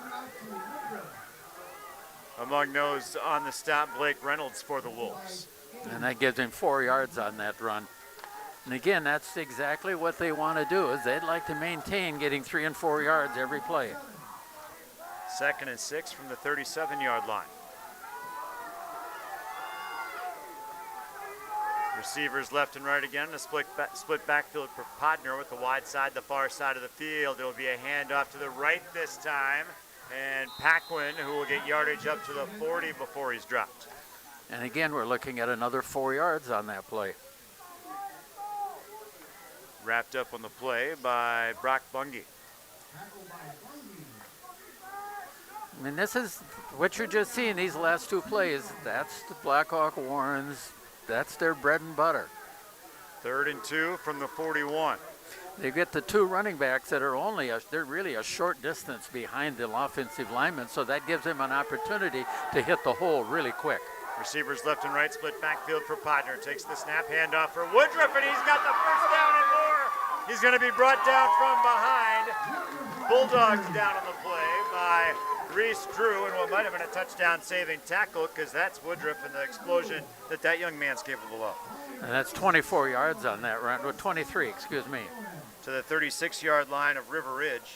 Among those on the stop, Blake Reynolds for the Wolves. And that gives him 4 yards on that run. And again, that's exactly what they want to do, is they'd like to maintain getting 3 and 4 yards every play. 2nd and 6 from the 37-yard line. Receivers left and right again. A split backfield for Podner with the wide side, the far side of the field. There will be a handoff to the right this time. And Paquin, who will get yardage up to the 40 before he's dropped. And again, we're looking at another 4 yards on that play. Wrapped up on the play by Brock Bungie. I mean, this is what you're just seeing, these last 2 plays. That's the Blackhawk Warrens. That's their bread and butter. 3rd and 2 from the 41. They get the 2 running backs that are they're really a short distance behind the offensive linemen, so that gives them an opportunity to hit the hole really quick. Receivers left and right, split backfield for Podner. Takes the snap, handoff for Woodruff, and he's got the first down and more. He's going to be brought down from behind. Bulldogs down on the play by Reese Drew, and what might have been a touchdown-saving tackle, because that's Woodruff and the explosion that young man's capable of. And that's 24 yards on that run, 23, excuse me. To the 36-yard line of River Ridge.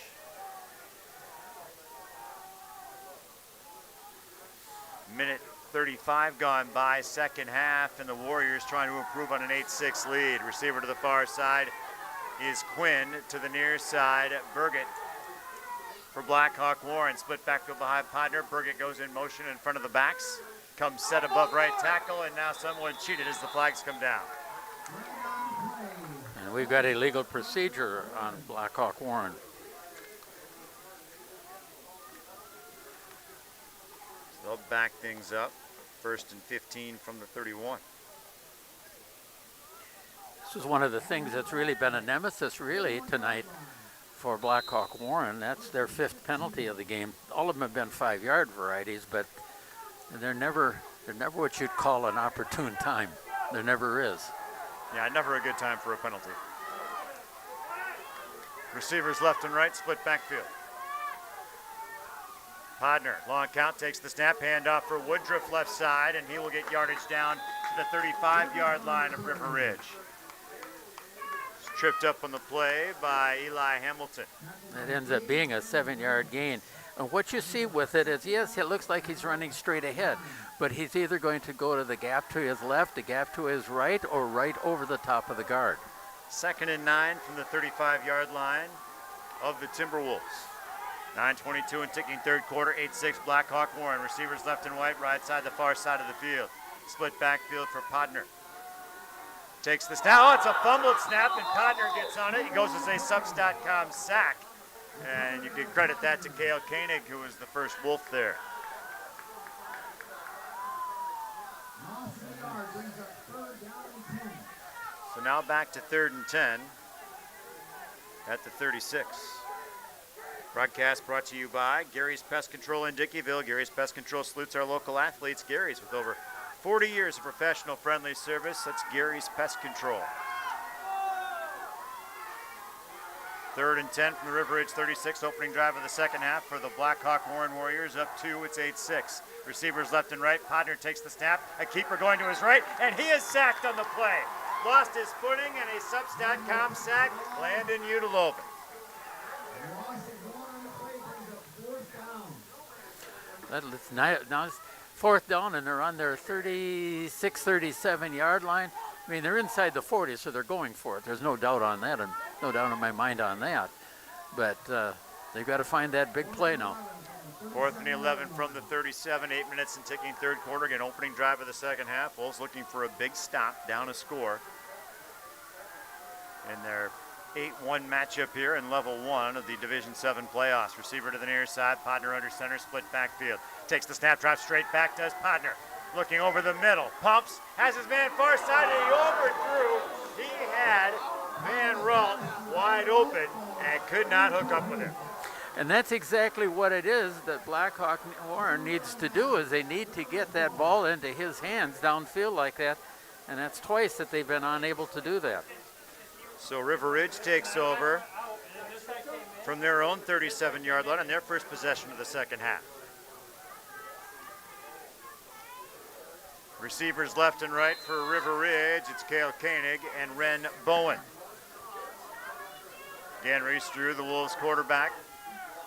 Minute 35 gone by, second half, and the Warriors trying to improve on an 8-6 lead. Receiver to the far side is Quinn. To the near side, Burgett for Blackhawk Warren. Split backfield behind Podner. Burgett goes in motion in front of the backs. Comes set above right tackle, and now someone cheated as the flags come down. And we've got a legal procedure on Blackhawk Warren. So they'll back things up. 1st and 15 from the 31. This is one of the things that's really been a nemesis really tonight for Blackhawk Warren. That's their 5th penalty of the game. All of them have been 5-yard varieties, but they're never what you'd call an opportune time. There never is. Yeah, never a good time for a penalty. Receivers left and right, split backfield. Podner, long count, takes the snap, handoff for Woodruff left side, and he will get yardage down to the 35-yard line of River Ridge. Tripped up on the play by Eli Hamilton. It ends up being a 7-yard gain. And what you see with it is, yes, it looks like he's running straight ahead, but he's either going to go to the gap to his left, the gap to his right, or right over the top of the guard. 2nd and 9 from the 35-yard line of the Timberwolves. 9:22 and ticking third quarter, 8-6 Blackhawk Warren. Receivers left and right side, the far side of the field. Split backfield for Podner. Takes the snap. Oh, it's a fumbled snap, and Podner gets on it. He goes as a subs.com sack. And you can credit that to Cale Koenig, who was the first Wolf there. So now back to 3rd and 10 at the 36. Broadcast brought to you by Gary's Pest Control in Dickeyville. Gary's Pest Control salutes our local athletes. Gary's, with over 40 years of professional friendly service. That's Gary's Pest Control. 3rd and 10 from the River Ridge 36, opening drive of the second half for the Blackhawk Warren Warriors. Up 2, it's 8-6. Receivers left and right. Podner takes the snap. A keeper going to his right, and he is sacked on the play. Lost his footing, and a subs.com sack. Landon Udeloven. Now it's 4th down, and they're on their 36, 37-yard line. I mean, they're inside the 40, so they're going for it. There's no doubt on that, and no doubt in my mind on that. But they've got to find that big play now. 4th and 11 from the 37, 8 minutes and ticking third quarter. Again, opening drive of the second half. Wolves looking for a big stop, down a score in their 8-1 matchup here in level 1 of the Division 7 playoffs. Receiver to the near side, Podner under center, split backfield. Takes the snap, drops straight back, does Podner. Looking over the middle, pumps, has his man far side, and he overthrew. He had Van Ralt wide open and could not hook up with him. And that's exactly what it is that Blackhawk Warren needs to do, is they need to get that ball into his hands downfield like that, and that's twice that they've been unable to do that. So River Ridge takes over from their own 37-yard line on their first possession of the second half. Receivers left and right for River Ridge. It's Cale Koenig and Ren Bowen. Again, Reese Drew, the Wolves quarterback.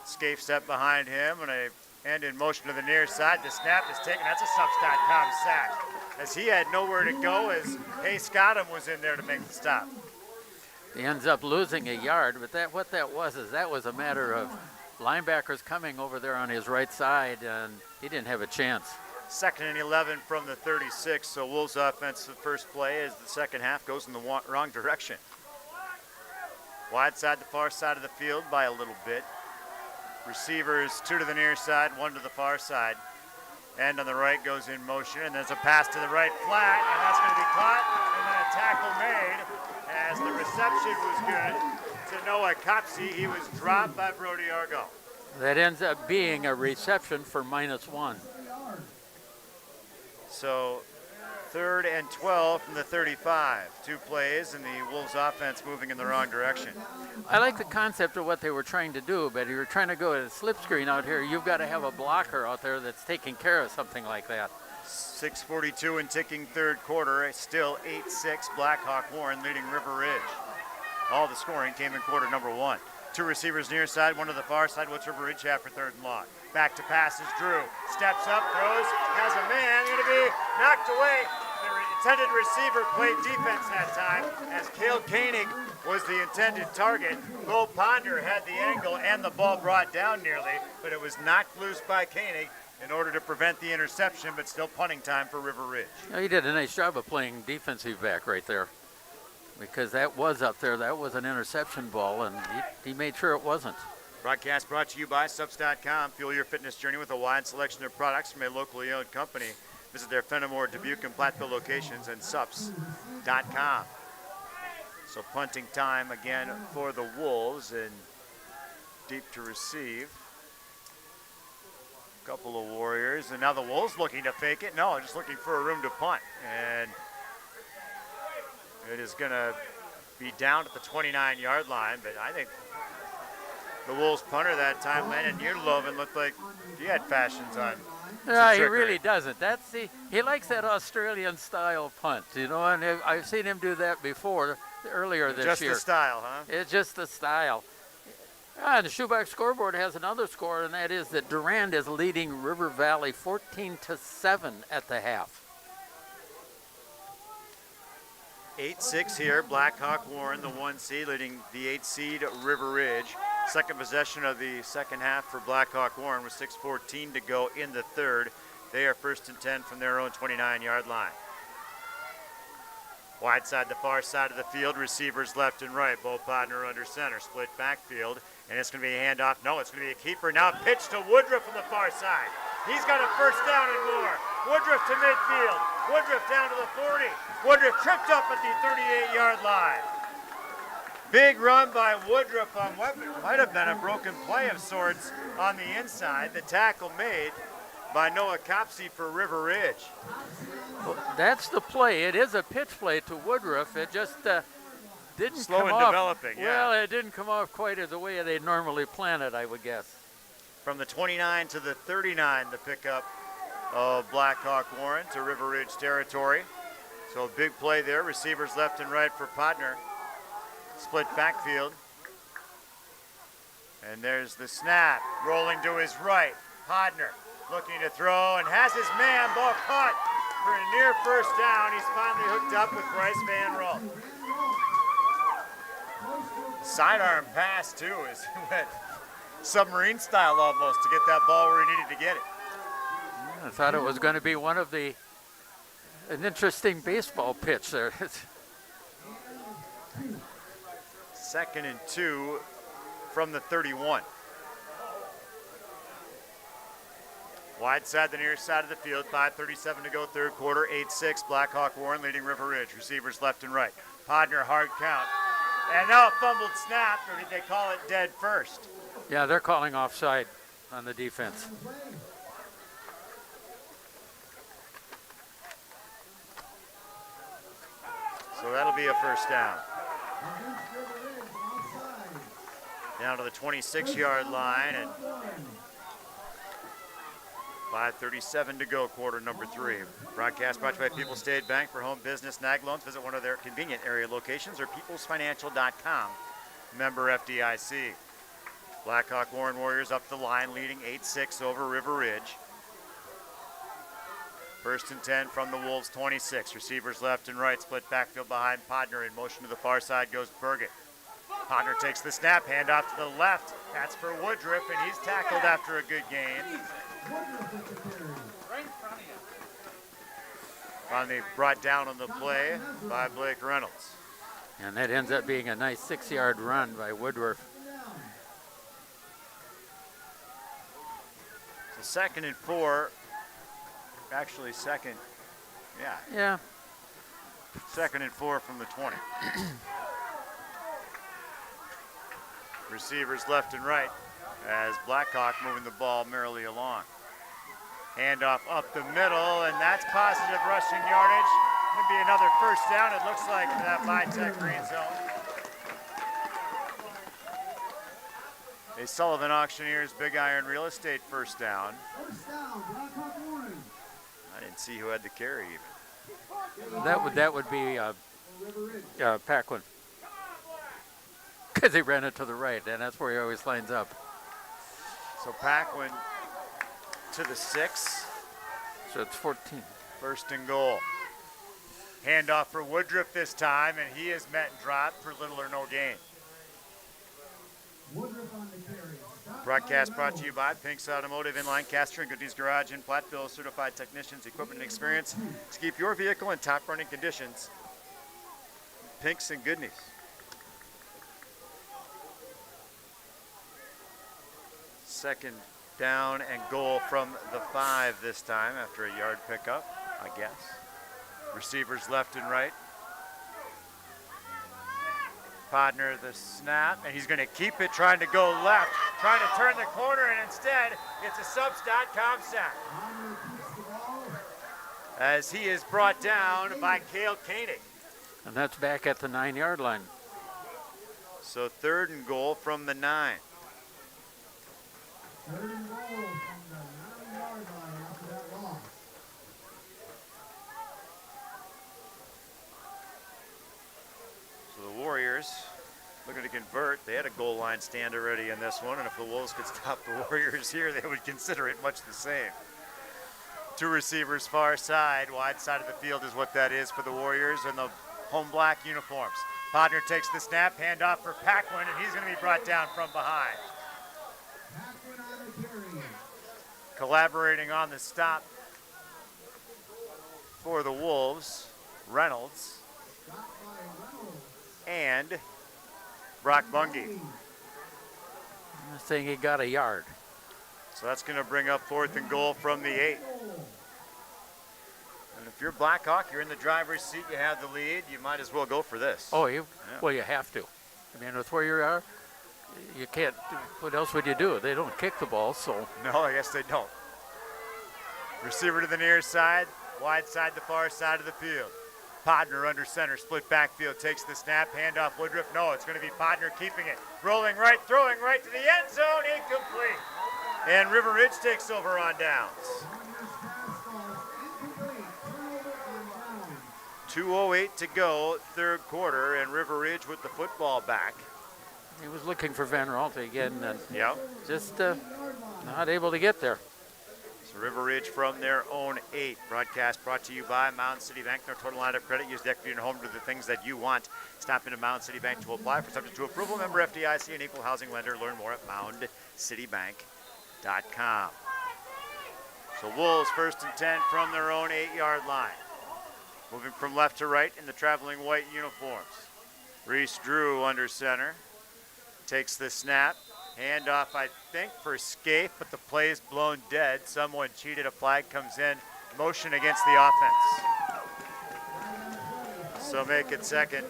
Scaife step behind him and a end in motion to the near side. The snap is taken. That's a subs.com sack, as he had nowhere to go, as Hayes Scottham was in there to make the stop. He ends up losing a yard, but what that was is that was a matter of linebackers coming over there on his right side, and he didn't have a chance. 2nd and 11 from the 36, so Wolves offense, the first play as the second half goes in the wrong direction. Wide side, the far side of the field by a little bit. Receivers, 2 to the near side, 1 to the far side. End on the right goes in motion, and there's a pass to the right flat, and that's going to be caught, and then a tackle made as the reception was good to Noah Copsey. He was dropped by Brody Argo. That ends up being a reception for -1. So 3rd and 12 from the 35. 2 plays, and the Wolves offense moving in the wrong direction. I like the concept of what they were trying to do, but if you're trying to go at a slip screen out here, you've got to have a blocker out there that's taking care of something like that. 6:42 and ticking third quarter. Still 8-6 Blackhawk Warren leading River Ridge. All the scoring came in quarter number 1. 2 receivers near side, 1 to the far side. What's River Ridge have for 3rd and long? Back to passes, Drew. Steps up, throws, has a man, going to be knocked away. The intended receiver played defense that time, as Cale Koenig was the intended target. Bo Ponder had the angle and the ball brought down nearly, but it was knocked loose by Koenig in order to prevent the interception, but still punting time for River Ridge. He did a nice job of playing defensive back right there, because that was up there. That was an interception ball, and he made sure it wasn't. Broadcast brought to you by Subs.com. Fuel your fitness journey with a wide selection of products from a locally owned company. Visit their Fenimore, Dubuque, and Platteville locations and Subs.com. So punting time again for the Wolves, and deep to receive. Couple of Warriors, and now the Wolves looking to fake it. No, just looking for a room to punt. And it is going to be down at the 29-yard line, but I think The Wolves punter that time, Landon Udeloven looked like he had fashions on. Yeah, he really doesn't. He likes that Australian style punt, and I've seen him do that before, earlier this year. Just the style, huh? It's just the style. And the Shoeback scoreboard has another score, and that is that Durand is leading River Valley 14-7 at the half. 8-6 here. Blackhawk Warren, the 1 seed, leading the 8 seed River Ridge. Second possession of the second half for Blackhawk Warren with 6:14 to go in the third. They are 1st and 10 from their own 29-yard line. Wide side, the far side of the field, receivers left and right. Bo Podner under center, split backfield, and it's going to be a handoff. No, it's going to be a keeper. Now pitch to Woodruff on the far side. He's got a first down and more. Woodruff to midfield. Woodruff down to the 40. Woodruff tripped up at the 38-yard line. Big run by Woodruff on what might have been a broken play of sorts on the inside. The tackle made by Noah Copsey for River Ridge. Well, that's the play. It is a pitch play to Woodruff. It just didn't slow come in off. Developing, yeah. Well, it didn't come off quite as the way they normally plan it, I would guess. From the 29 to the 39, the pickup of Blackhawk Warren to River Ridge territory. So a big play there. Receivers left and right for Podner. Split backfield. And there's the snap. Rolling to his right. Podner looking to throw and has his man. Ball caught for a near first down. He's finally hooked up with Bryce Van Roll. Sidearm pass, too, as he went submarine style almost to get that ball where he needed to get it. I thought it was going to be an interesting baseball pitch there. 2nd and 2 from the 31. Wide side, the near side of the field, 5:37 to go third quarter, 8-6, Blackhawk Warren leading River Ridge. Receivers left and right. Podner, hard count. And now a fumbled snap, or did they call it dead first? Yeah, they're calling offside on the defense. So that'll be a first down. Down to the 26-yard line, and 5:37 to go, quarter number 3. Broadcast brought to you by People's State Bank. For home business NAG loans, visit one of their convenient area locations or peoplesfinancial.com. Member FDIC. Blackhawk Warren Warriors up the line, leading 8-6 over River Ridge. 1st and 10 from the Wolves' 26. Receivers left and right, split backfield behind Podner. In motion to the far side goes Burgett. Podner takes the snap, handoff to the left. That's for Woodruff, and he's tackled after a good gain. Finally brought down on the play by Blake Reynolds. And that ends up being a nice 6-yard run by Woodruff. So 2nd and 4. Actually, second. Yeah. 2nd and 4 from the 20. Receivers left and right as Blackhawk moving the ball merrily along. Handoff up the middle, and that's positive rushing yardage. Could be another first down, it looks like, for that Vitech green zone. A Sullivan Auctioneers Big Iron Real Estate first down. I didn't see who had the carry even. That would be Paquin. Because he ran it to the right, and that's where he always lines up. So Paquin to the 6. So it's 14. 1st and goal. Handoff for Woodruff this time, and he is met and dropped for little or no gain. Broadcast brought to you by Pink's Automotive in Lancaster and Goodney's Garage in Platteville. Certified technicians, equipment, and experience to keep your vehicle in top running conditions. Pink's and Goodney's. Second down and goal from the 5 this time after a yard pickup, I guess. Receivers left and right. Podner the snap, and he's going to keep it, trying to go left, trying to turn the corner, and instead it's a subs.com sack. As he is brought down by Cale Koenig. And that's back at the 9-yard line. So 3rd and goal from the 9. They had a goal line stand already in this one, and if the Wolves could stop the Warriors here, they would consider it much the same. 2 receivers far side. Wide side of the field is what that is for the Warriors in the home black uniforms. Podner takes the snap, handoff for Paquin, and he's going to be brought down from behind. Collaborating on the stop for the Wolves, Reynolds and Brock Bungie. I think he got a yard. So that's going to bring up 4th and goal from the 8. And if you're Blackhawk, you're in the driver's seat, you have the lead, you might as well go for this. Oh, well, you have to. I mean, with where you are, you can't. What else would you do? They don't kick the ball, so. No, I guess they don't. Receiver to the near side, wide side, the far side of the field. Podner under center, split backfield, takes the snap, handoff Woodruff. No, it's going to be Podner keeping it. Rolling right, throwing right to the end zone, incomplete. And River Ridge takes over on downs. 2:08 to go, 3rd quarter, and River Ridge with the football back. He was looking for Van Raalte again, and just not able to get there. So River Ridge from their own 8. Broadcast brought to you by Mound City Bank. No total line of credit. Use the equity in your home to do the things that you want. Stop into Mound City Bank to apply for subject to approval. Member FDIC, an equal housing lender. Learn more at moundcitybank.com. So Wolves 1st and 10 from their own 8-yard line. Moving from left to right in the traveling white uniforms. Reese Drew under center. Takes the snap. Handoff, I think, for Scaife, but the play is blown dead. Someone cheated. A flag comes in. Motion against the offense. So make it 2nd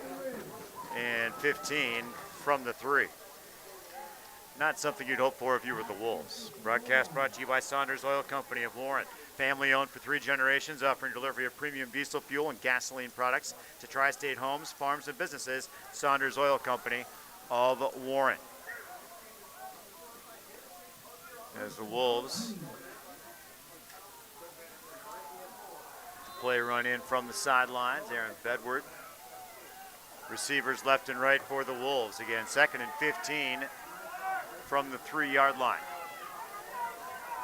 and 15 from the 3. Not something you'd hope for if you were the Wolves. Broadcast brought to you by Saunders Oil Company of Warren. Family owned for 3 generations, offering delivery of premium diesel fuel and gasoline products to tri-state homes, farms, and businesses. Saunders Oil Company of Warren. As the Wolves play run in from the sidelines, Aaron Bedward. Receivers left and right for the Wolves. Again, 2nd and 15 from the 3-yard line.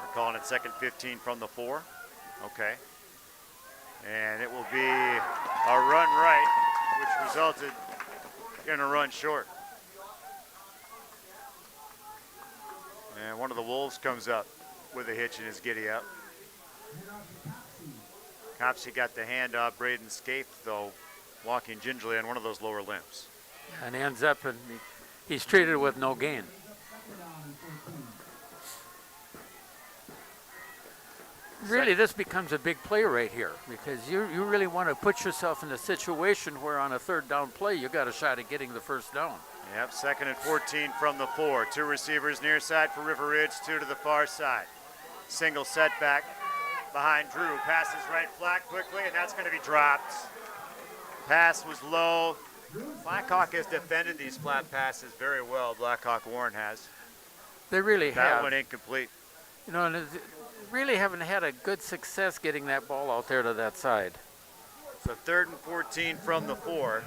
We're calling it 2nd 15 from the 4. Okay. And it will be a run right, which resulted in a run short. And one of the Wolves comes up with a hitch in his giddy up. Copsey got the handoff. Braden Scaife, though, walking gingerly on one of those lower limbs. And ends up, and he's treated with no gain. Really, this becomes a big play right here because you really want to put yourself in a situation where on a 3rd down play, you got a shot at getting the 1st down. Yep, 2nd and 14 from the 4. 2 receivers near side for River Ridge, 2 to the far side. Single setback behind Drew. Passes right flat quickly, and that's going to be dropped. Pass was low. Blackhawk has defended these flat passes very well. Blackhawk Warren has. They really have. That one incomplete. You know, and really haven't had a good success getting that ball out there to that side. So 3rd and 14 from the 4.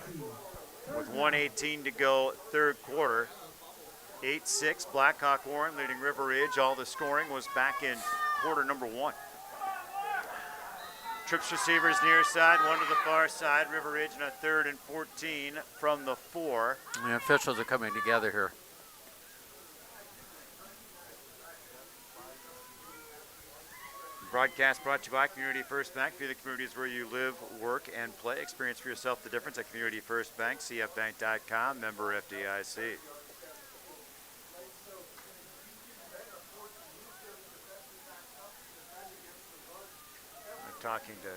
With 1:18 to go, 3rd quarter. 8-6, Blackhawk Warren leading River Ridge. All the scoring was back in quarter number 1. Trips receivers near side, 1 to the far side. River Ridge and a 3rd and 14 from the 4. The officials are coming together here. Broadcast brought to you by Community First Bank. View the communities where you live, work, and play. Experience for yourself the difference at Community First Bank, cfbank.com, member FDIC. I'm talking to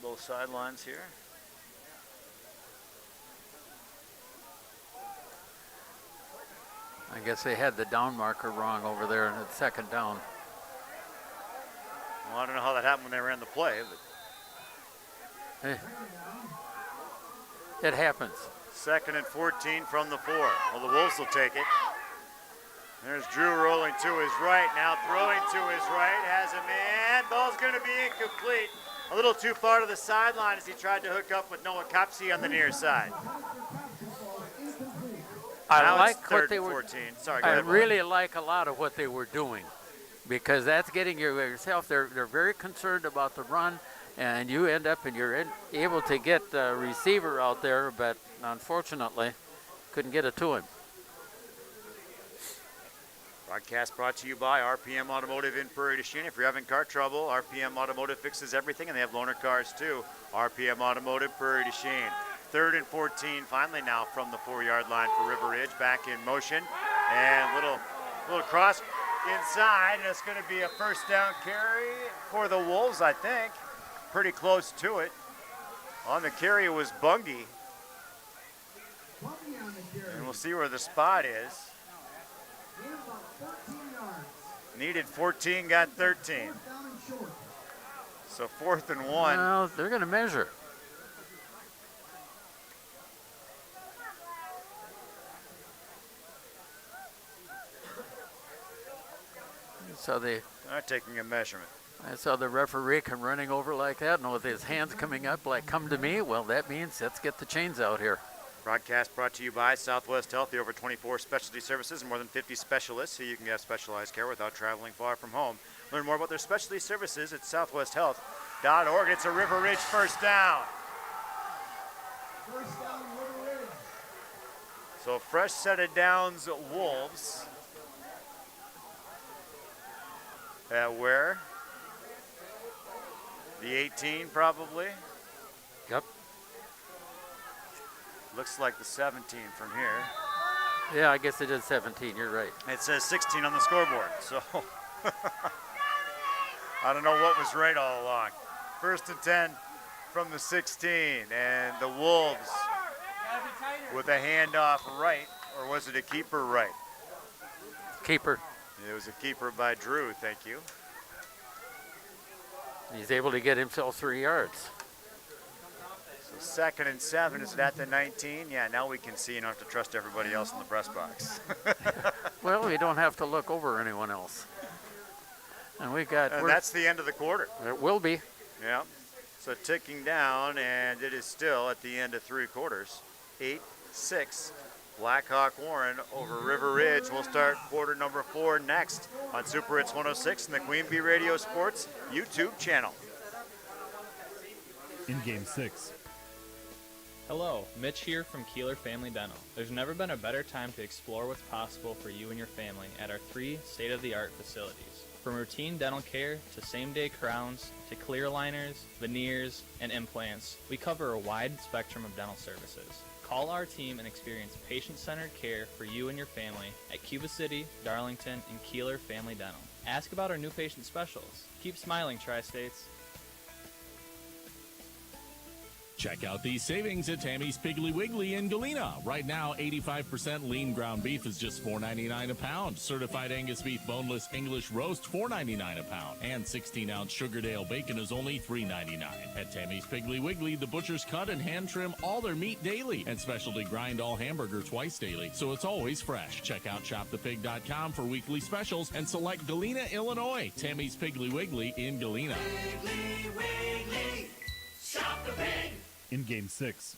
both sidelines here. I guess they had the down marker wrong over there in the 2nd down. Well, I don't know how that happened when they ran the play, but it happens. 2nd and 14 from the 4. Well, the Wolves will take it. There's Drew rolling to his right, now throwing to his right, has a man. Ball's going to be incomplete. A little too far to the sideline as he tried to hook up with Noah Copsey on the near side. Now I it's like third what they and were. 14. Sorry, go I ahead, really like a lot of what they were doing, because that's getting yourself. They're very concerned about the run, and you end up and you're able to get a receiver out there, but unfortunately, couldn't get it to him. Broadcast brought to you by RPM Automotive in Prairie du Chien. If you're having car trouble, RPM Automotive fixes everything, and they have loaner cars too. RPM Automotive, Prairie du Chien. 3rd and 14, finally now from the 4-yard line for River Ridge. Back in motion, and little cross inside, and it's going to be a first down carry for the Wolves, I think. Pretty close to it. On the carry was Bungie. And we'll see where the spot is. Needed 14, got 13. So 4th and 1. Well, they're going to measure. So they are taking a measurement. I saw the referee come running over like that, and with his hands coming up like, come to me. Well, that means let's get the chains out here. Broadcast brought to you by Southwest Health, the over 24 specialty services and more than 50 specialists, so you can get specialized care without traveling far from home. Learn more about their specialty services at southwesthealth.org. It's a River Ridge first down. First down, River Ridge. So fresh set of downs, Wolves. At where? The 18 probably. Yep. Looks like the 17 from here. Yeah, I guess it is 17. You're right. It says 16 on the scoreboard, so I don't know what was right all along. 1st and 10 from the 16, and the Wolves with a handoff right, or was it a keeper right? Keeper. It was a keeper by Drew, thank you. He's able to get himself 3 yards. So 2nd and 7, is it at the 19? Yeah, now we can see, you don't have to trust everybody else in the press box. Well, we don't have to look over anyone else. And we got. And that's the end of the quarter. It will be. Yeah. So ticking down, and it is still at the end of 3 quarters. 8-6. Blackhawk Warren over River Ridge. We'll start quarter number 4 next on Super Hits 106 and the Queen Bee Radio Sports YouTube channel. In Game 6. Hello, Mitch here from Kieler Family Dental. There's never been a better time to explore what's possible for you and your family at our 3 state-of-the-art facilities. From routine dental care to same-day crowns to clear aligners, veneers, and implants, we cover a wide spectrum of dental services. Call our team and experience patient-centered care for you and your family at Cuba City, Darlington, and Kieler Family Dental. Ask about our new patient specials. Keep smiling, Tri-States. Check out these savings at Tammy's Piggly Wiggly in Galena. Right now, 85% lean ground beef is just $4.99 a pound. Certified Angus beef boneless English roast, $4.99 a pound. And 16-ounce Sugardale bacon is only $3.99. At Tammy's Piggly Wiggly, the butchers cut and hand trim all their meat daily and specialty grind all hamburger twice daily, so it's always fresh. Check out shopthepig.com for weekly specials and select Galena, Illinois. Tammy's Piggly Wiggly in Galena. Wiggly, wiggly, shop the pig. In Game 6.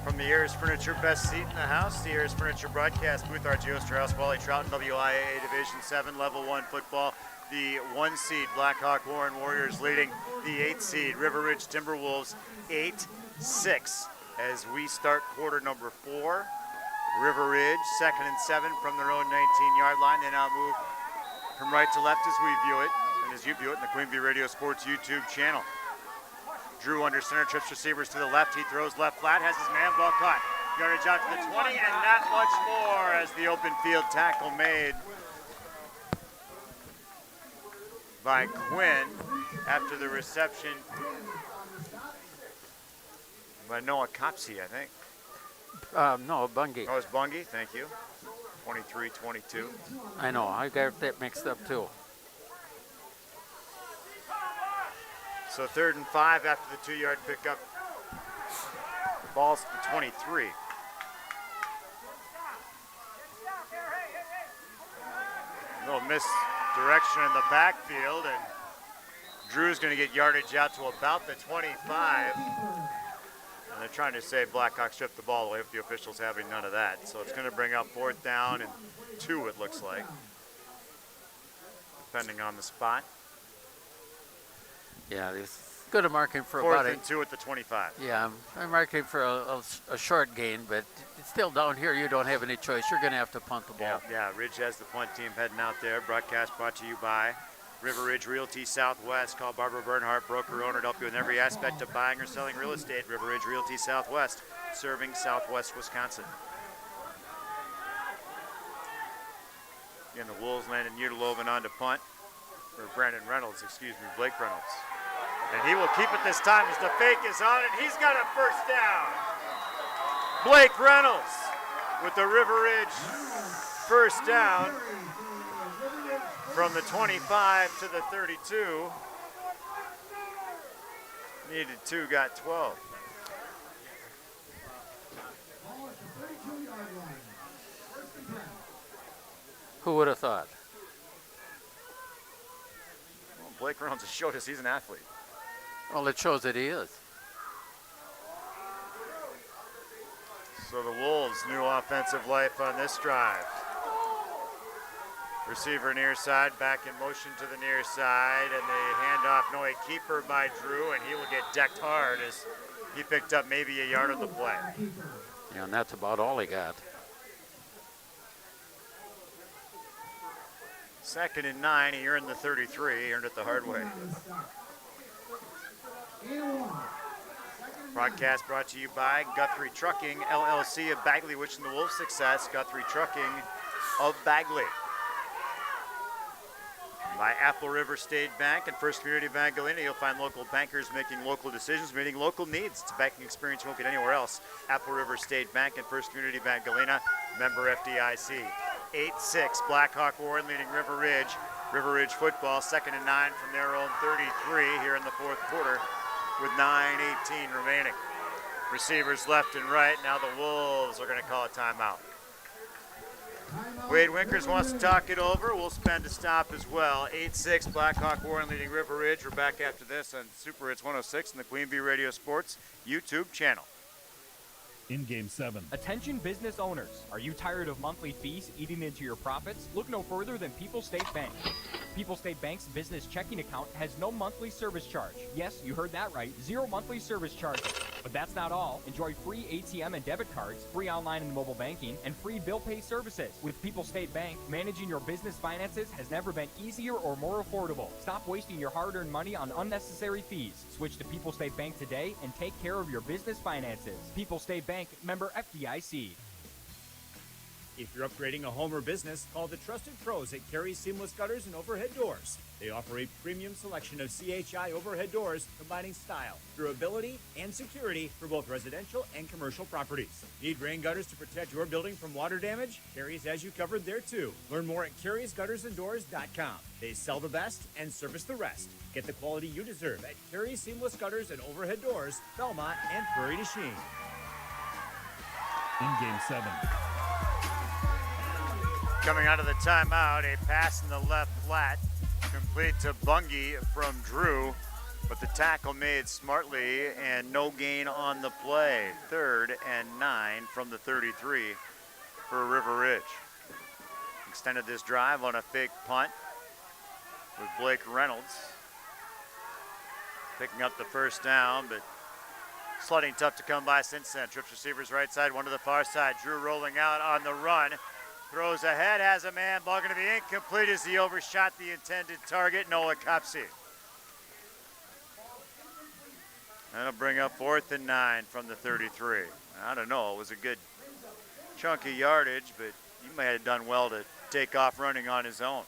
From the Ayers Furniture best seat in the house, the Ayers Furniture broadcast booth, RG Osterhouse, Wally Trouton, WIAA Division 7 Level 1 football. The 1 seed Blackhawk Warren Warriors leading the 8 seed River Ridge Timberwolves 8-6 as we start quarter number 4. River Ridge 2nd and 7 from their own 19-yard line. They now move from right to left as we view it, and as you view it in the Queen Bee Radio Sports YouTube channel. Drew under center, trips receivers to the left. He throws left flat, has his man, ball caught. Yardage out to the 20, and not much more as the open field tackle made by Quinn after the reception by Noah Copsey, I think. No, Bungie. Oh, it's Bungie, thank you. 23-22. I know, I got that mixed up too. So 3rd and 5 after the 2-yard pickup. The ball's at the 23. A little misdirection in the backfield, and Drew's going to get yardage out to about the 25. And they're trying to say Blackhawks stripped the ball away with the officials having none of that. So it's going to bring up 4th down and 2, it looks like, depending on the spot. Yeah, it's good to mark him for 4th about and 2 at the 25. Yeah, I'm marking for a short gain, but it's still down here. You don't have any choice. You're going to have to punt the ball. Yeah, Ridge has the punt team heading out there. Broadcast brought to you by River Ridge Realty Southwest. Call Barbara Bernhardt, broker owner, to help you in every aspect of buying or selling real estate. River Ridge Realty Southwest, serving Southwest Wisconsin. Again, the Wolves landing Udeloven on to punt. Or Blake Reynolds. And he will keep it this time as the fake is on it. He's got a first down. Blake Reynolds with the River Ridge first down from the 25 to the 32. Needed 2, got 12. Who would have thought? Well, Blake Reynolds has showed us he's an athlete. Well, it shows that he is. So the Wolves' new offensive life on this drive. Receiver near side, back in motion to the near side, and the handoff, no, a keeper by Drew, and he will get decked hard as he picked up maybe a yard of the play. Yeah, and that's about all he got. 2nd and 9, he earned the 33, he earned it the hard way. Broadcast brought to you by Guthrie Trucking, LLC of Bagley, wishing the Wolves success. Guthrie Trucking of Bagley. By Apple River State Bank and First Community Bank Galena, you'll find local bankers making local decisions, meeting local needs. It's a banking experience you won't get anywhere else. Apple River State Bank and First Community Bank Galena, member FDIC. 8-6, Blackhawk Warren leading River Ridge. River Ridge football, 2nd and 9 from their own 33 here in the 4th quarter with 9:18 remaining. Receivers left and right. Now the Wolves are going to call a timeout. Wade Winkers wants to talk it over. We'll spend a stop as well. 8-6, Blackhawk Warren leading River Ridge. We're back after this on Super Hits 106 and the Queen Bee Radio Sports YouTube channel. In Game 7. Attention business owners. Are you tired of monthly fees eating into your profits? Look no further than People's State Bank. People's State Bank's business checking account has no monthly service charge. Yes, you heard that right. 0 monthly service charges. But that's not all. Enjoy free ATM and debit cards, free online and mobile banking, and free bill pay services. With People's State Bank, managing your business finances has never been easier or more affordable. Stop wasting your hard-earned money on unnecessary fees. Switch to People's State Bank today and take care of your business finances. People's State Bank, member FDIC. If you're upgrading a home or business, call the trusted pros at Carey's Seamless Gutters and Overhead Doors. They offer a premium selection of CHI overhead doors, combining style, durability, and security for both residential and commercial properties. Need rain gutters to protect your building from water damage? Carey's has you covered there too. Learn more at Carey'sGuttersandDoors.com. They sell the best and service the rest. Get the quality you deserve at Carey's Seamless Gutters and Overhead Doors, Belmont, and Prairie du Chien. In Game 7. Coming out of the timeout, a pass in the left flat, complete to Bungie from Drew, but the tackle made smartly and no gain on the play. 3rd and 9 from the 33 for River Ridge. Extended this drive on a fake punt with Blake Reynolds picking up the first down, but sledding tough to come by since then. Trips receivers right side, one to the far side. Drew rolling out on the run. Throws ahead, has a man. Ball going to be incomplete as he overshot the intended target, Noah Copsey. That'll bring up 4th and 9 from the 33. I don't know, it was a good chunk of yardage, but he may have done well to take off running on his own.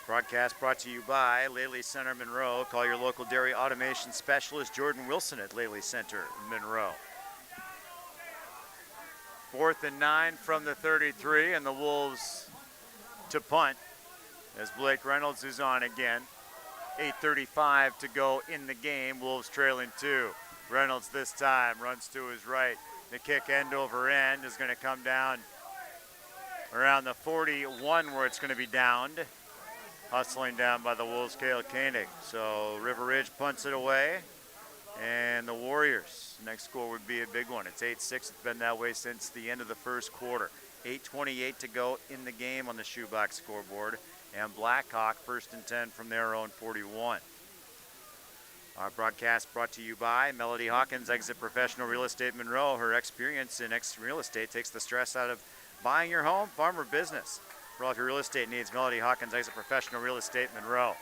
Broadcast brought to you by Lely Center Monroe. Call your local dairy automation specialist, Jordan Wilson, at Lely Center Monroe. 4th and 9 from the 33, and the Wolves to punt as Blake Reynolds is on again. 8:35 to go in the game. Wolves trailing 2. Reynolds this time runs to his right. The kick end over end is going to come down around the 41 where it's going to be downed. Hustling down by the Wolves, Cale Koenig. So River Ridge punts it away. And the Warriors, next score would be a big one. It's 8-6. It's been that way since the end of the first quarter. 8:28 to go in the game on the shoebox scoreboard. And Blackhawk first and 10 from their own 41. Our broadcast brought to you by Melody Hawkins, Exit Professional Real Estate Monroe. Her experience in real estate takes the stress out of buying your home, farm, or business. For all of your real estate needs, Melody Hawkins, Exit Professional Real Estate Monroe.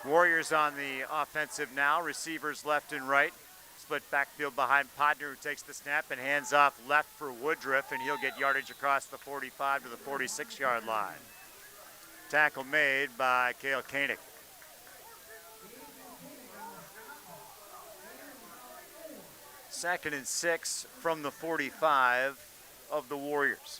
Warriors on the offensive now, receivers left and right. Split backfield behind Podner, who takes the snap and hands off left for Woodruff, and he'll get yardage across the 45 to the 46-yard line. Tackle made by Cale Koenig. Second and 6 from the 45 of the Warriors.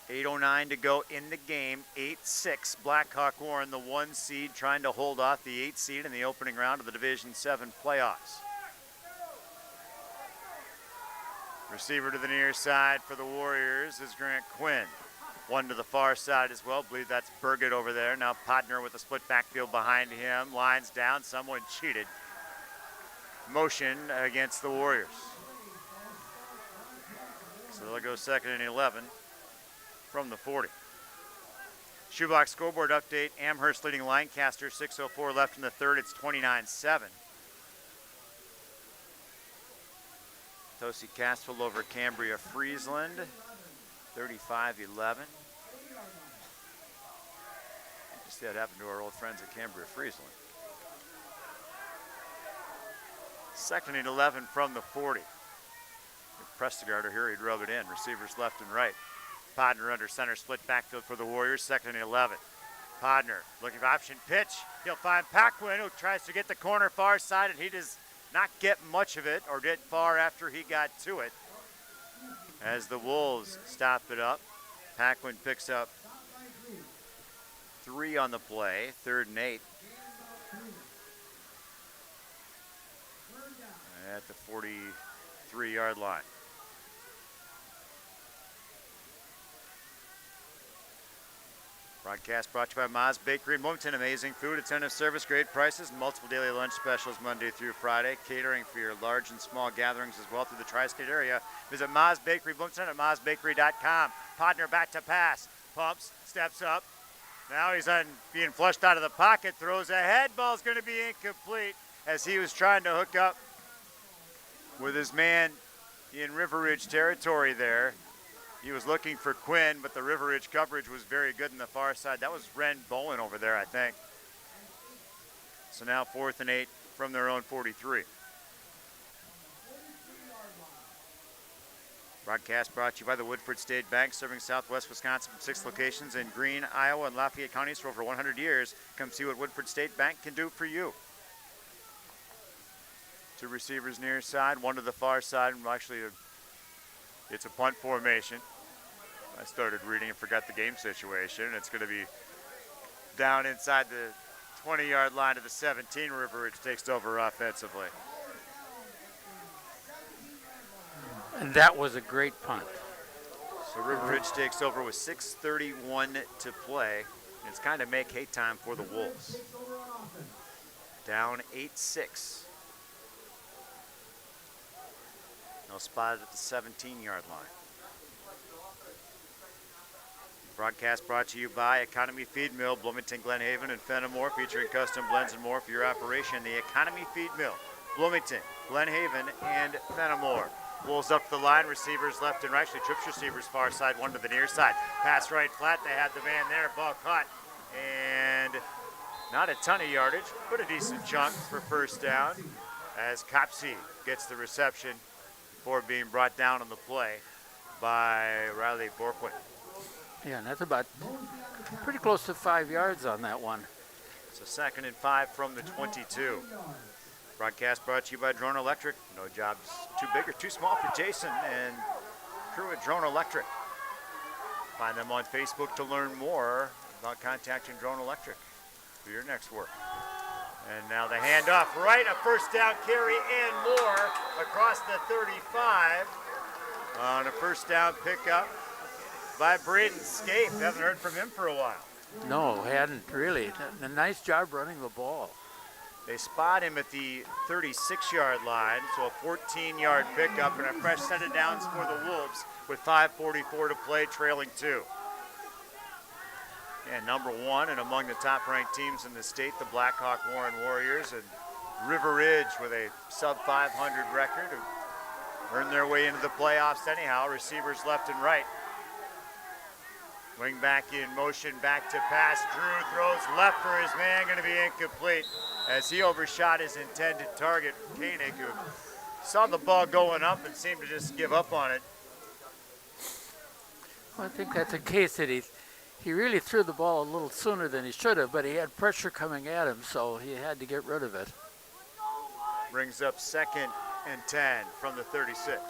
8:09 to go in the game. 8-6. Blackhawk Warren, the 1 seed, trying to hold off the 8 seed in the opening round of the Division 7 playoffs. Receiver to the near side for the Warriors is Grant Quinn. One to the far side as well. I believe that's Burgett over there. Now Podner with a split backfield behind him. Lines down. Someone cheated. Motion against the Warriors. So they'll go 2nd and 11 from the 40. Shoebox scoreboard update. Amherst leading Lancaster. 6:04 left in the third. It's 29-7. Tosi Castle over Cambria Friesland, 35-11. Just see what happened to our old friends at Cambria Friesland. 2nd and 11 from the 40. If Prestigarder here, he'd rub it in. Receivers left and right. Podner under center, split backfield for the Warriors, 2nd and 11. Podner looking for option pitch. He'll find Paquin, who tries to get the corner far side, and he does not get much of it, or get far after he got to it. As the Wolves stop it up, Paquin picks up 3 on the play, 3rd and 8. At the 43-yard line. Broadcast brought to you by Ma's Bakery in Bloomington. Amazing food, attentive service, great prices, and multiple daily lunch specials Monday through Friday. Catering for your large and small gatherings as well through the tri-state area. Visit Ma's Bakery Bloomington at mazbakery.com. Podner back to pass. Pumps, steps up. Now he's being flushed out of the pocket. Throws ahead. Ball's going to be incomplete as he was trying to hook up with his man in River Ridge territory there. He was looking for Quinn, but the River Ridge coverage was very good on the far side. That was Ren Bowen over there, I think. So now 4th and 8 from their own 43. Broadcast brought to you by the Woodford State Bank, serving Southwest Wisconsin from 6 locations in Greene, Iowa, and Lafayette counties for over 100 years. Come see what Woodford State Bank can do for you. 2 receivers near side, 1 to the far side. Actually, it's a punt formation. I started reading and forgot the game situation. It's going to be down inside the 20-yard line of the 17. River Ridge takes over offensively. And that was a great punt. So River Ridge takes over with 6:31 to play. It's kind of make hay time for the Wolves. Down 8-6. They'll spot it at the 17-yard line. Broadcast brought to you by Economy Feed Mill, Bloomington, Glen Haven, and Fenimore, featuring custom blends and more for your operation. The Economy Feed Mill, Bloomington, Glen Haven, and Fenimore. Wolves up to the line, receivers left and right. Actually, trips receivers far side, 1 to the near side. Pass right flat, they had the man there, ball caught. And not a ton of yardage, but a decent chunk for first down as Copsey gets the reception before being brought down on the play by Riley Borquin. Yeah, and that's about pretty close to 5 yards on that one. It's a 2nd and 5 from the 22. Broadcast brought to you by Drone Electric. No job's too big or too small for Jason and crew at Drone Electric. Find them on Facebook to learn more about contacting Drone Electric for your next work. And now the handoff right, a first down carry and more across the 35 on a first down pickup by Braden Scape. Haven't heard from him for a while. No, hadn't really. A nice job running the ball. They spot him at the 36-yard line, so a 14-yard pickup and a fresh set of downs for the Wolves with 5:44 to play, trailing 2. And number 1 and among the top-ranked teams in the state, the Blackhawk Warren Warriors, and River Ridge with a sub-500 record who earned their way into the playoffs anyhow. Receivers left and right. Wing back in motion, back to pass. Drew throws left for his man, going to be incomplete as he overshot his intended target, Koenig, who saw the ball going up and seemed to just give up on it. Well, I think that's a case that he really threw the ball a little sooner than he should have, but he had pressure coming at him, so he had to get rid of it. Brings up 2nd and 10 from the 36.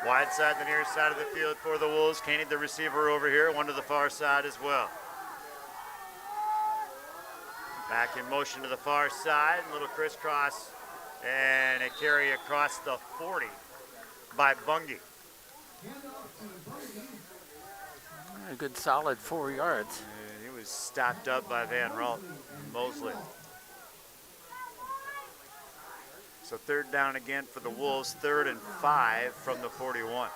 Wide side, the near side of the field for the Wolves. Koenig, the receiver over here, one to the far side as well. Back in motion to the far side, little crisscross, and a carry across the 40 by Bungie. A good solid 4 yards. And he was stopped up by Van Ralt Mosley. So 3rd down again for the Wolves, 3rd and 5 from the 41.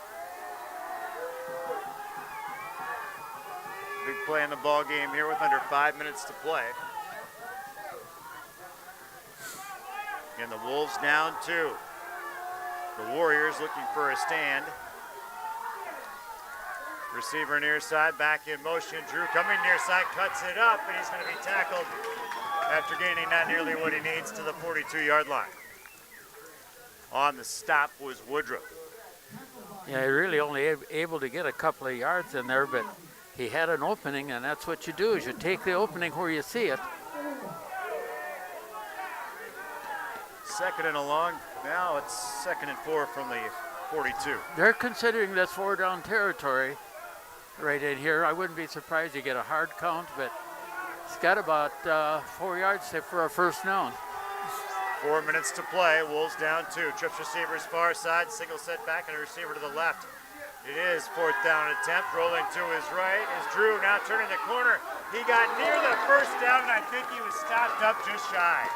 Big play in the ball game here with under 5 minutes to play. And the Wolves down 2. The Warriors looking for a stand. Receiver near side, back in motion. Drew coming near side, cuts it up, and he's going to be tackled after gaining not nearly what he needs to the 42-yard line. On the stop was Woodruff. Yeah, he really only able to get a couple of yards in there, but he had an opening, and that's what you do, is you take the opening where you see it. 2nd and a long. Now it's 2nd and 4 from the 42. They're considering this 4-down territory right in here. I wouldn't be surprised to get a hard count, but it's got about 4 yards for a first down. 4 minutes to play. Wolves down 2. Trips receivers far side. Single set back and a receiver to the left. It is 4th down attempt. Rolling to his right is Drew, now turning the corner. He got near the first down, and I think he was stopped up just shy.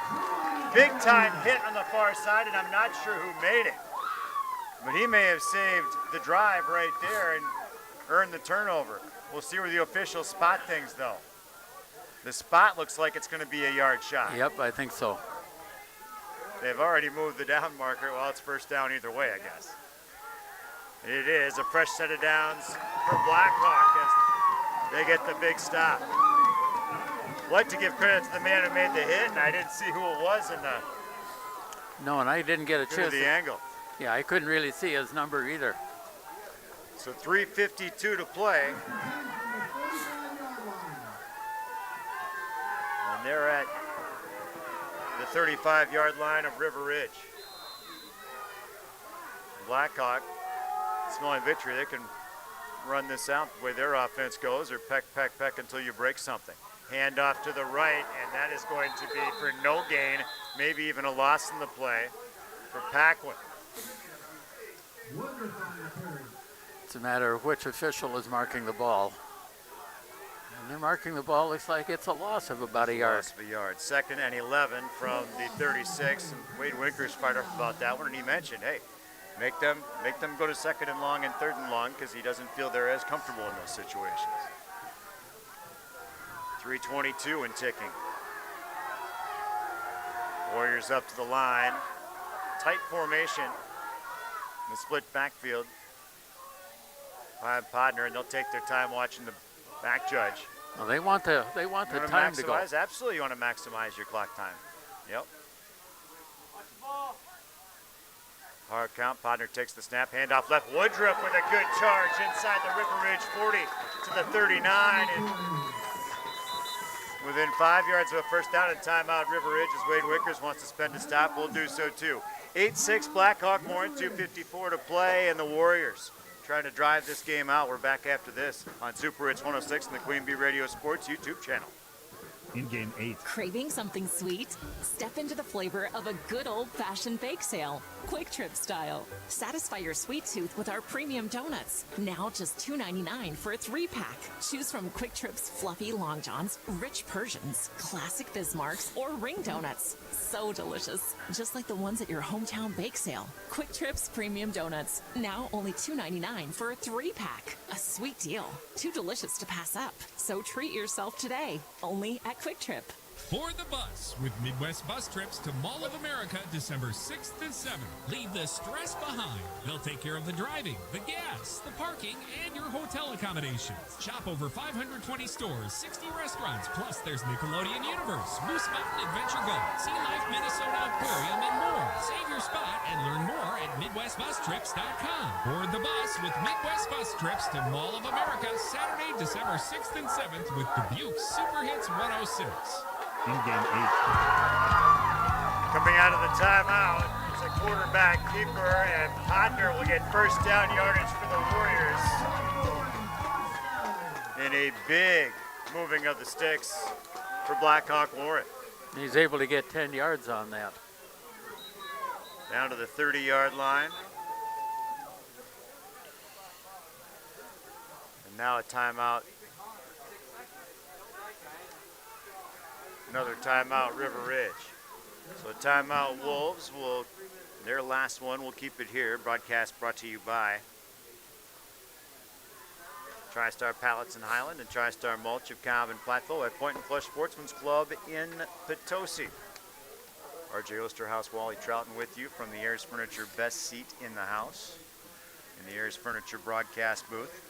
Big time hit on the far side, and I'm not sure who made it. But he may have saved the drive right there and earned the turnover. We'll see where the officials spot things, though. The spot looks like it's going to be a yard shot. Yep, I think so. They've already moved the down marker. Well, it's first down either way, I guess. It is a fresh set of downs for Blackhawk as they get the big stop. I'd like to give credit to the man who made the hit, and I didn't see who it was in the No, and I didn't get a chance. the angle. Yeah, I couldn't really see his number either. So 3:52 to play. And they're at the 35-yard line of River Ridge. Blackhawk, smelling victory, they can run this out the way their offense goes, or peck, peck, peck until you break something. Hand off to the right, and that is going to be for no gain, maybe even a loss in the play for Paquin. It's a matter of which official is marking the ball. And they're marking the ball, looks like it's a loss of about a yard. Loss of a yard. 2nd and 11 from the 36. And Wade Winkers fired up about that one, and he mentioned, hey, make them go to 2nd and long and 3rd and long because he doesn't feel they're as comfortable in those situations. 3:22 and ticking. Warriors up to the line. Tight formation. The split backfield. Podner, and they'll take their time watching the back judge. Well, they want the time to go. Absolutely, you want to maximize your clock time. Yep. Hard count. Podner takes the snap. Handoff left. Woodruff with a good charge inside the River Ridge 40 to the 39. And within 5 yards of a first down and timeout, River Ridge, as Wade Wickers wants to spend a stop, will do so too. 8-6 Blackhawk Warren, 2:54 to play, and the Warriors trying to drive this game out. We're back after this on Super Hits 106 and the Queen Bee Radio Sports YouTube channel. In game 8. Craving something sweet? Step into the flavor of a good old-fashioned bake sale, Quick Trip style. Satisfy your sweet tooth with our premium donuts. Now just $2.99 for a 3-pack. Choose from Quick Trip's fluffy long johns, rich Persians, classic Bismarcks, or ring donuts. So delicious, just like the ones at your hometown bake sale. Quick Trip's premium donuts. Now only $2.99 for a 3-pack. A sweet deal. Too delicious to pass up. So treat yourself today. Only at Quick Trip. For the Bus with Midwest Bus Trips to Mall of America December 6th and 7th. Leave the stress behind. They'll take care of the driving, the gas, the parking, and your hotel accommodations. Shop over 520 stores, 60 restaurants, plus there's Nickelodeon Universe, Moose Mountain Adventure Golf, Sea Life Minnesota Aquarium, and more. Save your spot and learn more at MidwestBusTrips.com. Board the bus with Midwest Bus Trips to Mall of America Saturday, December 6th and 7th with Dubuque Super Hits 106. In game 8. Coming out of the timeout is a quarterback keeper, and Podner will get first down yardage for the Warriors. In a big moving of the sticks for Blackhawk Warren. He's able to get 10 yards on that. Down to the 30-yard line. And now a timeout. Another timeout, River Ridge. So a timeout, Wolves will, their last one, we'll keep it here. Broadcast brought to you by TriStar Pallets in Highland and TriStar Mulch of Cobb and Platteville at Point and Flush Sportsman's Club in Potosi. RJ Osterhouse, Wally Trouton with you from the Ayers Furniture best seat in the house in the Ayers Furniture broadcast booth.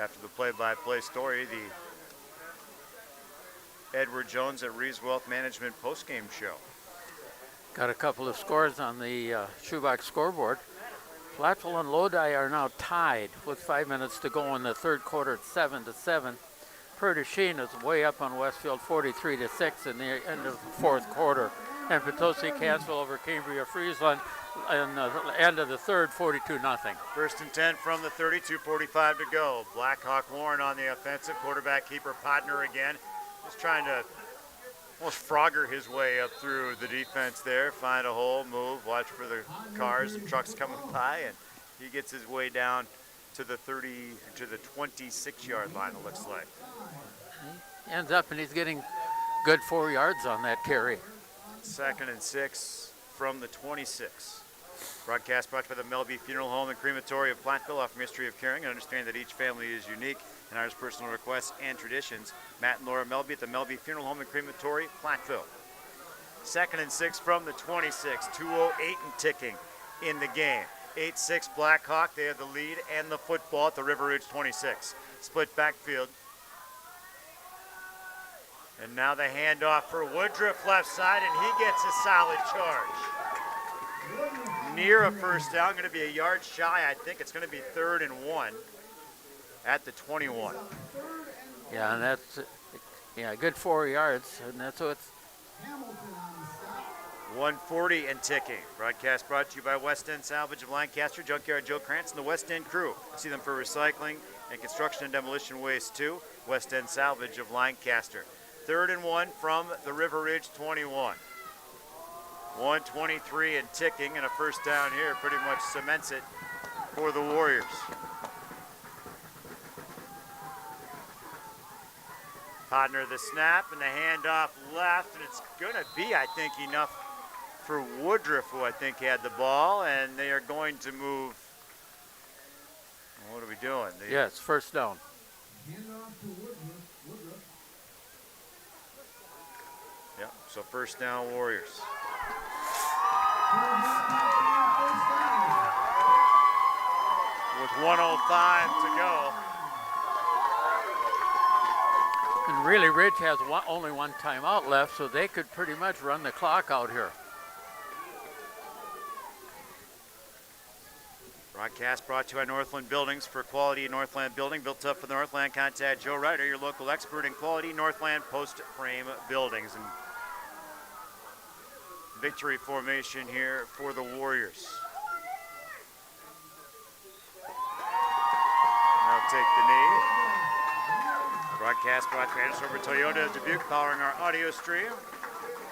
After the play-by-play story, the Edward Jones at Reeves Wealth Management postgame show. Got a couple of scores on the shoebox scoreboard. Platteville and Lodi are now tied with 5 minutes to go in the third quarter at 7-7. Perdochin is way up on Westfield 43-6 in the end of the fourth quarter. And Potosi Cancel over Cambria Friesland in the end of the third, 42-0. First and 10 from the 30, 2:45 to go. Blackhawk Warren on the offensive. Quarterback keeper Podner again. Just trying to almost Frogger his way up through the defense there. Find a hole, move, watch for the cars and trucks coming by, and he gets his way down to the 26-yard line, it looks like. He ends up and he's getting good 4 yards on that carry. 2nd and 6 from the 26. Broadcast brought to you by the Melby Funeral Home and Crematory of Platteville, offering history of caring and understand that each family is unique and ours personal requests and traditions. Matt and Laura Melby at the Melby Funeral Home and Crematory, Platteville. 2nd and 6 from the 26. 2:08 and ticking in the game. 8-6 Blackhawk. They have the lead and the football at the River Ridge 26. Split backfield. And now the handoff for Woodruff left side, and he gets a solid charge. Near a first down, going to be a yard shy. I think it's going to be 3rd and 1 at the 21. Yeah, and that's good 4 yards, and that's what it's 140 and ticking. Broadcast brought to you by West End Salvage of Lancaster, Junkyard Joe Krantz, and the West End crew. See them for recycling and construction and demolition waste too. West End Salvage of Lancaster. 3rd and 1 from the River Ridge 21. 123 and ticking, and a first down here pretty much cements it for the Warriors. Podner the snap and the handoff left, and it's going to be, I think, enough for Woodruff, who I think had the ball, and they are going to move. What are we doing? Yes, first down. Yep, so first down Warriors. With 1:05 to go. And really, Ridge has only one timeout left, so they could pretty much run the clock out here. Broadcast brought to you by Northland Buildings. For quality Northland building built up for the Northland, contact Joe Ryder, your local expert in quality Northland post-frame buildings. And victory formation here for the Warriors. They'll take the knee. Broadcast brought to Anderson Rover Toyota of Dubuque, powering our audio stream.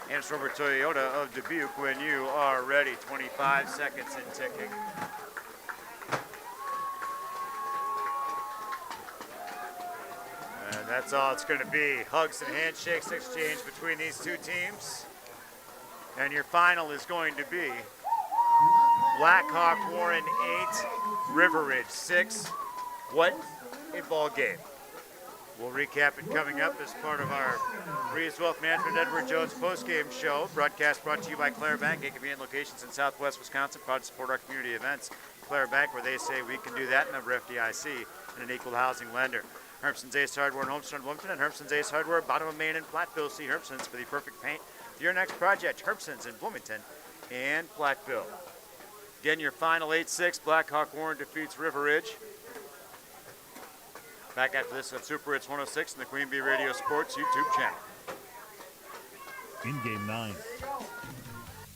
Anderson Rover Toyota of Dubuque, when you are ready. 25 seconds and ticking. And that's all it's going to be. Hugs and handshakes exchanged between these two teams. And your final is going to be Blackhawk Warren 8, River Ridge 6. What a ball game. We'll recap it coming up as part of our Breeze Wealth Management Edward Jones postgame show. Broadcast brought to you by Clare Bank, 8 convenient locations in Southwest Wisconsin. Proud to support our community events. Clare Bank, where they say we can do that. Member FDIC and an equal housing lender. Hermson's Ace Hardware in Homestead and Bloomington, and Hermson's Ace Hardware, bottom of Main and Platteville. See Hermson's for the perfect paint for your next project. Hermson's in Bloomington and Platteville. Again, your final 8-6. Blackhawk Warren defeats River Ridge. Back after this at Super Hits 106 and the Queen Bee Radio Sports YouTube channel. In game 9.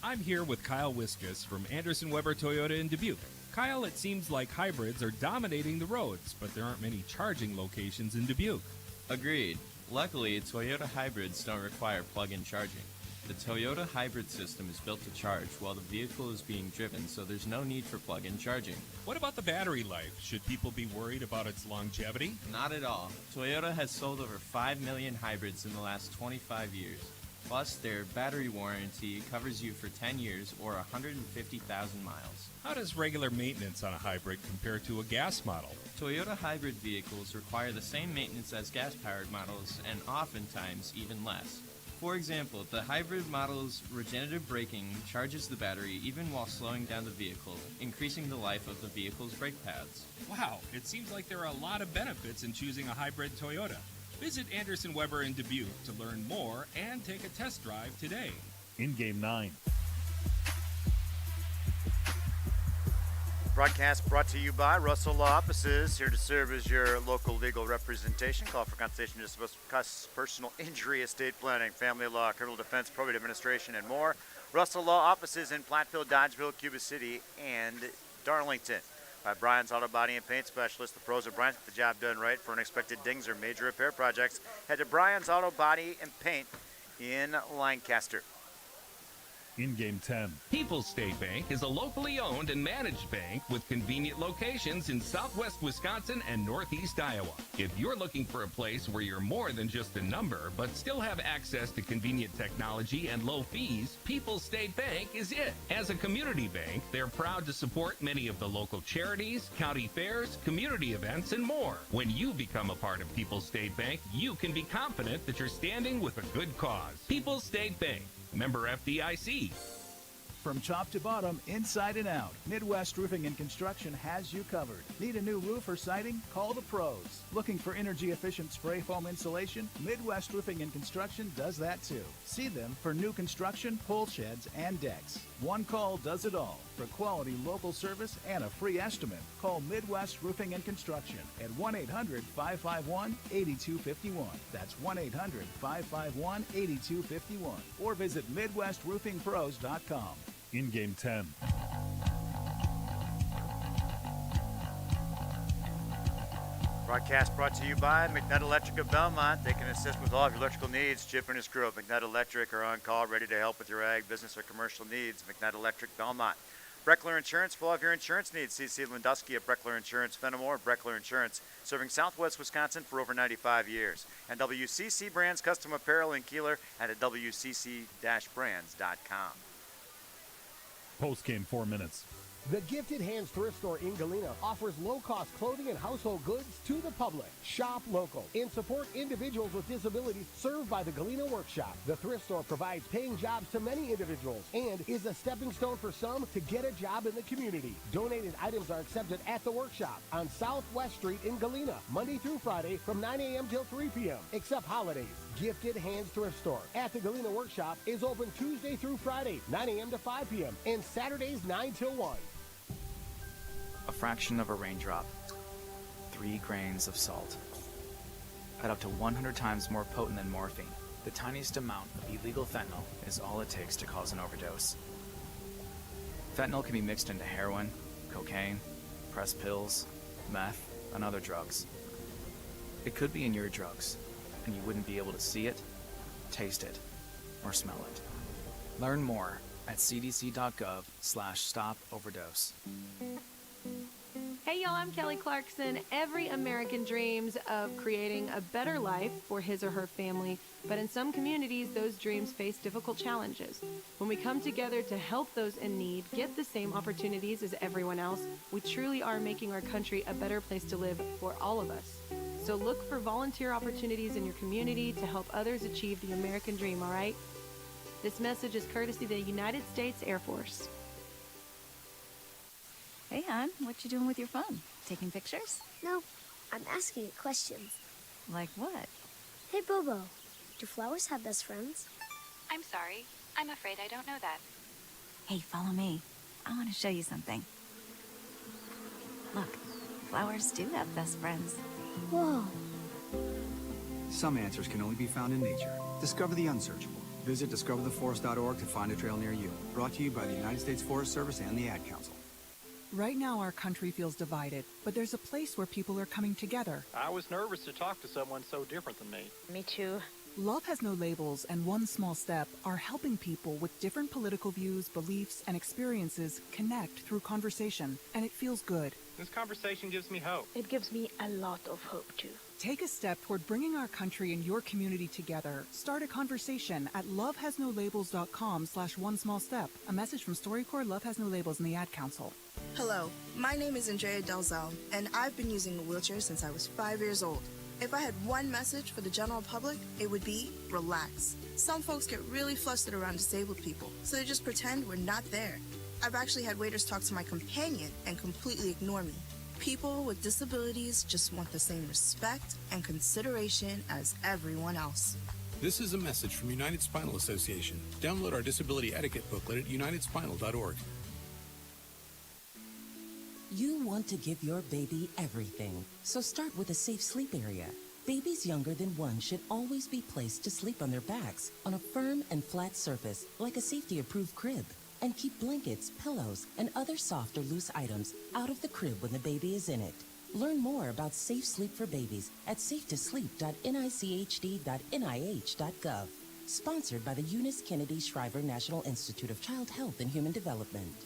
I'm here with Kyle Wiskus from Anderson Weber Toyota in Dubuque. Kyle, it seems like hybrids are dominating the roads, but there aren't many charging locations in Dubuque. Agreed. Luckily, Toyota hybrids don't require plug-in charging. The Toyota hybrid system is built to charge while the vehicle is being driven, so there's no need for plug-in charging. What about the battery life? Should people be worried about its longevity? Not at all. Toyota has sold over 5 million hybrids in the last 25 years. Plus, their battery warranty covers you for 10 years or 150,000 miles. How does regular maintenance on a hybrid compare to a gas model? Toyota hybrid vehicles require the same maintenance as gas-powered models and oftentimes even less. For example, the hybrid model's regenerative braking charges the battery even while slowing down the vehicle, increasing the life of the vehicle's brake pads. Wow, it seems like there are a lot of benefits in choosing a hybrid Toyota. Visit Anderson Weber in Dubuque to learn more and take a test drive today. In game 9. Broadcast brought to you by Russell Law Offices, here to serve as your local legal representation. Call for consultation to discuss personal injury, estate planning, family law, criminal defense, probate administration, and more. Russell Law Offices in Platteville, Dodgeville, Cuba City, and Darlington. By Brian's Auto Body and Paint Specialist, the pros of Brian get the job done right. For unexpected dings or major repair projects, head to Brian's Auto Body and Paint in Lancaster. In game 10. People's State Bank is a locally owned and managed bank with convenient locations in Southwest Wisconsin and Northeast Iowa. If you're looking for a place where you're more than just a number, but still have access to convenient technology and low fees, People's State Bank is it. As a community bank, they're proud to support many of the local charities, county fairs, community events, and more. When you become a part of People's State Bank, you can be confident that you're standing with a good cause. People's State Bank. Member FDIC. From top to bottom, inside and out, Midwest Roofing and Construction has you covered. Need a new roof or siding? Call the pros. Looking for energy-efficient spray foam insulation? Midwest Roofing and Construction does that too. See them for new construction, pole sheds, and decks. One call does it all. For quality local service and a free estimate, call Midwest Roofing and Construction at 1-800-551-8251. That's 1-800-551-8251. Or visit MidwestRoofingPros.com. In game 10. Broadcast brought to you by McNutt Electric of Belmont. They can assist with all of your electrical needs. Chip and his crew of McNutt Electric are on call, ready to help with your ag, business, or commercial needs. McNutt Electric Belmont. Breckler Insurance for all of your insurance needs. C.C. Lewandowski at Breckler Insurance Fenimore. Breckler Insurance, serving Southwest Wisconsin for over 95 years. And WCC Brands Custom Apparel in Kieler at WCC-brands.com. Postgame 4 minutes. The Gifted Hands Thrift Store in Galena offers low-cost clothing and household goods to the public. Shop local and support individuals with disabilities served by the Galena Workshop. The thrift store provides paying jobs to many individuals and is a stepping stone for some to get a job in the community. Donated items are accepted at the workshop on Southwest Street in Galena, Monday through Friday from 9 a.m. till 3 p.m., except holidays. Gifted Hands Thrift Store at the Galena Workshop is open Tuesday through Friday, 9 a.m. to 5 p.m., and Saturdays 9 till 1. A fraction of a raindrop, 3 grains of salt, at up to 100 times more potent than morphine. The tiniest amount of illegal fentanyl is all it takes to cause an overdose. Fentanyl can be mixed into heroin, cocaine, pressed pills, meth, and other drugs. It could be in your drugs, and you wouldn't be able to see it, taste it, or smell it. Learn more at cdc.gov/stop-overdose. Hey y'all, I'm Kelly Clarkson. Every American dreams of creating a better life for his or her family, but in some communities, those dreams face difficult challenges. When we come together to help those in need get the same opportunities as everyone else, we truly are making our country a better place to live for all of us. So look for volunteer opportunities in your community to help others achieve the American dream, all right? This message is courtesy of the United States Air Force. Hey, hon, what you doing with your phone? Taking pictures? No, I'm asking it questions. Like what? Hey, Bobo, do flowers have best friends? I'm sorry. I'm afraid I don't know that. Hey, follow me. I want to show you something. Look, flowers do have best friends. Whoa. Some answers can only be found in nature. Discover the unsearchable. Visit discovertheforest.org to find a trail near you. Brought to you by the United States Forest Service and the Ad Council. Right now, our country feels divided, but there's a place where people are coming together. I was nervous to talk to someone so different than me. Me too. Love Has No Labels and One Small Step are helping people with different political views, beliefs, and experiences connect through conversation, and it feels good. This conversation gives me hope. It gives me a lot of hope, too. Take a step toward bringing our country and your community together. Start a conversation at lovehasnolabels.com/onesmallstep. A message from StoryCorps, Love Has No Labels, and the Ad Council. Hello, my name is Andrea Delzell, and I've been using a wheelchair since I was 5 years old. If I had one message for the general public, it would be relax. Some folks get really flustered around disabled people, so they just pretend we're not there. I've actually had waiters talk to my companion and completely ignore me. People with disabilities just want the same respect and consideration as everyone else. This is a message from United Spinal Association. Download our disability etiquette booklet at unitedspinal.org. You want to give your baby everything, so start with a safe sleep area. Babies younger than 1 should always be placed to sleep on their backs on a firm and flat surface like a safety-approved crib. And keep blankets, pillows, and other soft or loose items out of the crib when the baby is in it. Learn more about safe sleep for babies at safetoSleep.nichd.nih.gov. Sponsored by the Eunice Kennedy Shriver National Institute of Child Health and Human Development.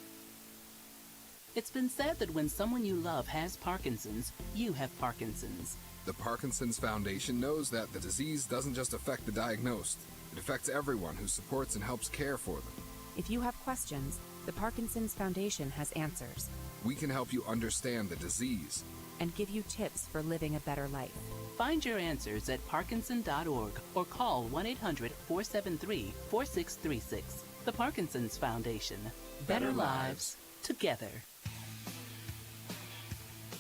It's been said that when someone you love has Parkinson's, you have Parkinson's. The Parkinson's Foundation knows that the disease doesn't just affect the diagnosed. It affects everyone who supports and helps care for them. If you have questions, the Parkinson's Foundation has answers. We can help you understand the disease and give you tips for living a better life. Find your answers at parkinson.org or call 1-800-473-4636. The Parkinson's Foundation. Better lives together.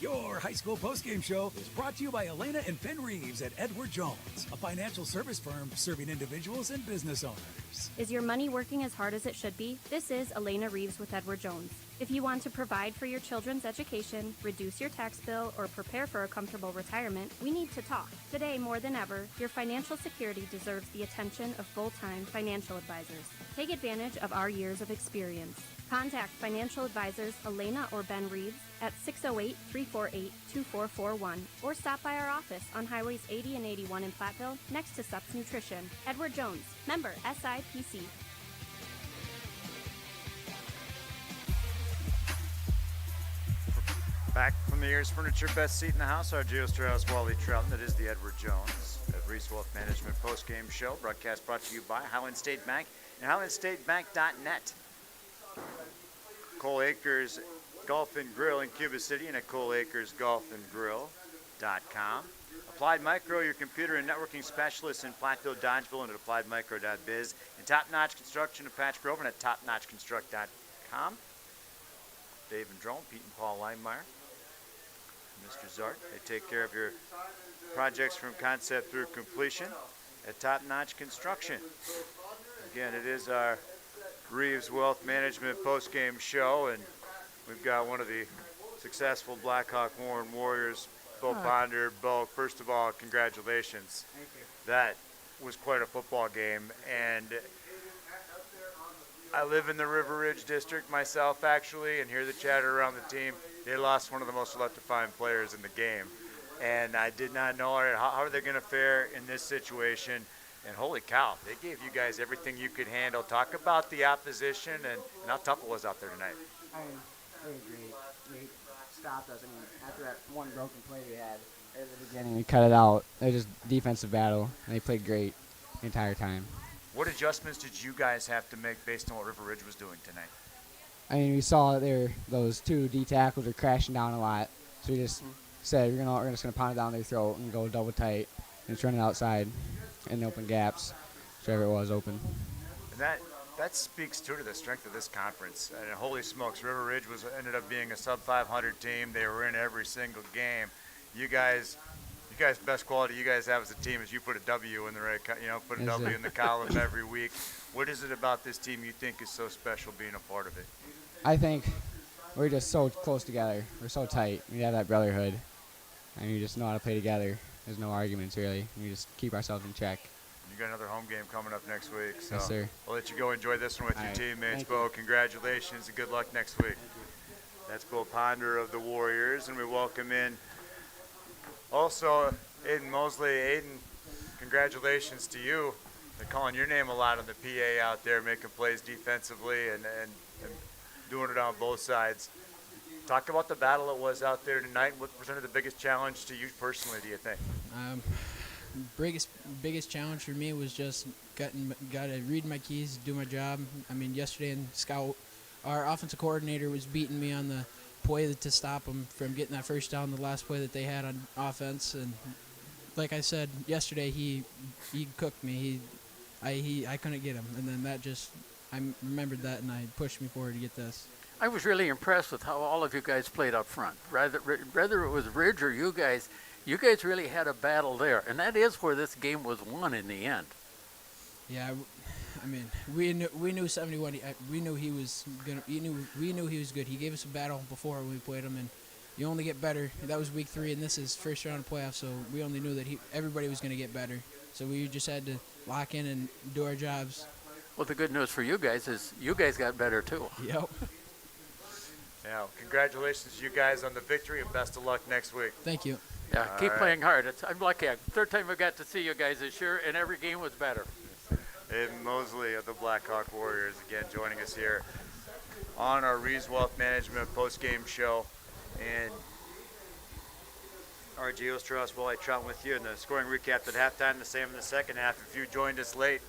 Your high school postgame show is brought to you by Elena and Ben Reeves at Edward Jones, a financial service firm serving individuals and business owners. Is your money working as hard as it should be? This is Elena Reeves with Edward Jones. If you want to provide for your children's education, reduce your tax bill, or prepare for a comfortable retirement, we need to talk. Today, more than ever, your financial security deserves the attention of full-time financial advisors. Take advantage of our years of experience. Contact financial advisors Elena or Ben Reeves at 608-348-2441 or stop by our office on Highways 80 and 81 in Platteville next to Sups Nutrition. Edward Jones, member SIPC. Back from the Ayers Furniture Best Seat in the House, our Geostratus Wally Trouton. That is the Edward Jones at Reese Wealth Management Postgame Show. Broadcast brought to you by Highland State Bank and HighlandStateBank.net. Cole Acres Golf and Grill in Cuba City and at ColeAcersGolfandGrill.com. Applied Micro, your computer and networking specialists in Platteville, Dodgeville, and at AppliedMicro.biz. And Top Notch Construction of Patch Grove and at TopNotchConstruct.com. Dave and Drone, Pete and Paul Linemeyer, Mr. Zart. They take care of your projects from concept through completion at Top Notch Construction. Again, it is our Reeves Wealth Management postgame show, and we've got one of the successful Blackhawk Warren Warriors, Bo Ponder. Bo, first of all, congratulations. Thank you. That was quite a football game, and I live in the River Ridge District myself, actually, and hear the chatter around the team. They lost one of the most electrifying players in the game. and I did not know how are they going to fare in this situation. And holy cow, they gave you guys everything you could handle. Talk about the opposition and how tough it was out there tonight. I mean, they were great. They stopped us. I mean, after that one broken play we had at the beginning, we cut it out. It was just defensive battle, and they played great the entire time. What adjustments did you guys have to make based on what River Ridge was doing tonight? I mean, we saw those 2 D tackles were crashing down a lot, so we just said we're just gonna pound it down their throat and go double tight and just run it outside in open gaps, whichever it was open. And that speaks to the strength of this conference. And holy smokes, River Ridge ended up being a sub-500 team. They were in every single game. You guys, best quality you guys have as a team is you put a W in the put a W in the column every week. What is it about this team you think is so special being a part of it? I think we're just so close together. We're so tight. We have that brotherhood, and we just know how to play together. There's no arguments, really. We just keep ourselves in check. You got another home game coming up next week. So yes, sir. I'll let you go enjoy this one with your teammates, Bo. Congratulations and good luck next week. That's Bo Ponder of the Warriors, and we welcome in also Aiden Mosley. Aiden, congratulations to you. They're calling your name a lot on the PA out there, making plays defensively and doing it on both sides. Talk about the battle it was out there tonight. What presented the biggest challenge to you personally, do you think? Biggest challenge for me was just got to read my keys, do my job. I mean, yesterday in Scout, our offensive coordinator was beating me on the play to stop them from getting that first down, the last play that they had on offense. And like I said yesterday, he cooked me. I couldn't get him, and then I remembered that, and I pushed me forward to get this. I was really impressed with how all of you guys played up front. Whether it was Ridge or you guys really had a battle there, and that is where this game was won in the end. Yeah, I mean, we knew 71. We knew he was gonna. We knew he was good. He gave us a battle before we played him, and you only get better. That was week 3, and this is first round of playoffs, so we only knew that everybody was going to get better. So we just had to lock in and do our jobs. Well, the good news for you guys is you guys got better too. Yep. Yeah, congratulations to you guys on the victory, and best of luck next week. Thank you. Yeah, keep playing hard. I'm lucky. Third time I got to see you guys this year, and every game was better. Aiden Mosley of the Blackhawk Warriors again joining us here on our Rees Wealth Management post-game show. And RJ Osterhaus, Wally Trout with you, and the scoring recap at halftime, the same in the second half. If you joined us late,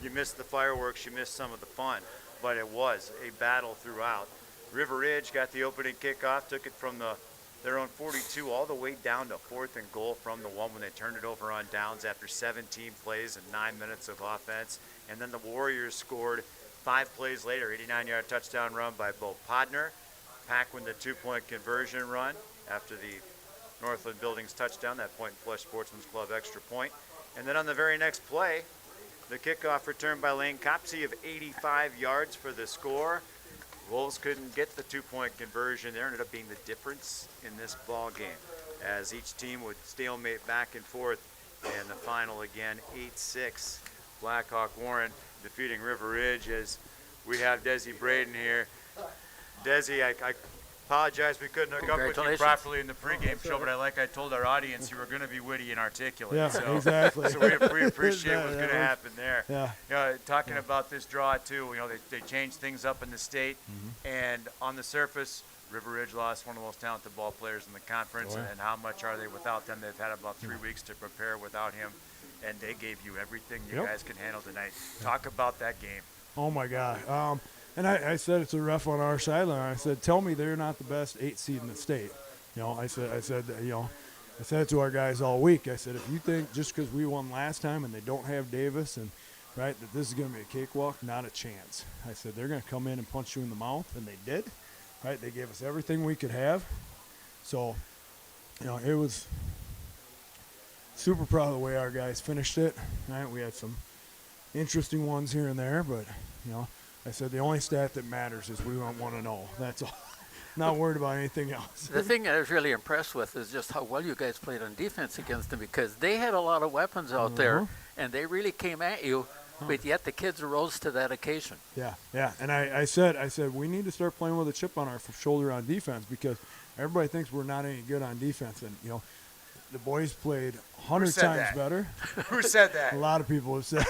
you missed the fireworks, you missed some of the fun, but it was a battle throughout. River Ridge got the opening kickoff, took it from their own 42 all the way down to 4th and goal from the 1 when they turned it over on downs after 17 plays and 9 minutes of offense. And then the Warriors scored 5 plays later, 89-yard touchdown run by Bo Podner. Paquin the 2-point conversion run after the Northland Buildings touchdown, that Point and Flush Sportsman's Club extra point. And then on the very next play, the kickoff return by Lane Copsey of 85 yards for the score. Wolves couldn't get the 2-point conversion. There ended up being the difference in this ball game as each team would stalemate back and forth. And the final again, 8-6. Blackhawk Warren defeating River Ridge as we have Desi Braden here. Desi, I apologize we couldn't hook up with you properly in the pregame show, but like I told our audience, you were going to be witty and articulate. Yeah, so, exactly. So we appreciate what's going to happen there. Yeah. You know, talking about this draw too, you know, they changed things up in the state, and on the surface, River Ridge lost one of the most talented ball players in the conference, and how much are they without them? They've had about 3 weeks to prepare without him, and they gave you everything you guys can handle tonight. Talk about that game. Oh my God. And I said it's a ref on our sideline. I said, tell me they're not the best 8 seed in the state. You know, I said it to our guys all week. I said, if you think just because we won last time and they don't have Davis and right that this is going to be a cakewalk, not a chance. I said they're going to come in and punch you in the mouth, and they did. Right, they gave us everything we could have. So, you know, it was super proud of the way our guys finished it. Right, we had some interesting ones here and there, but you know. I said the only stat that matters is we don't want to know. That's all. Not worried about anything else. The thing I was really impressed with is just how well you guys played on defense against them, because they had a lot of weapons out there, and they really came at you, but yet the kids rose to that occasion. Yeah. And I said we need to start playing with a chip on our shoulder on defense, because everybody thinks we're not any good on defense. And, you know, the boys played 100 said times that? better. Who said that? A lot of people have said.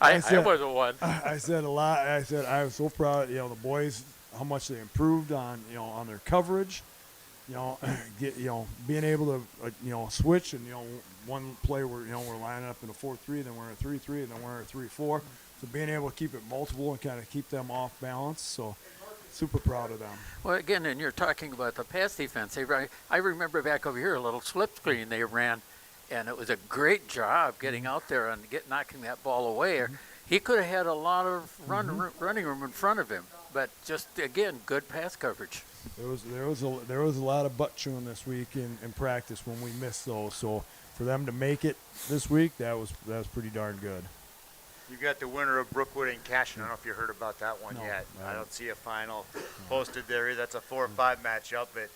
I wasn't one. I said a lot. I said I was so proud. The boys, how much they improved on on their coverage. Being able to switch and one play where we're lining up in a 4-3, then we're in a 3-3, and then we're in a 3-4. So being able to keep it multiple and kind of keep them off balance. So super proud of them. Well, again, and you're talking about the pass defense. I remember back over here a little slip screen they ran, and it was a great job getting out there and knocking that ball away. He could have had a lot of running room in front of him, but just again, good pass coverage. There was a lot of butt chewing this week in practice when we missed those. So for them to make it this week, that was pretty darn good. You got the winner of Brookwood and Cashin. I don't know if you heard about that one yet. I don't see a final posted there. That's a 4 or 5 matchup, but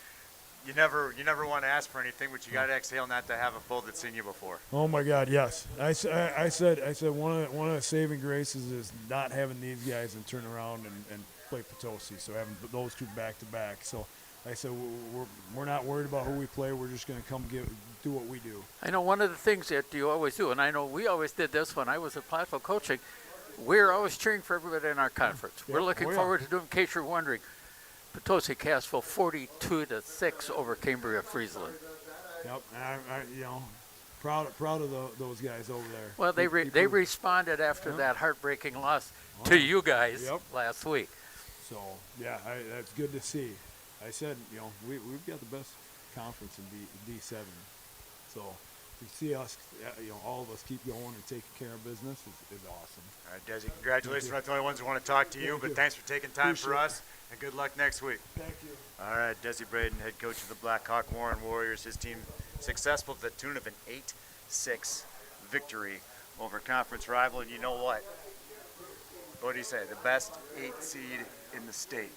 you never want to ask for anything, but you got to exhale not to have a foe that's seen you before. Oh my God, yes. I said one of the saving graces is not having these guys and turn around and play Potosi. So having those two back to back. So I said we're not worried about who we play. We're just going to come do what we do. I know one of the things that you always do, and I know we always did this when I was at Platteville coaching, we're always cheering for everybody in our conference. We're looking forward to doing, in case you're wondering, Potosi Cassville 42-6 over Cambria Friesland. Yep, and proud of those guys over there. Well, they responded after that heartbreaking loss to you guys last week. So yeah, that's good to see. I said, we've got the best conference in D7. So to see us, all of us keep going and taking care of business is awesome. All right, Desi, congratulations. We're not the only ones who want to talk to you, but thanks for taking time for us, and good luck next week. Thank you. All right, Desi Braden, head coach of the Blackhawk Warren Warriors. His team successful to the tune of an 8-6 victory over conference rival. And you know what? What do you say? The best 8 seed in the state.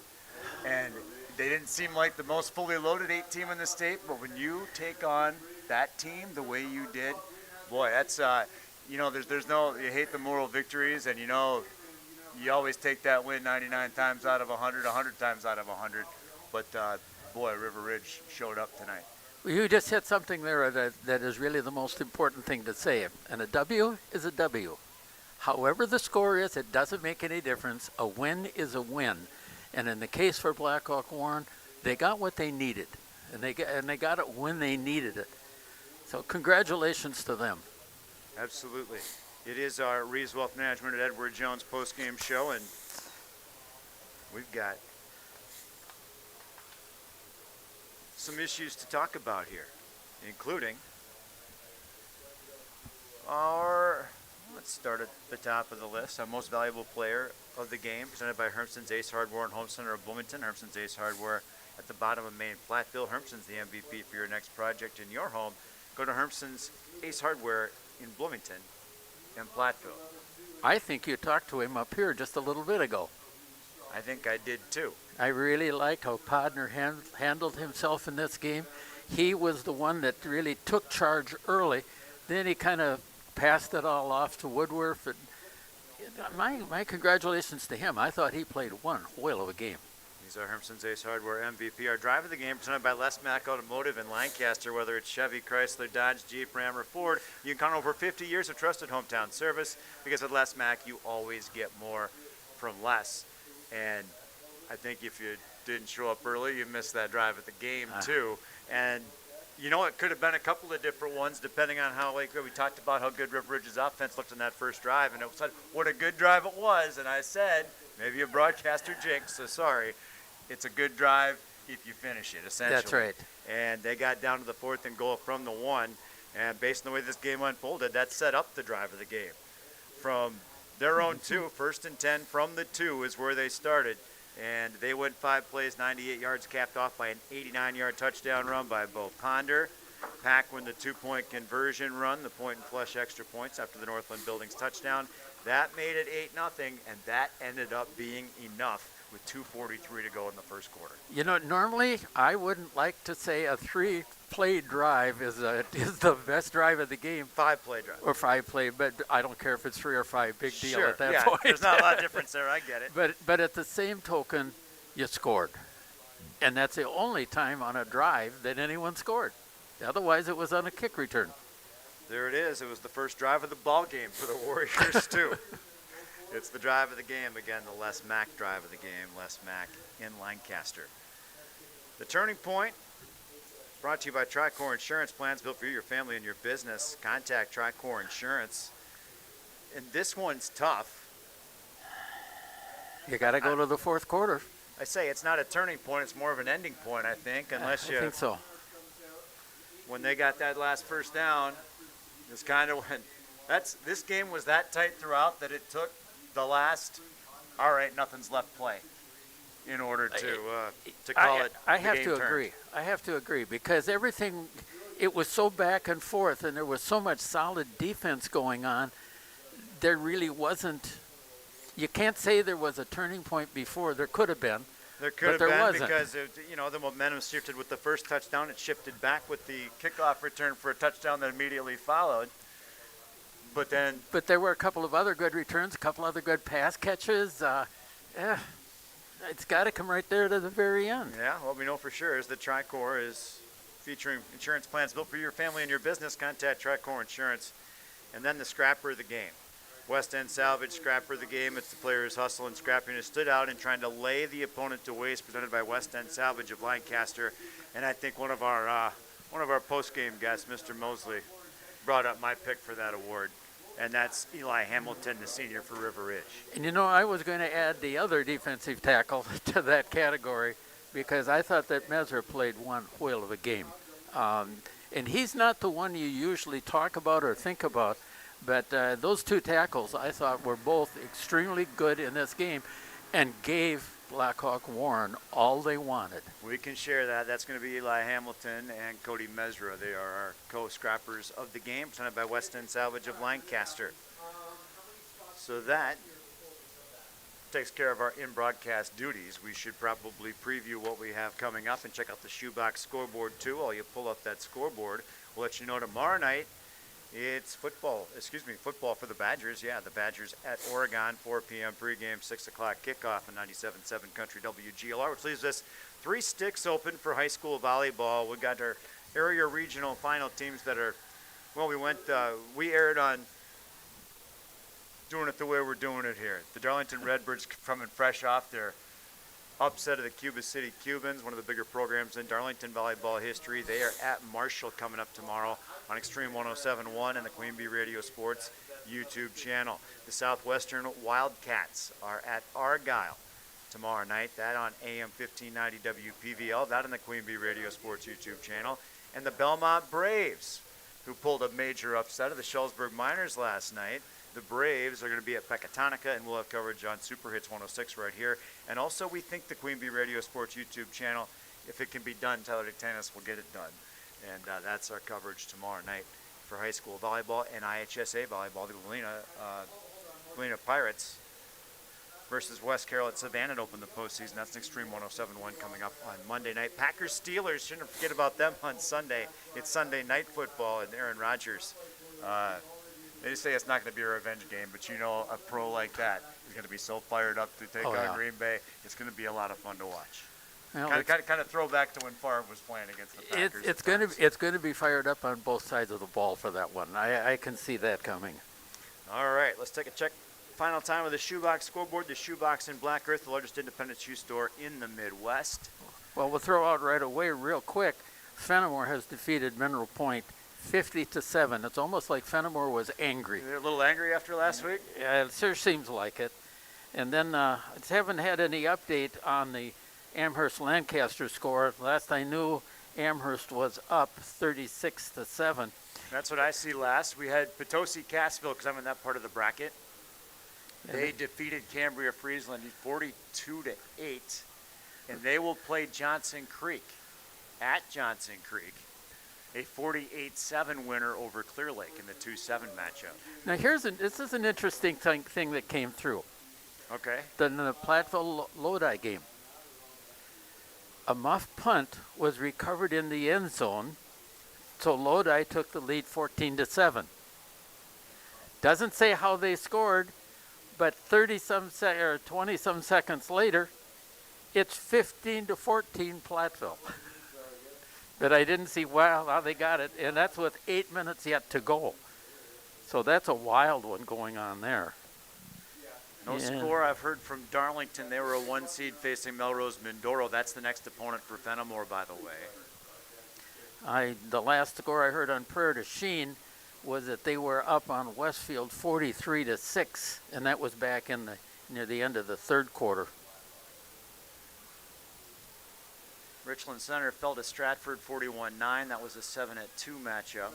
And they didn't seem like the most fully loaded 8 team in the state, but when you take on that team the way you did, boy, that's there's no, you hate the moral victories, and you always take that win 99 times out of 100 times out of 100. But boy, River Ridge showed up tonight. Well, you just hit something there that is really the most important thing to say, and a W is a W. However the score is, it doesn't make any difference. A win is a win. And in the case for Blackhawk Warren, they got what they needed, and they got it when they needed it. So congratulations to them. Absolutely. It is our Reeves Wealth Management at Edward Jones postgame show, and we've got some issues to talk about here, including let's start at the top of the list, our most valuable player of the game, presented by Hermson's Ace Hardware and Home Center of Bloomington. Hermson's Ace Hardware at the bottom of Main Platteville. Hermson's the MVP for your next project in your home. Go to Hermson's Ace Hardware in Bloomington and Platteville. I think you talked to him up here just a little bit ago. I think I did too. I really liked how Podner handled himself in this game. He was the one that really took charge early. Then he kind of passed it all off to Woodworth. And my congratulations to him. I thought he played one whale of a game. He's our Hermson's Ace Hardware MVP. Our drive of the game presented by Les Mack Automotive in Lancaster. Whether it's Chevy, Chrysler, Dodge, Jeep, Ram, or Ford, you can count on over 50 years of trusted hometown service, because at Les Mack you always get more from less. And I think if you didn't show up early, you missed that drive at the game too. And it could have been a couple of different ones depending on how, we talked about how good River Ridge's offense looked in that first drive, and it was what a good drive it was. And I said, maybe a broadcaster jinx, so sorry. It's a good drive if you finish it, essentially. That's right. And they got down to the 4th and goal from the 1, and based on the way this game unfolded, that set up the drive of the game. From their own 2, 1st and 10 from the 2 is where they started. And they went 5 plays, 98 yards, capped off by an 89-yard touchdown run by Bo Ponder. Pack won the 2-point conversion run, the point and flush extra points after the Northland Buildings touchdown. That made it 8-0, and that ended up being enough with 2:43 to go in the first quarter. Normally I wouldn't like to say a 3-play drive is the best drive of the game. 5-play drive. Or 5-play, but I don't care if it's 3 or 5. Big deal at that point. There's not a lot of difference there. I get it. But at the same token, you scored. And that's the only time on a drive that anyone scored. Otherwise, it was on a kick return. There it is. It was the first drive of the ball game for the Warriors, too. It's the drive of the game. Again, the Les Mack drive of the game. Les Mack in Lancaster. The turning point, brought to you by Tricor Insurance Plans built for you, your family, and your business. Contact Tricor Insurance. And this one's tough. You got to go to the fourth quarter. I say it's not a turning point. It's more of an ending point, I think, unless you. I think so. When they got that last first down, it's kind of when this game was that tight throughout that it took the last, all right, nothing's left play in order to call it. I have to agree. I have to agree because everything, it was so back and forth, and there was so much solid defense going on. There really wasn't. You can't say there was a turning point before. There could have been. There could have been wasn't. because the momentum shifted with the first touchdown. It shifted back with the kickoff return for a touchdown that immediately followed. But there were a couple of other good returns, a couple other good pass catches. It's got to come right there to the very end. Yeah, what we know for sure is that Tricor is featuring insurance plans built for your family and your business. Contact Tricor Insurance. And then the scrapper of the game. West End Salvage, scrapper of the game. It's the players' hustle and scrapping has stood out and trying to lay the opponent to waste, presented by West End Salvage of Lancaster. And I think one of our post-game guests, Mr. Mosley, brought up my pick for that award, and that's Eli Hamilton, the senior for River Ridge. And I was going to add the other defensive tackle to that category because I thought that Messer played one whale of a game. And he's not the one you usually talk about or think about. But those two tackles, I thought, were both extremely good in this game and gave Blackhawk Warren all they wanted. We can share that. That's going to be Eli Hamilton and Cody Mesra. They are our co-scrappers of the game, presented by West End Salvage of Lancaster. So that takes care of our in-broadcast duties. We should probably preview what we have coming up and check out the shoebox scoreboard, too. While you pull up that scoreboard, we'll let you know tomorrow night. It's football for the Badgers. Yeah, the Badgers at Oregon, 4 p.m. pregame, 6 o'clock kickoff on 97.7 Country WGLR, which leaves us 3 sticks open for high school volleyball. We got our area regional final teams that are, we aired on doing it the way we're doing it here. The Darlington Redbirds coming fresh off their upset of the Cuba City Cubans, one of the bigger programs in Darlington volleyball history. They are at Marshall coming up tomorrow on Extreme 107.1 and the Queen Bee Radio Sports YouTube channel. The Southwestern Wildcats are at Argyle tomorrow night. That on AM 1590 WPVL. That on the Queen Bee Radio Sports YouTube channel. And the Belmont Braves, who pulled a major upset of the Schellsburg Miners last night. The Braves are going to be at Pecatonica, and we'll have coverage on Super Hits 106 right here. And also, we think the Queen Bee Radio Sports YouTube channel, if it can be done, Tyler Dictanis will get it done. And that's our coverage tomorrow night for high school volleyball and IHSA volleyball. The Galena Pirates versus West Carroll at Savannah to open the postseason. That's an Extreme 107.1 coming up on Monday night. Packers Steelers, shouldn't forget about them on Sunday. It's Sunday night football, and Aaron Rodgers. They say it's not going to be a revenge game, but a pro like that is going to be so fired up to take on Green Bay. It's going to be a lot of fun to watch. Well, kind of throwback to when Favre was playing against the Packers. It's going to be fired up on both sides of the ball for that one. I can see that coming. All right, let's take a check. Final time of the Shoebox scoreboard. The Shoebox in Black Earth, the largest independent shoe store in the Midwest. Well, we'll throw out right away real quick. Fenimore has defeated Mineral Point 50-7. It's almost like Fenimore was angry. They're a little angry after last week? Yeah, it sure seems like it. And then I haven't had any update on the Amherst-Lancaster score. Last I knew, Amherst was up 36-7. That's what I see last. We had Potosi-Cassville, because I'm in that part of the bracket. They defeated Cambria-Friesland 42-8, and they will play Johnson Creek at Johnson Creek. A 48-7 winner over Clear Lake in the 2-7 matchup. Now this is an interesting thing that came through. Okay. The Platteville Lodi game. A muff punt was recovered in the end zone, so Lodi took the lead 14-7. Doesn't say how they scored, but 20-some seconds later, it's 15-14 Platteville. But I didn't see, wow, how they got it. And that's with 8 minutes yet to go. So that's a wild one going on there. No score I've heard from Darlington. They were a 1 seed facing Melrose Mindoro. That's the next opponent for Fenimore, by the way. The last score I heard on Prairie du Chien was that they were up on Westfield 43-6, and that was back in near the end of the third quarter. Richland Center fell to Stratford 41-9. That was a 7-2 matchup.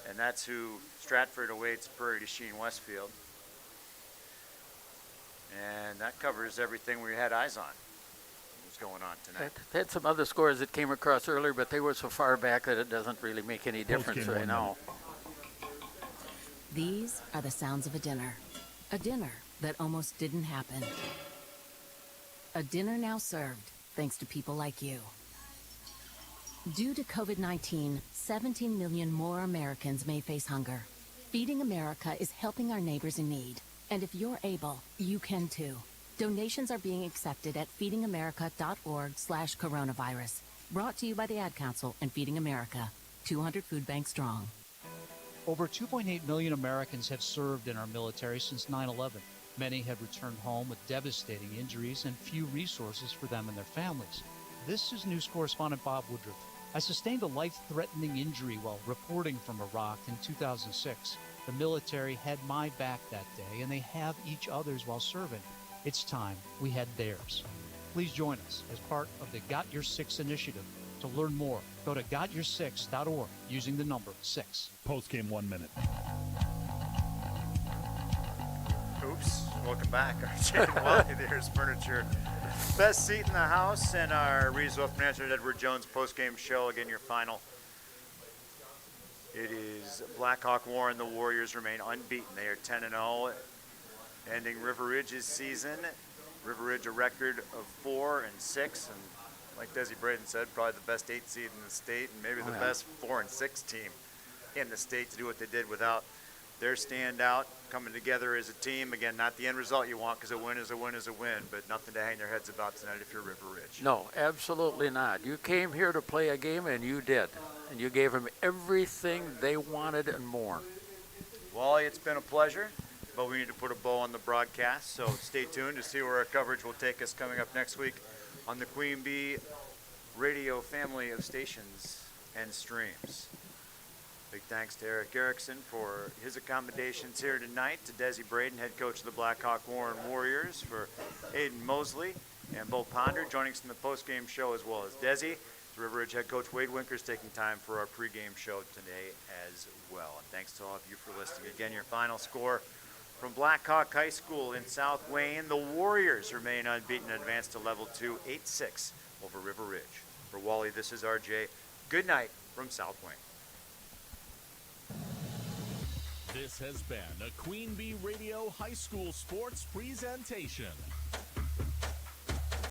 And that's who Stratford awaits Prairie du Chien Westfield. And that covers everything we had eyes on. What's going on tonight? I had some other scores that came across earlier, but they were so far back that it doesn't really make any difference right now. These are the sounds of a dinner that almost didn't happen. A dinner now served, thanks to people like you. Due to COVID-19, 17 million more Americans may face hunger. Feeding America is helping our neighbors in need. And if you're able, you can too. Donations are being accepted at feedingamerica.org/coronavirus. Brought to you by the Ad Council and Feeding America, 200 food banks strong. Over 2.8 million Americans have served in our military since 9/11. Many have returned home with devastating injuries and few resources for them and their families. This is news correspondent Bob Woodruff. I sustained a life-threatening injury while reporting from Iraq in 2006. The military had my back that day, and they have each other's while serving. It's time we had theirs. Please join us as part of the Got Your Six initiative. To learn more, go to gotyoursix.org using the number 6. Postgame 1 minute. Oops. Welcome back. RJ and Wally, there's Furniture. Best seat in the house, and our Reeswell Financial Edward Jones postgame show. Again, your final. It is Blackhawk Warren. The Warriors remain unbeaten. They are 10-0, ending River Ridge's season. River Ridge a record of 4-6, and like Desi Braden said, probably the best 8 seed in the state, and maybe the best 4-6 team in the state to do what they did without their standout, coming together as a team. Again, not the end result you want, because a win is a win is a win, but nothing to hang their heads about tonight if you're River Ridge. No, absolutely not. You came here to play a game, and you did. And you gave them everything they wanted and more. Wally, it's been a pleasure, but we need to put a bow on the broadcast, so stay tuned to see where our coverage will take us coming up next week on the Queen Bee Radio family of stations and streams. Big thanks to Eric Erickson for his accommodations here tonight, to Desi Braden, head coach of the Blackhawk Warren Warriors, for Aiden Mosley and Bo Ponder joining us in the post-game show, as well as Desi. River Ridge head coach Wade Winkers taking time for our pregame show today as well. And thanks to all of you for listening. Again, your final score from Blackhawk High School in South Wayne. The Warriors remain unbeaten and advance to level 2, 8-6 over River Ridge. For Wally, this is RJ. Good night from South Wayne. This has been a Queen Bee Radio High School Sports presentation.